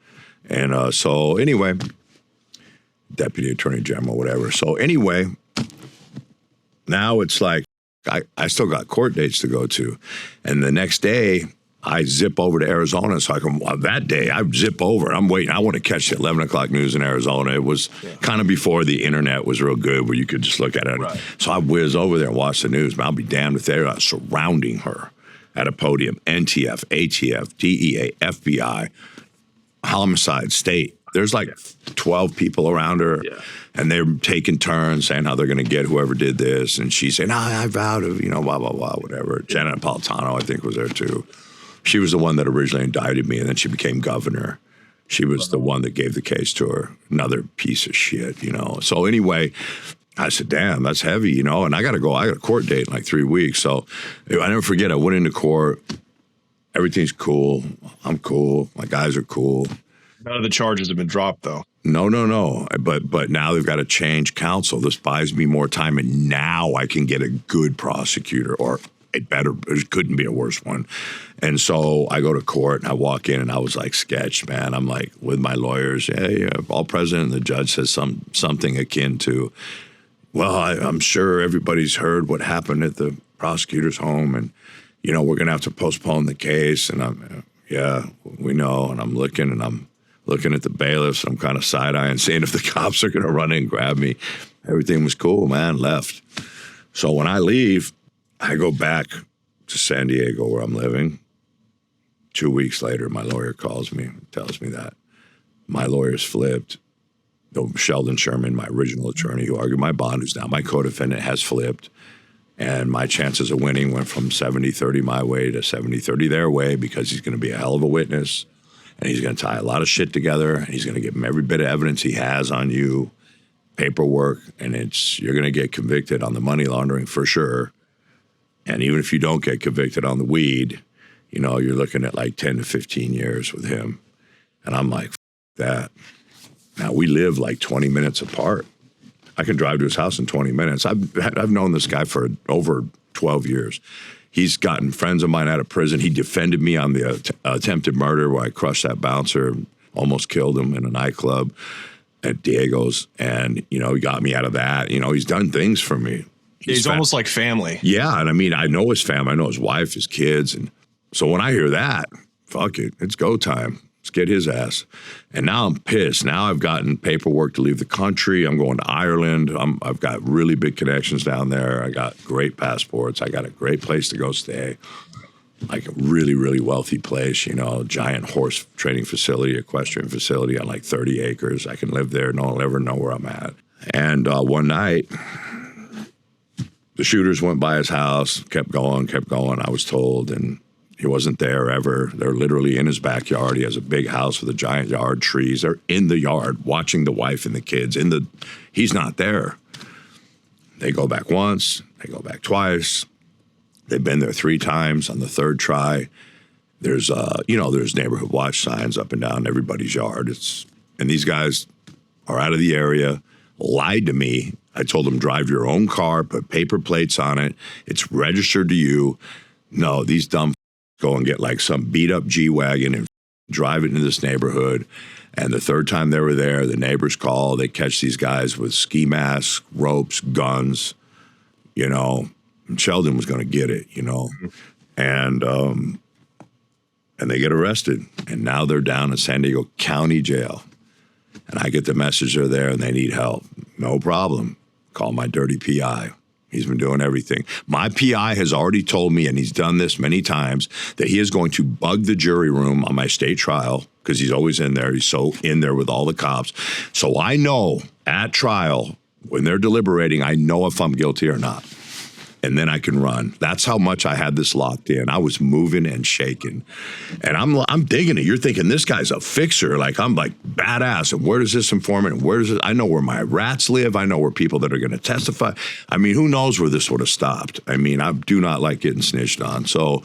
And so anyway, Deputy Attorney General, whatever. So anyway, now it's like I still got court dates to go to. And the next day, I zip over to Arizona. So that day, I zip over. I'm waiting. I want to catch the 11 o'clock news in Arizona. It was kind of before the internet was real good where you could just look at it. Right. So I whiz over there and watch the news. But I'll be damned if they're surrounding her at a podium. NTF, ATF, DEA, FBI, homicide, state. There's like 12 people around her, and they're taking turns saying how they're going to get whoever did this. And she's saying, I vowed to, blah, blah, blah, whatever. Janet Napolitano, I think, was there too. She was the one that originally indicted me, and then she became governor. She was the one that gave the case to her. Another piece of shit, So anyway, I said, damn, that's heavy, and I got to go. I got a court date in like 3 weeks. So I never forget, I went into court. Everything's cool. I'm cool. My guys are cool. None of the charges have been dropped, though. No. But now they've got to change counsel. This buys me more time, and now I can get a good prosecutor, or it couldn't be a worse one. And so I go to court, and I walk in, and I was like sketched, man. I'm like with my lawyers. Yeah. All present, and the judge says something akin to, well, I'm sure everybody's heard what happened at the prosecutor's home, and we're gonna have to postpone the case. And we know. And I'm looking at the bailiffs, and I'm kind of side-eyeing, seeing if the cops are going to run in and grab me. Everything was cool, man, left. So when I leave, I go back to San Diego where I'm living. 2 weeks later, my lawyer calls me, tells me that my lawyer's flipped. Sheldon Sherman, my original attorney who argued my bond, who's now my co-defendant, has flipped. And my chances of winning went from 70-30 my way to 70-30 their way, because he's going to be a hell of a witness. And he's going to tie a lot of shit together, and he's going to give him every bit of evidence he has on you, paperwork, and you're going to get convicted on the money laundering for sure. And even if you don't get convicted on the weed, you're looking at like 10 to 15 years with him. And I'm like, that. Now, we live like 20 minutes apart. I can drive to his house in 20 minutes. I've known this guy for over 12 years. He's gotten friends of mine out of prison. He defended me on the attempted murder where I crushed that bouncer, almost killed him in a nightclub at Diego's. And, he got me out of that. He's done things for me. He's almost like family. Yeah. And I mean, I know his family. I know his wife, his kids. And so when I hear that, fuck it, it's go time. Let's get his ass. And now I'm pissed. Now I've gotten paperwork to leave the country. I'm going to Ireland. I've got really big connections down there. I got great passports. I got a great place to go stay. Like a really, really wealthy place, giant horse training facility, equestrian facility on like 30 acres. I can live there. No one will ever know where I'm at. And one night, the shooters went by his house, kept going. I was told, and he wasn't there ever. They're literally in his backyard. He has a big house with a giant yard, trees. They're in the yard watching the wife and the kids. He's not there. They go back once. They go back twice. They've been there 3 times. On the third try, there's neighborhood watch signs up and down everybody's yard. And these guys are out of the area, lied to me. I told them, drive your own car, put paper plates on it. It's registered to you. No, these dumb go and get like some beat up G-Wagon and drive it into this neighborhood. And the third time they were there, the neighbors call. They catch these guys with ski masks, ropes, guns, you know, and Sheldon was going to get it, you know, and they get arrested, and now they're down in San Diego County Jail, and I get the message they're there and they need help. No problem. Call my dirty PI. He's been doing everything. My PI has already told me, and he's done this many times, that he is going to bug the jury room on my state trial because he's always in there. He's so in there with all the cops. So I know at trial, when they're deliberating, I know if I'm guilty or not. And then I can run. That's how much I had this locked in. I was moving and shaking. And I'm digging it. You're thinking, this guy's a fixer. Like, I'm like badass. And where does this informant, where does it? I know where my rats live. I know where people that are going to testify. I mean, who knows where this would have stopped? I mean, I do not like getting snitched on. So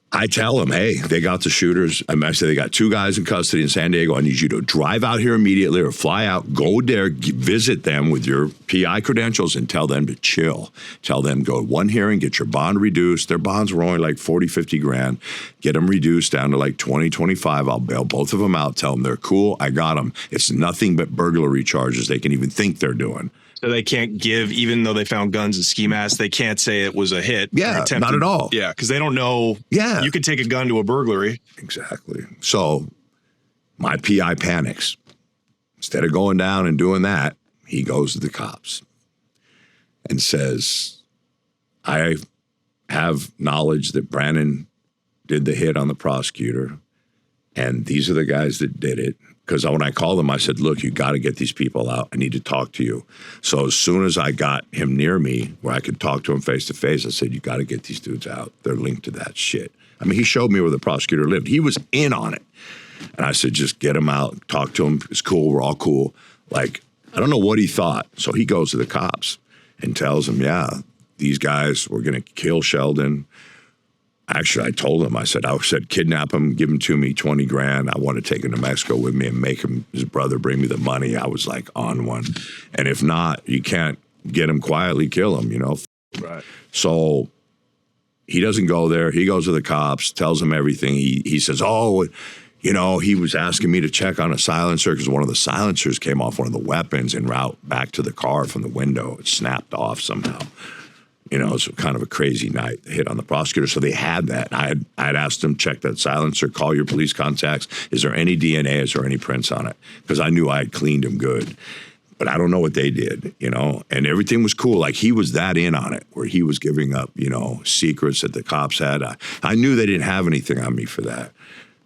I tell them, hey, they got the shooters. I say they got 2 guys in custody in San Diego. I need you to drive out here immediately or fly out, go there, visit them with your PI credentials and tell them to chill. Tell them go 1 hearing, get your bond reduced. Their bonds were only like 40, 50 grand. Get them reduced down to like 20, 25. I'll bail both of them out. Tell them they're cool. I got them. It's nothing but burglary charges they can even think they're doing. So they can't give, even though they found guns and ski masks, they can't say it was a hit. Yeah, not at all. Yeah, because they don't know. Yeah. You could take a gun to a burglary. Exactly. So my PI panics. Instead of going down and doing that, he goes to the cops and says, I have knowledge that Branon did the hit on the prosecutor, and these are the guys that did it. Because when I called him, I said, look, you got to get these people out. I need to talk to you. So as soon as I got him near me where I could talk to him face to face, I said, you got to get these dudes out. They're linked to that shit. I mean, he showed me where the prosecutor lived. He was in on it. And I said, just get him out, talk to him. It's cool. We're all cool. Like, I don't know what he thought. So he goes to the cops and tells them, yeah, these guys were going to kill Sheldon. Actually, I told him, I said, kidnap him, give him to me, 20 grand. I want to take him to Mexico with me and make him, his brother, bring me the money. I was like on one. And if not, you can't get him quietly, kill him, you know? Right. So he doesn't go there. He goes to the cops, tells them everything. He says, oh, you know, he was asking me to check on a silencer because one of the silencers came off one of the weapons en route back to the car from the window. It snapped off somehow. You know, it's kind of a crazy night hit on the prosecutor. So they had that. I had asked them, check that silencer, call your police contacts. Is there any DNA? Is there any prints on it? Because I knew I had cleaned him good. But I don't know what they did, you know, and everything was cool. Like he was that in on it where he was giving up, you know, secrets that the cops had. I knew they didn't have anything on me for that.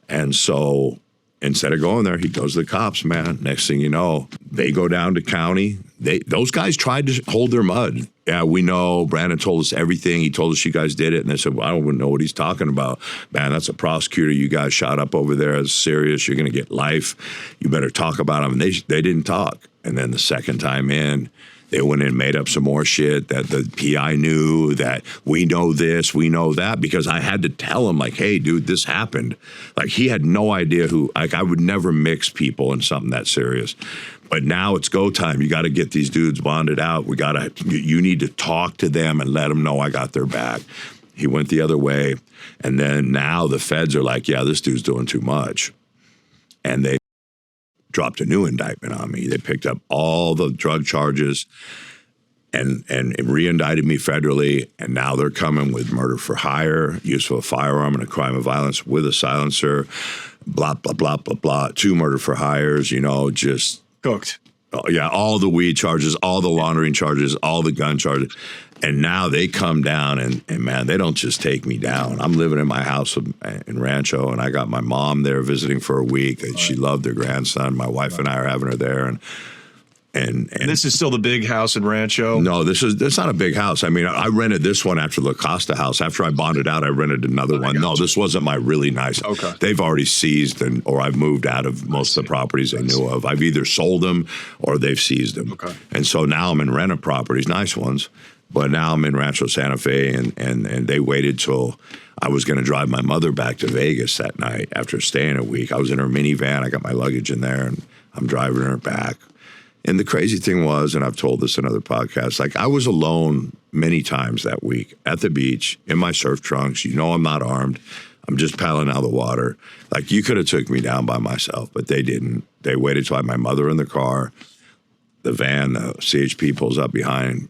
And so instead of going there, he goes to the cops, man. Next thing you know, they go down to county. Those guys tried to hold their mud. Yeah, we know. Branon told us everything. He told us you guys did it. And they said, well, I don't even know what he's talking about. Man, that's a prosecutor you guys shot up over there. It's serious. You're going to get life. You better talk about him. And they didn't talk. And then the second time in, they went in and made up some more shit that the PI knew, that we know this, we know that, because I had to tell him, like, hey, dude, this happened. Like, he had no idea who, like, I would never mix people in something that serious. But now it's go time. You got to get these dudes bonded out. You need to talk to them and let them know I got their back. He went the other way. And then now the feds are like, yeah, this dude's doing too much. And they dropped a new indictment on me. They picked up all the drug charges and re-indicted me federally. And now they're coming with murder for hire, use of a firearm and a crime of violence with a silencer, blah, blah, blah, blah, blah. 2 murder for hires, you know, just cooked. Yeah, all the weed charges, all the laundering charges, all the gun charges. And now they come down and man, they don't just take me down. I'm living in my house in Rancho, and I got my mom there visiting for a week. Right. She loved her grandson. My wife and I are having her there. And this is still the big house in Rancho? No, it's not a big house. I mean, I rented this one after the Costa house. After I bonded out, I rented another one. No, this wasn't my really nice. Okay. They've already seized or I've moved out of most of the properties they knew of. I've either sold them or they've seized them. Okay. And so now I'm in rented properties, nice ones. But now I'm in Rancho Santa Fe, and they waited till I was going to drive my mother back to Vegas that night after staying a week. I was in her minivan. I got my luggage in there, and I'm driving her back. And the crazy thing was, and I've told this in other podcasts, like I was alone many times that week at the beach in my surf trunks. You know I'm not armed. I'm just paddling out of the water. Like you could have took me down by myself, but they didn't. They waited till I had my mother in the car. The van, the CHP pulls up behind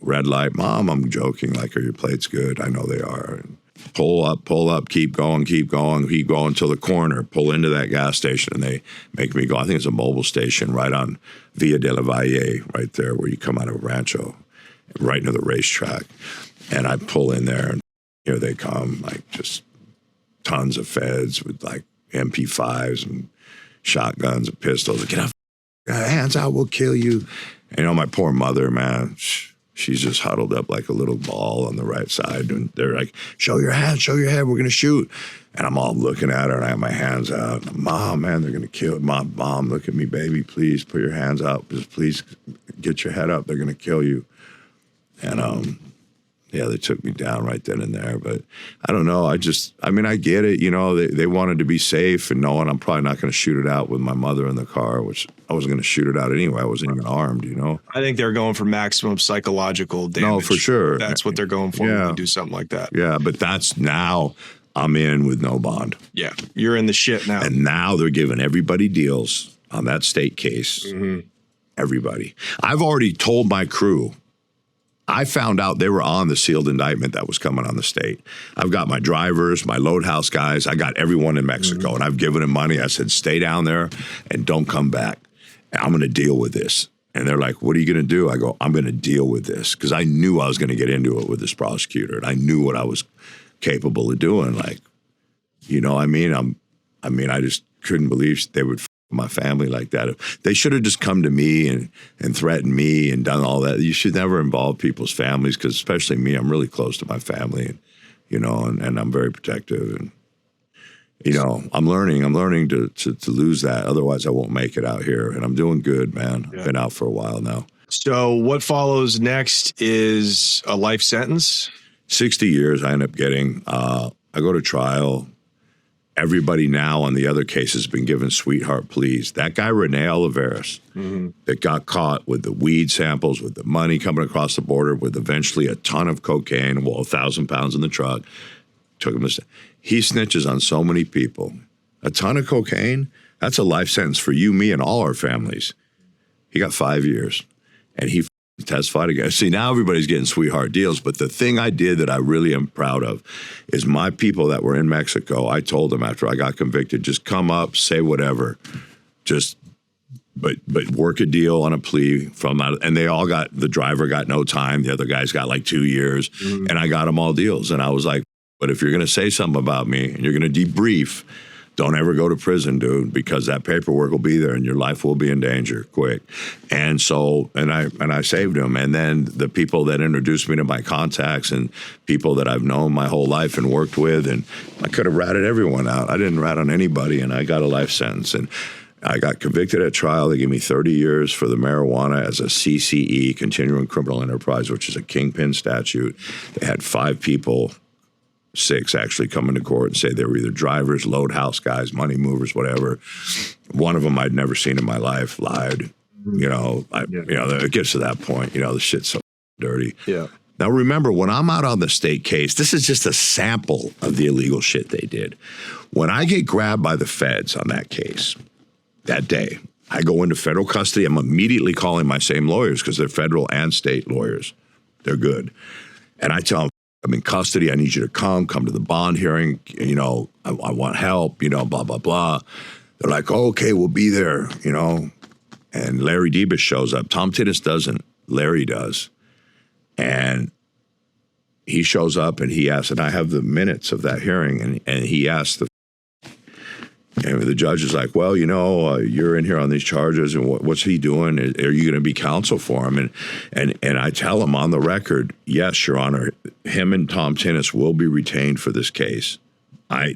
red light. Mom, I'm joking. Like, are your plates good? I know they are. And pull up, keep going till the corner. Pull into that gas station, and they make me go. I think it's a mobile station right on Via de la Valle, right there where you come out of Rancho, right into the racetrack. And I pull in there, and here they come, like just tons of feds with like MP5s and shotguns and pistols. Get up, hands out, we'll kill you. And, you know, my poor mother, man, she's just huddled up like a little ball on the right side. And they're like, show your hands, show your head, we're going to shoot. And I'm all looking at her, and I have my hands out. Mom, man, they're going to kill Mom, look at me, baby. Please put your hands out. Just please get your head up. They're going to kill you. And, yeah, they took me down right then and there. But I don't know. I get it. You know, they wanted to be safe and knowing I'm probably not going to shoot it out with my mother in the car, which I wasn't going to shoot it out anyway. I wasn't even armed, you know. I think they're going for maximum psychological damage. No, for sure. That's what they're going for when they do something like that. Yeah, but that's now I'm in with no bond. Yeah, you're in the shit now. And now they're giving everybody deals on that state case. Mm-hmm. Everybody. I've already told my crew. I found out they were on the sealed indictment that was coming on the state. I've got my drivers, my load house guys. I got everyone in Mexico, and I've given them money. I said, stay down there and don't come back. I'm going to deal with this. And they're like, what are you going to do? I go, I'm going to deal with this, because I knew I was going to get into it with this prosecutor, and I knew what I was capable of doing. Like, you know, I just couldn't believe they would my family like that. They should have just come to me and threatened me and done all that. You should never involve people's families, because especially me, I'm really close to my family, and, you know, and I'm very protective. And, you know, I'm learning to lose that. Otherwise I won't make it out here. And I'm doing good, man. Yeah. I've been out for a while now. So what follows next is a life sentence? 60 years I end up getting. I go to trial. Everybody now on the other case has been given sweetheart pleas. That guy, Rene Olivares, that got caught with the weed samples, with the money coming across the border, with eventually a ton of cocaine, 1,000 pounds in the truck, took him to... He snitches on so many people. A ton of cocaine, that's a life sentence for you, me, and all our families. He got 5 years, and he testified again. See, now everybody's getting sweetheart deals, but the thing I did that I really am proud of is my people that were in Mexico, I told them after I got convicted, just come up, say whatever, but work a deal on a plea from that. And they all got, the driver got no time, the other guys got like 2 years, and I got them all deals. And I was like, but if you're going to say something about me and you're going to debrief, don't ever go to prison, dude, because that paperwork will be there and your life will be in danger quick. And so, and I saved him. And then the people that introduced me to my contacts and people that I've known my whole life and worked with, and I could have ratted everyone out. I didn't rat on anybody, and I got a life sentence. And I got convicted at trial. They gave me 30 years for the marijuana as a CCE, continuing criminal enterprise, which is a kingpin statute. They had 5 people, 6 actually, come into court and say they were either drivers, load house guys, money movers, whatever. One of them I'd never seen in my life lied. You know, you know, it gets to that point. You know, the shit's so dirty. Yeah. Now remember, when I'm out on the state case, this is just a sample of the illegal shit they did. When I get grabbed by the feds on that case, that day, I go into federal custody. I'm immediately calling my same lawyers, because they're federal and state lawyers. They're good. And I tell them, I'm in custody. I need you to come to the bond hearing. You know, I want help, you know, blah, blah, blah. They're like, oh, okay, we'll be there, you know. And Larry Debus shows up. Tom Tinnis doesn't. Larry does. And he shows up and he asks, and I have the minutes of that hearing, and he asked and the judge is like, well, you know, you're in here on these charges, and what's he doing? Are you going to be counsel for him? And I tell him on the record, yes, Your Honor, him and Tom Tinnis will be retained for this case.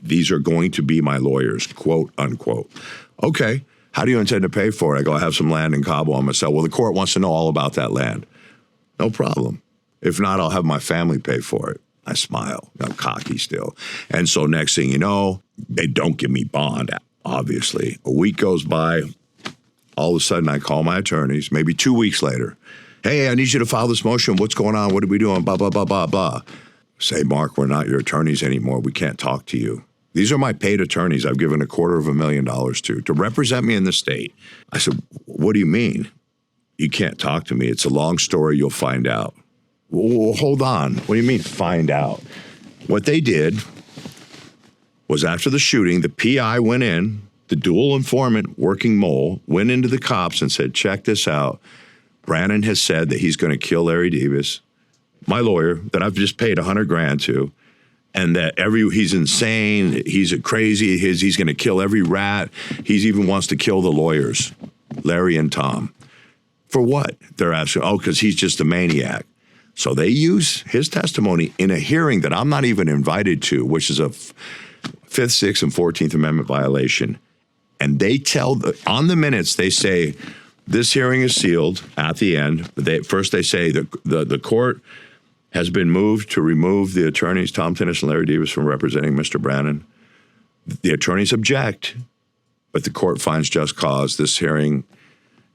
These are going to be my lawyers, quote, unquote. Okay, how do you intend to pay for it? I go, I have some land in Cabo on myself. Well, the court wants to know all about that land. No problem. If not, I'll have my family pay for it. I smile. I'm cocky still. And so next thing you know, they don't give me bond, obviously. A week goes by. All of a sudden, I call my attorneys, maybe 2 weeks later. Hey, I need you to file this motion. What's going on? What are we doing? Blah, blah, blah, blah, blah. Say, Mark, we're not your attorneys anymore. We can't talk to you. These are my paid attorneys I've given $250,000 to represent me in the state. I said, what do you mean? You can't talk to me. It's a long story. You'll find out. Well, hold on. What do you mean find out? What they did was after the shooting, the PI went in, the dual informant working mole went into the cops and said, check this out. Branon has said that he's going to kill Larry Davis, my lawyer, that I've just paid $100,000 to, and that he's insane, he's a crazy, he's going to kill every rat. He even wants to kill the lawyers, Larry and Tom. For what? They're asking, because he's just a maniac. So they use his testimony in a hearing that I'm not even invited to, which is a Fifth, Sixth, and 14th Amendment violation. And they tell, on the minutes, they say, this hearing is sealed at the end. First they say the court has been moved to remove the attorneys, Tom Tinnis and Larry Davis, from representing Mr. Branon. The attorneys object, but the court finds just cause. This hearing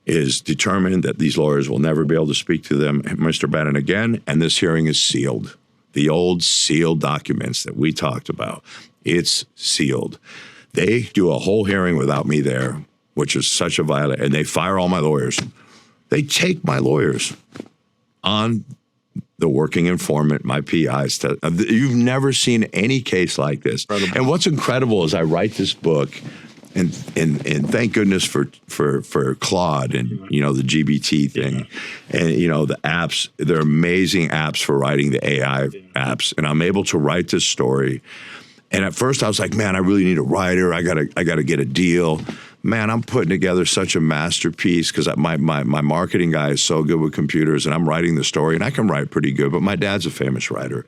is determined that these lawyers will never be able to speak to them, Mr. Branon, again, and this hearing is sealed. The old sealed documents that we talked about, it's sealed. They do a whole hearing without me there, which is such a violation, and they fire all my lawyers. They take my lawyers on the working informant, my PIs. You've never seen any case like this. Incredible. And what's incredible is I write this book, and thank goodness for Claude and, the GBT thing, and, the apps. They're amazing apps for writing the AI apps, and I'm able to write this story. And at first I was like, man, I really need a writer. I gotta get a deal. Man, I'm putting together such a masterpiece because my marketing guy is so good with computers, and I'm writing the story, and I can write pretty good, but my dad's a famous writer.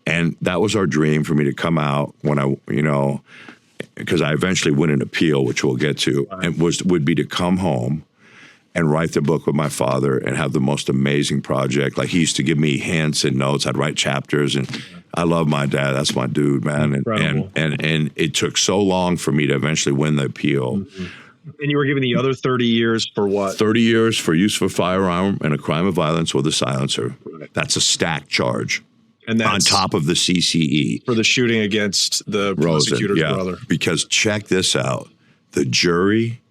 And that was our dream, for me to come out when because I eventually win an appeal, which we'll get to, and would be to come home and write the book with my father and have the most amazing project. Like, he used to give me hints and notes. I'd write chapters, and I love my dad. That's my dude, man. And it took so long for me to eventually win the appeal. Mm-hmm. And you were given the other 30 years for what? 30 years for use of a firearm and a crime of violence with a silencer. Right. That's a stacked charge. And that's on top of the CCE. For the shooting against the prosecutor's brother. Because check this out. The jury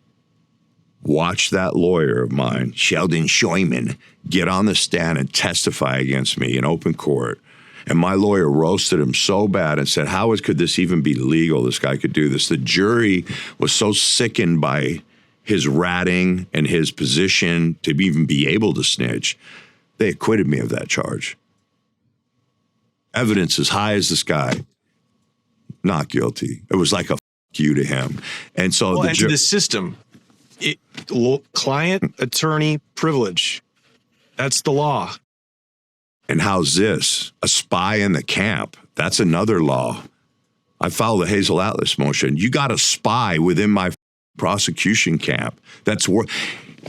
watched that lawyer of mine, Sheldon Scheumann, get on the stand and testify against me in open court. And my lawyer roasted him so bad and said, could this even be legal? This guy could do this. The jury was so sickened by his ratting and his position to even be able to snitch, they acquitted me of that charge. Evidence as high as the sky. Not guilty. It was like a you to him. And so to the system, client attorney privilege. That's the law. And how's this? A spy in the camp. That's another law. I filed the Hazel Atlas motion. You got a spy within my prosecution camp.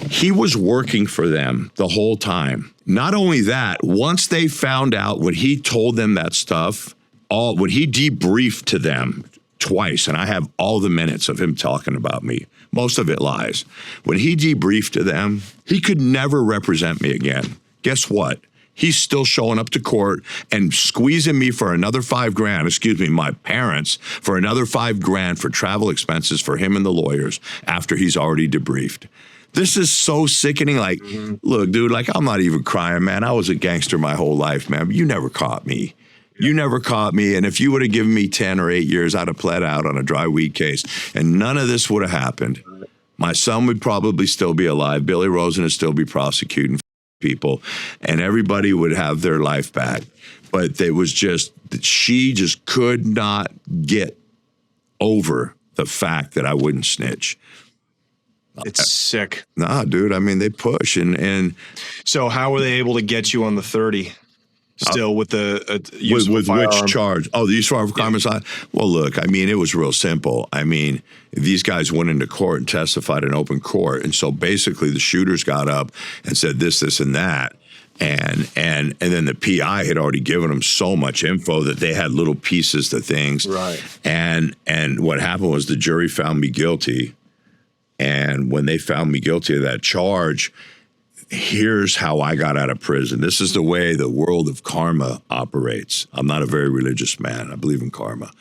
He was working for them the whole time. Not only that, once they found out when he told them that stuff, when he debriefed to them twice, and I have all the minutes of him talking about me, most of it lies. When he debriefed to them, he could never represent me again. Guess what? He's still showing up to court and squeezing me for another $5,000, my parents, for another $5,000 for travel expenses for him and the lawyers after he's already debriefed. This is so sickening. Like, look, dude, I'm not even crying, man. I was a gangster my whole life, man. But you never caught me. You never caught me. And if you would have given me 10 or 8 years, I'd have pled out on a dry weed case. And none of this would have happened. My son would probably still be alive. Billy Rosen would still be prosecuting people. And everybody would have their life back. But it was just, she just could not get over the fact that I wouldn't snitch. It's sick. Nah, dude. I mean, they push. And so how were they able to get you on the 30? Still with the use with of a which firearm? charge? Oh, the use of firearms. Yeah. Well, look, I mean, it was real simple. I mean, these guys went into court and testified in open court. And so basically the shooters got up and said this, and that. And then the PI had already given them so much info that they had little pieces to things. Right. And what happened was the jury found me guilty. And when they found me guilty of that charge, here's how I got out of prison. This is the way the world of karma operates. I'm not a very religious man. I believe in karma.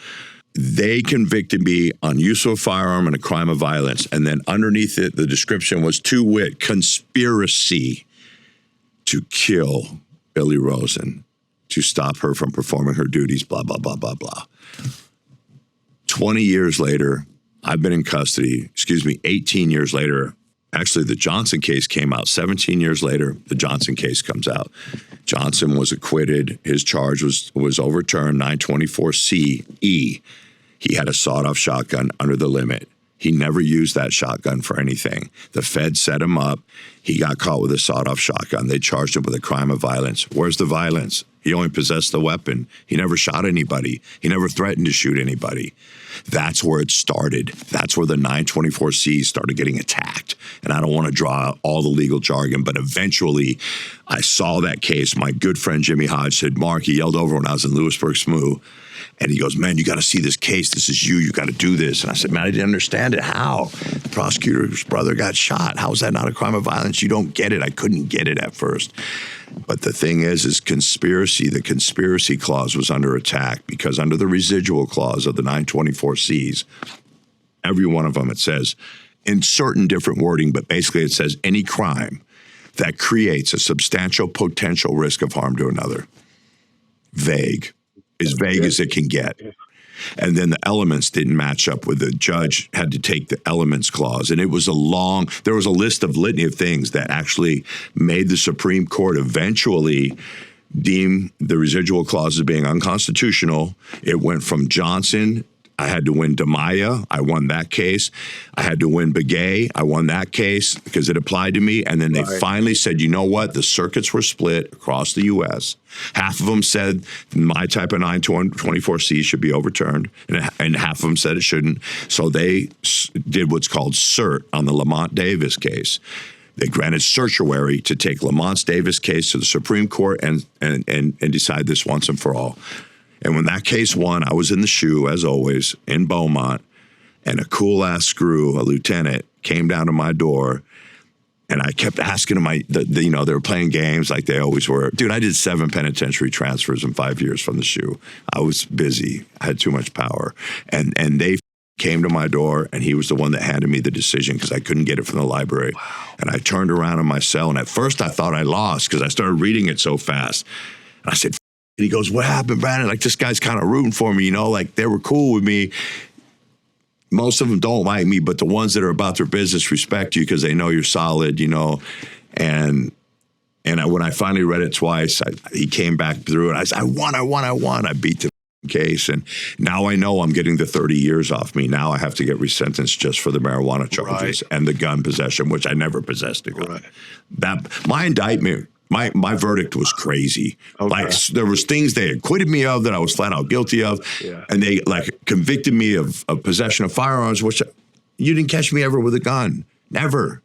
They convicted me on use of a firearm and a crime of violence. And then underneath it, the description was, to wit, conspiracy to kill Billy Rosen to stop her from performing her duties, blah, blah, blah, blah, blah. 20 years later, I've been in custody, 18 years later. Actually, the Johnson case came out 17 years later. The Johnson case comes out. Johnson was acquitted. His charge was overturned, 924C-E. He had a sawed-off shotgun under the limit. He never used that shotgun for anything. The Fed set him up. He got caught with a sawed-off shotgun. They charged him with a crime of violence. Where's the violence? He only possessed the weapon. He never shot anybody. He never threatened to shoot anybody. That's where it started. That's where the 924Cs started getting attacked. And I don't want to draw out all the legal jargon, but eventually I saw that case. My good friend Jimmy Hodge said, Mark, he yelled over when I was in Lewisburg, SMU. And he goes, man, you got to see this case. This is you. You got to do this. And I said, man, I didn't understand it. How? The prosecutor's brother got shot. How is that not a crime of violence? You don't get it. I couldn't get it at first. But the thing is conspiracy. The conspiracy clause was under attack because under the residual clause of the 924Cs, every one of them, it says, in certain different wording, but basically it says any crime that creates a substantial potential risk of harm to another. Vague. As vague as it can get. And then the elements didn't match up with the judge had to take the elements clause. And it was there was a list of litany of things that actually made the Supreme Court eventually deem the residual clause as being unconstitutional. It went from Johnson. I had to win DeMaya. I won that case. I had to win Begay. I won that case because it applied to me. And then they finally said, you know what? The circuits were split across the U.S. Half of them said my type of 924C should be overturned, and half of them said it shouldn't. So they did what's called cert on the Lamont Davis case. They granted certiorari to take Lamont Davis case to the Supreme Court and decide this once and for all. And when that case won, I was in the shoe, as always, in Beaumont, and a cool-ass screw, a lieutenant, came down to my door, and I kept asking him, they were playing games like they always were. Dude, I did 7 penitentiary transfers in 5 years from the shoe. I was busy. I had too much power. And they came to my door, and he was the one that handed me the decision because I couldn't get it from the library. Wow. And I turned around in my cell, and at first I thought I lost because I started reading it so fast. And I said, and he goes, what happened, Branon? Like, this guy's kind of rooting for me, like they were cool with me. Most of them don't like me, but the ones that are about their business respect you because they know you're solid, And when I finally read it twice, he came back through and I said, I won. I beat the case. And now I know I'm getting the 30 years off me. Now I have to get resentenced just for the marijuana charges and the gun possession, which I never possessed a gun. My indictment, my verdict was crazy. Okay. Like there was things they acquitted me of that I was flat out guilty of. Yeah. And they convicted me of possession of firearms, which you didn't catch me ever with a gun. Never.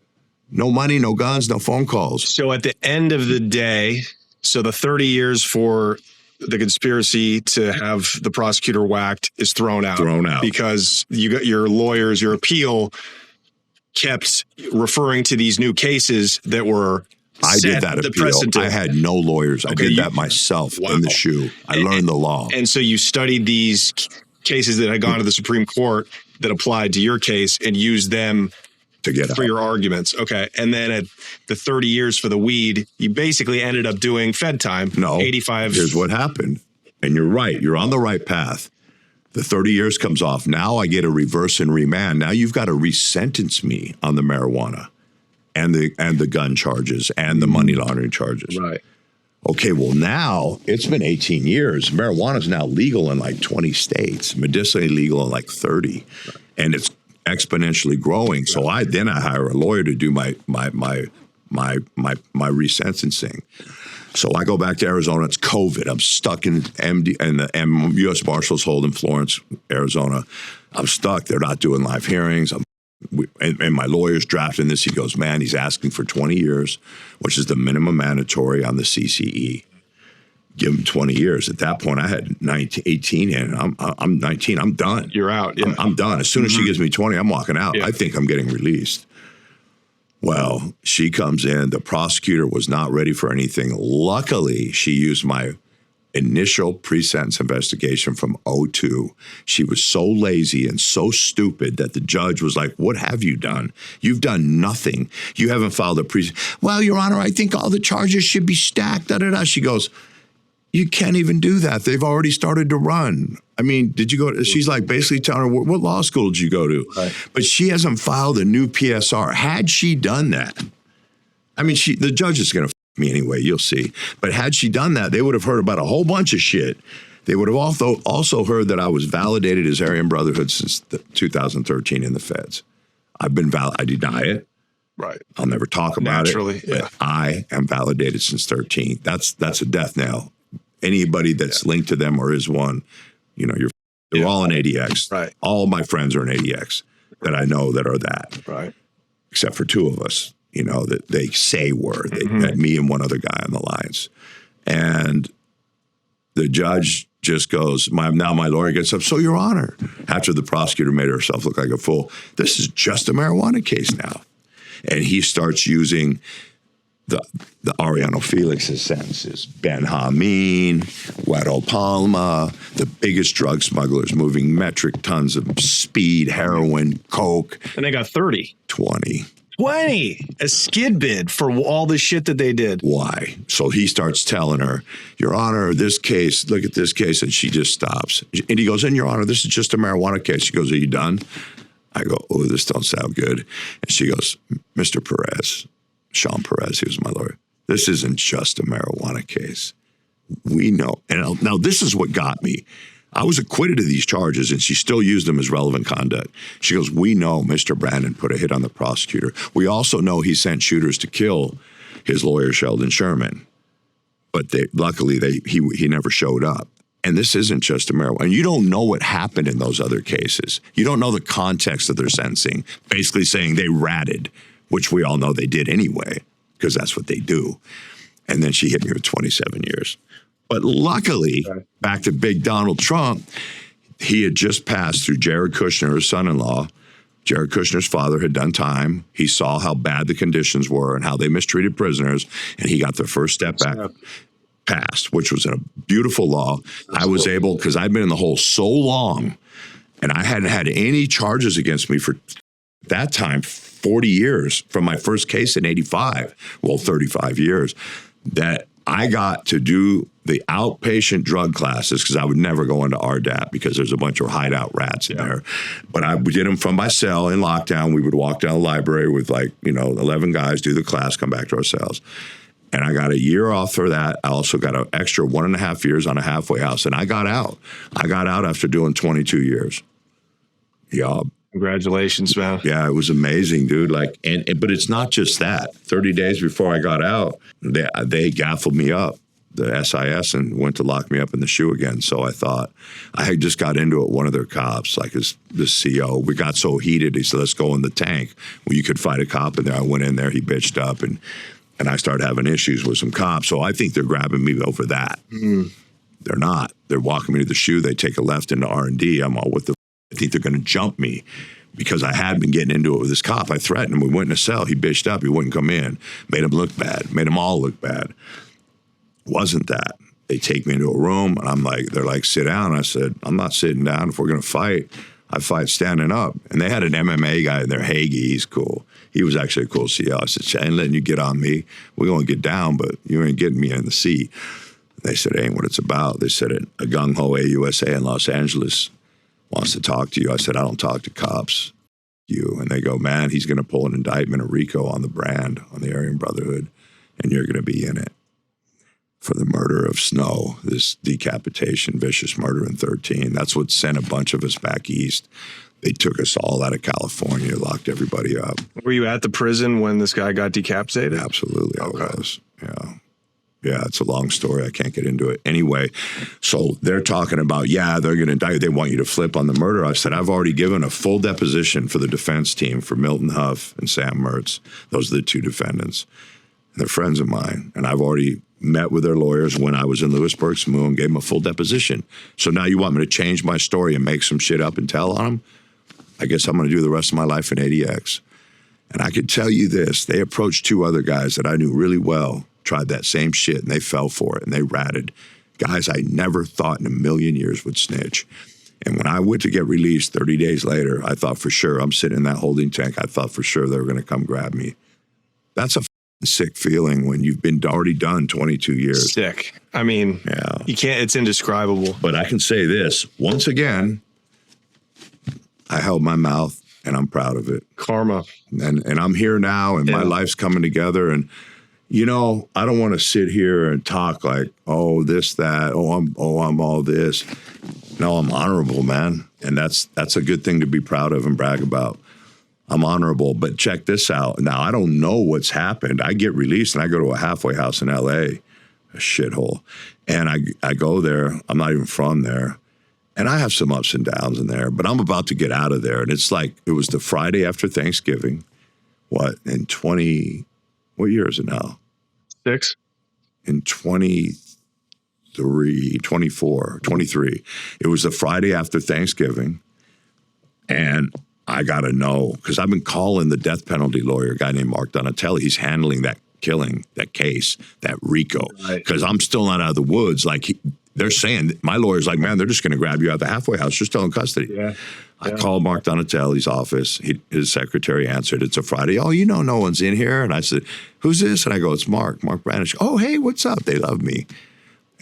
No money, no guns, no phone calls. So at the end of the day, so the 30 years for the conspiracy to have the prosecutor whacked is thrown out. Because you got your lawyers, your appeal kept referring to these new cases that were I did that appeal. I had no lawyers. I did that myself in the shoe. I learned the law. And so you studied these cases that had gone to the Supreme Court that applied to your case and used them to get for your arguments. Okay. And then at the 30 years for the weed, you basically ended up doing Fed time. No. 85. Here's what happened. And you're right. You're on the right path. The 30 years comes off. Now I get a reverse and remand. Now you've got to resentence me on the marijuana and the gun charges and the money laundering charges. Right. Okay, well, now it's been 18 years. Marijuana is now legal in 20 states, medicinally legal in 30. Right. And it's exponentially growing. So I hire a lawyer to do my resentencing. So I go back to Arizona. It's COVID. I'm stuck in MD and the U.S. Marshals hold in Florence, Arizona. I'm stuck. They're not doing live hearings. And my lawyer's drafting this. He goes, man, he's asking for 20 years, which is the minimum mandatory on the CCE. Give him 20 years. At that point, I had 18 and I'm 19. I'm done. You're out. Yeah. I'm done. As soon as she gives me 20, I'm walking out. Yeah. I think I'm getting released. Well, she comes in. The prosecutor was not ready for anything. Luckily, she used my initial pre-sentence investigation from '02. She was so lazy and so stupid that the judge was like, what have you done? You've done nothing. You haven't filed a well, Your Honor, I think all the charges should be stacked, da-da-da. She goes, you can't even do that. They've already started to run. I mean, did you go? She's like basically telling her, what law school did you go to? Right. But she hasn't filed a new PSR. Had she done that, I mean, the judge is going to me anyway, you'll see. But had she done that, they would have heard about a whole bunch of shit. They would have also heard that I was validated as Aryan Brotherhood since 2013 in the feds. I've been I deny it. Right. I'll never talk about it. Yeah. But I am validated since 13. That's a death knell. Anybody that's linked to them or is one, they're all in ADX. Right. All my friends are in ADX that I know that are that. Right. Except for two of us. That they say were, that me and one other guy on the lines. And the judge just goes, my lawyer gets up, so Your Honor, after the prosecutor made herself look like a fool, this is just a marijuana case now. And he starts using the Arellano Felix's sentences. Ben Hameen, Guado Palma, the biggest drug smugglers moving metric tons of speed, heroin, coke. And they got 30. 20. A skid bid for all the shit that they did. Why? So he starts telling her, Your Honor, this case, look at this case. And she just stops. And he goes, and Your Honor, this is just a marijuana case. She goes, are you done? I go, oh, this don't sound good. And she goes, Mr. Perez, Sean Perez, he was my lawyer. This isn't just a marijuana case. We know. And now this is what got me. I was acquitted of these charges, and she still used them as relevant conduct. She goes, we know Mr. Branon put a hit on the prosecutor. We also know he sent shooters to kill his lawyer, Sheldon Sherman. But luckily, he never showed up. And this isn't just a marijuana. And you don't know what happened in those other cases. You don't know the context of their sentencing, basically saying they ratted, which we all know they did anyway, because that's what they do. And then she hit me with 27 years. But luckily, back to big Donald Trump, he had just passed through Jared Kushner, his son-in-law. Jared Kushner's father had done time. He saw how bad the conditions were and how they mistreated prisoners, and he got the first step back passed, which was a beautiful law. I was able, because I'd been in the hole so long, and I hadn't had any charges against me for that time, 40 years from my first case in 85, 35 years, that I got to do the outpatient drug classes because I would never go into RDAP because there's a bunch of hideout rats in there. But we did them from my cell in lockdown. We would walk down the library with 11 guys, do the class, come back to our cells. And I got a year off for that. I also got an extra 1.5 years on a halfway house. And I got out. I got out after doing 22 years. Yeah. Congratulations, man. Yeah, it was amazing, dude. But it's not just that. 30 days before I got out, they gaffled me up, the SIS, and went to lock me up in the shoe again. So I thought, I had just got into it. One of their cops, the CO, we got so heated. He said, let's go in the tank. Well, you could fight a cop in there. I went in there. He bitched up, and I started having issues with some cops. So I think they're grabbing me over that. They're not. They're walking me to the shoe. They take a left into R&D. I'm all, what the I think they're going to jump me because I had been getting into it with this cop. I threatened him. We went in a cell. He bitched up. He wouldn't come in. Made him look bad. Made them all look bad. Wasn't that. They take me into a room, and they're like, sit down. I said, I'm not sitting down. If we're going to fight, I fight standing up. And they had an MMA guy in there, Hagee. He's cool. He was actually a cool CO. I said, I ain't letting you get on me. We're going to get down, but you ain't getting me in the seat. They said, it ain't what it's about. They said, a gung-ho AUSA in Los Angeles wants to talk to you. I said, I don't talk to cops. And they go, man, he's going to pull an indictment of RICO on the brand, on the Aryan Brotherhood, and you're going to be in it for the murder of Snow, this decapitation, vicious murder in 13. That's what sent a bunch of us back east. They took us all out of California, locked everybody up. Were you at the prison when this guy got decapitated? Absolutely, I was, yeah. Yeah, it's a long story. I can't get into it. Anyway, so they're talking about, they're going to indict. They want you to flip on the murder. I said, I've already given a full deposition for the defense team for Milton Huff and Sam Mertz. Those are the two defendants. And they're friends of mine. And I've already met with their lawyers when I was in Lewisburg, SMU, and gave them a full deposition. So now you want me to change my story and make some shit up and tell on them? I guess I'm going to do the rest of my life in ADX. And I can tell you this. They approached two other guys that I knew really well, tried that same shit, and they fell for it, and they ratted. guys I never thought in a million years would snitch. And when I went to get released 30 days later, I thought for sure, I'm sitting in that holding tank, I thought for sure they were going to come grab me. That's a sick feeling when you've been already done 22 years. Sick. I mean, you can't, it's indescribable. But I can say this, once again, I held my mouth and I'm proud of it. Karma. And I'm here now and my life's coming together. And, you know, I don't want to sit here and talk like, oh, this, that, I'm all this. No, I'm honorable, man. And that's a good thing to be proud of and brag about. I'm honorable, but check this out. Now, I don't know what's happened. I get released and I go to a halfway house in LA, a shithole. And I go there. I'm not even from there. And I have some ups and downs in there, but I'm about to get out of there. And it's like, it was the Friday after Thanksgiving. What year is it now? 6. In 23. It was the Friday after Thanksgiving. And I got to know, because I've been calling the death penalty lawyer, a guy named Mark Donatelli. He's handling that killing, that case, that RICO, because I'm still not out of the woods. Like they're saying, my lawyer's like, man, they're just going to grab you out of the halfway house. You're still in custody. Yeah. I called Mark Donatelli's office. His secretary answered. It's a Friday. Oh, you know, no one's in here. And I said, who's this? And I go, it's Mark Branon. Oh, hey, what's up? They love me.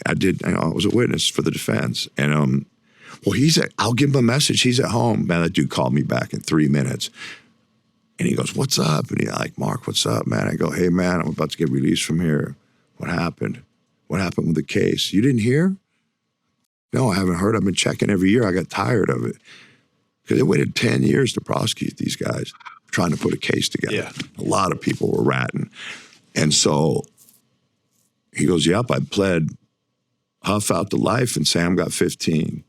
I was a witness for the defense. And, well, I'll give him a message. He's at home. Man, that dude called me back in 3 minutes. And he goes, what's up? And he's like, Mark, what's up, man? I go, hey, man, I'm about to get released from here. What happened? What happened with the case? You didn't hear? No, I haven't heard. I've been checking every year. I got tired of it. Because they waited 10 years to prosecute these guys, trying to put a case together. Yeah. A lot of people were ratting. And so he goes, yep, I pled Huff out to life and Sam got 15.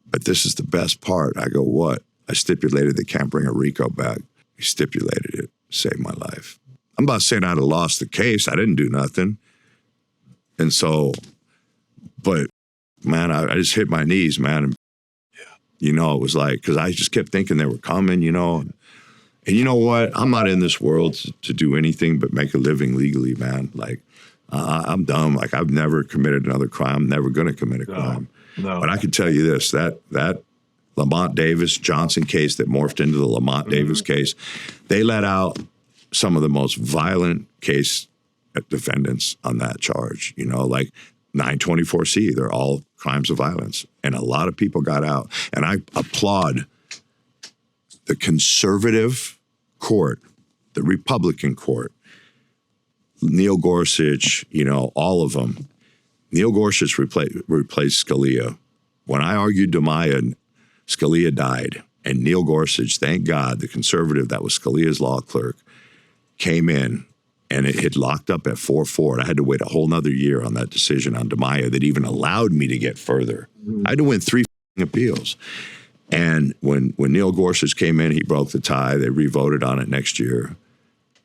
But this is the best part. I go, what? I stipulated they can't bring a RICO back. He stipulated it. Saved my life. I'm about saying I'd have lost the case. I didn't do nothing. And so, but man, I just hit my knees, man. And, you know, it was like, because I just kept thinking they were coming, you know. And you know what? I'm not in this world to do anything but make a living legally, man. Like, I'm dumb. Like, I've never committed another crime. I'm never going to commit a crime. No. But I can tell you this, that Lamont Davis Johnson case that morphed into the Lamont Davis case, they let out some of the most violent case defendants on that charge, you know, like 924C, they're all crimes of violence. And a lot of people got out. And I applaud the conservative court, the Republican court, Neil Gorsuch, you know, all of them. Neil Gorsuch replaced Scalia. When I argued DiMaia, Scalia died. And Neil Gorsuch, thank God, the conservative that was Scalia's law clerk, came in and it had locked up at 4-4. And I had to wait a whole nother year on that decision on DiMaia that even allowed me to get further. I had to win 3 appeals. And when Neil Gorsuch came in, he broke the tie. They re-voted on it next year.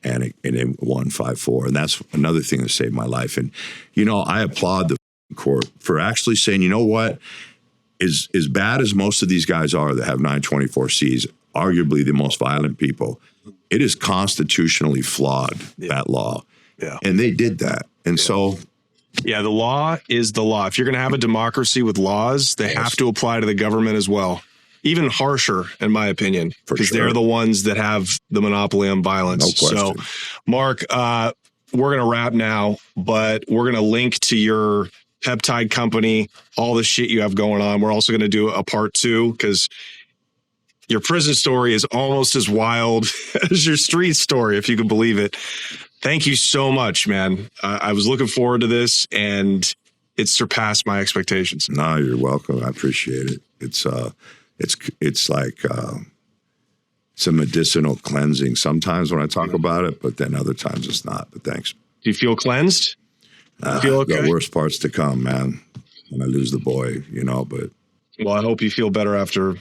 And it won 5-4. And that's another thing that saved my life. And, you know, I applaud the court for actually saying, you know what, as bad as most of these guys are that have 924Cs, arguably the most violent people, it is constitutionally flawed, that law. Yeah. And they did that. And so... Yeah, the law is the law. If you're going to have a democracy with laws, they have to apply to the government as well. Even harsher, in my opinion, because they're the ones that have the monopoly on violence. No question. So, Mark, we're going to wrap now, but we're going to link to your peptide company, all the shit you have going on. We're also going to do a part 2 because your prison story is almost as wild as your street story, if you can believe it. Thank you so much, man. I was looking forward to this, and it surpassed my expectations. No, you're welcome. I appreciate it. It's like it's a medicinal cleansing sometimes when I talk about it, but then other times it's not. But thanks. Do you feel cleansed? Feel okay? The worst parts to come, man. When I lose the boy, you know. But well, I hope you feel better after.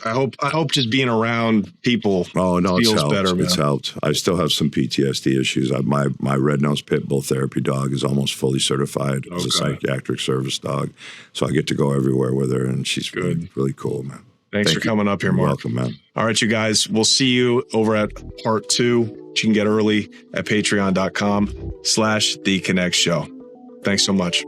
I hope just being around people. Oh no, feels it's helped. Better, man. It's helped. I still have some PTSD issues. My red-nosed pit bull therapy dog is almost fully certified as a psychiatric service dog, so I get to go everywhere with her, and she's really, really cool, man. Thanks for coming up here, Mark. You're welcome, man. All right, you guys. We'll see you over at part 2, which you can get early at patreon.com/TheConnectShow. Thanks so much.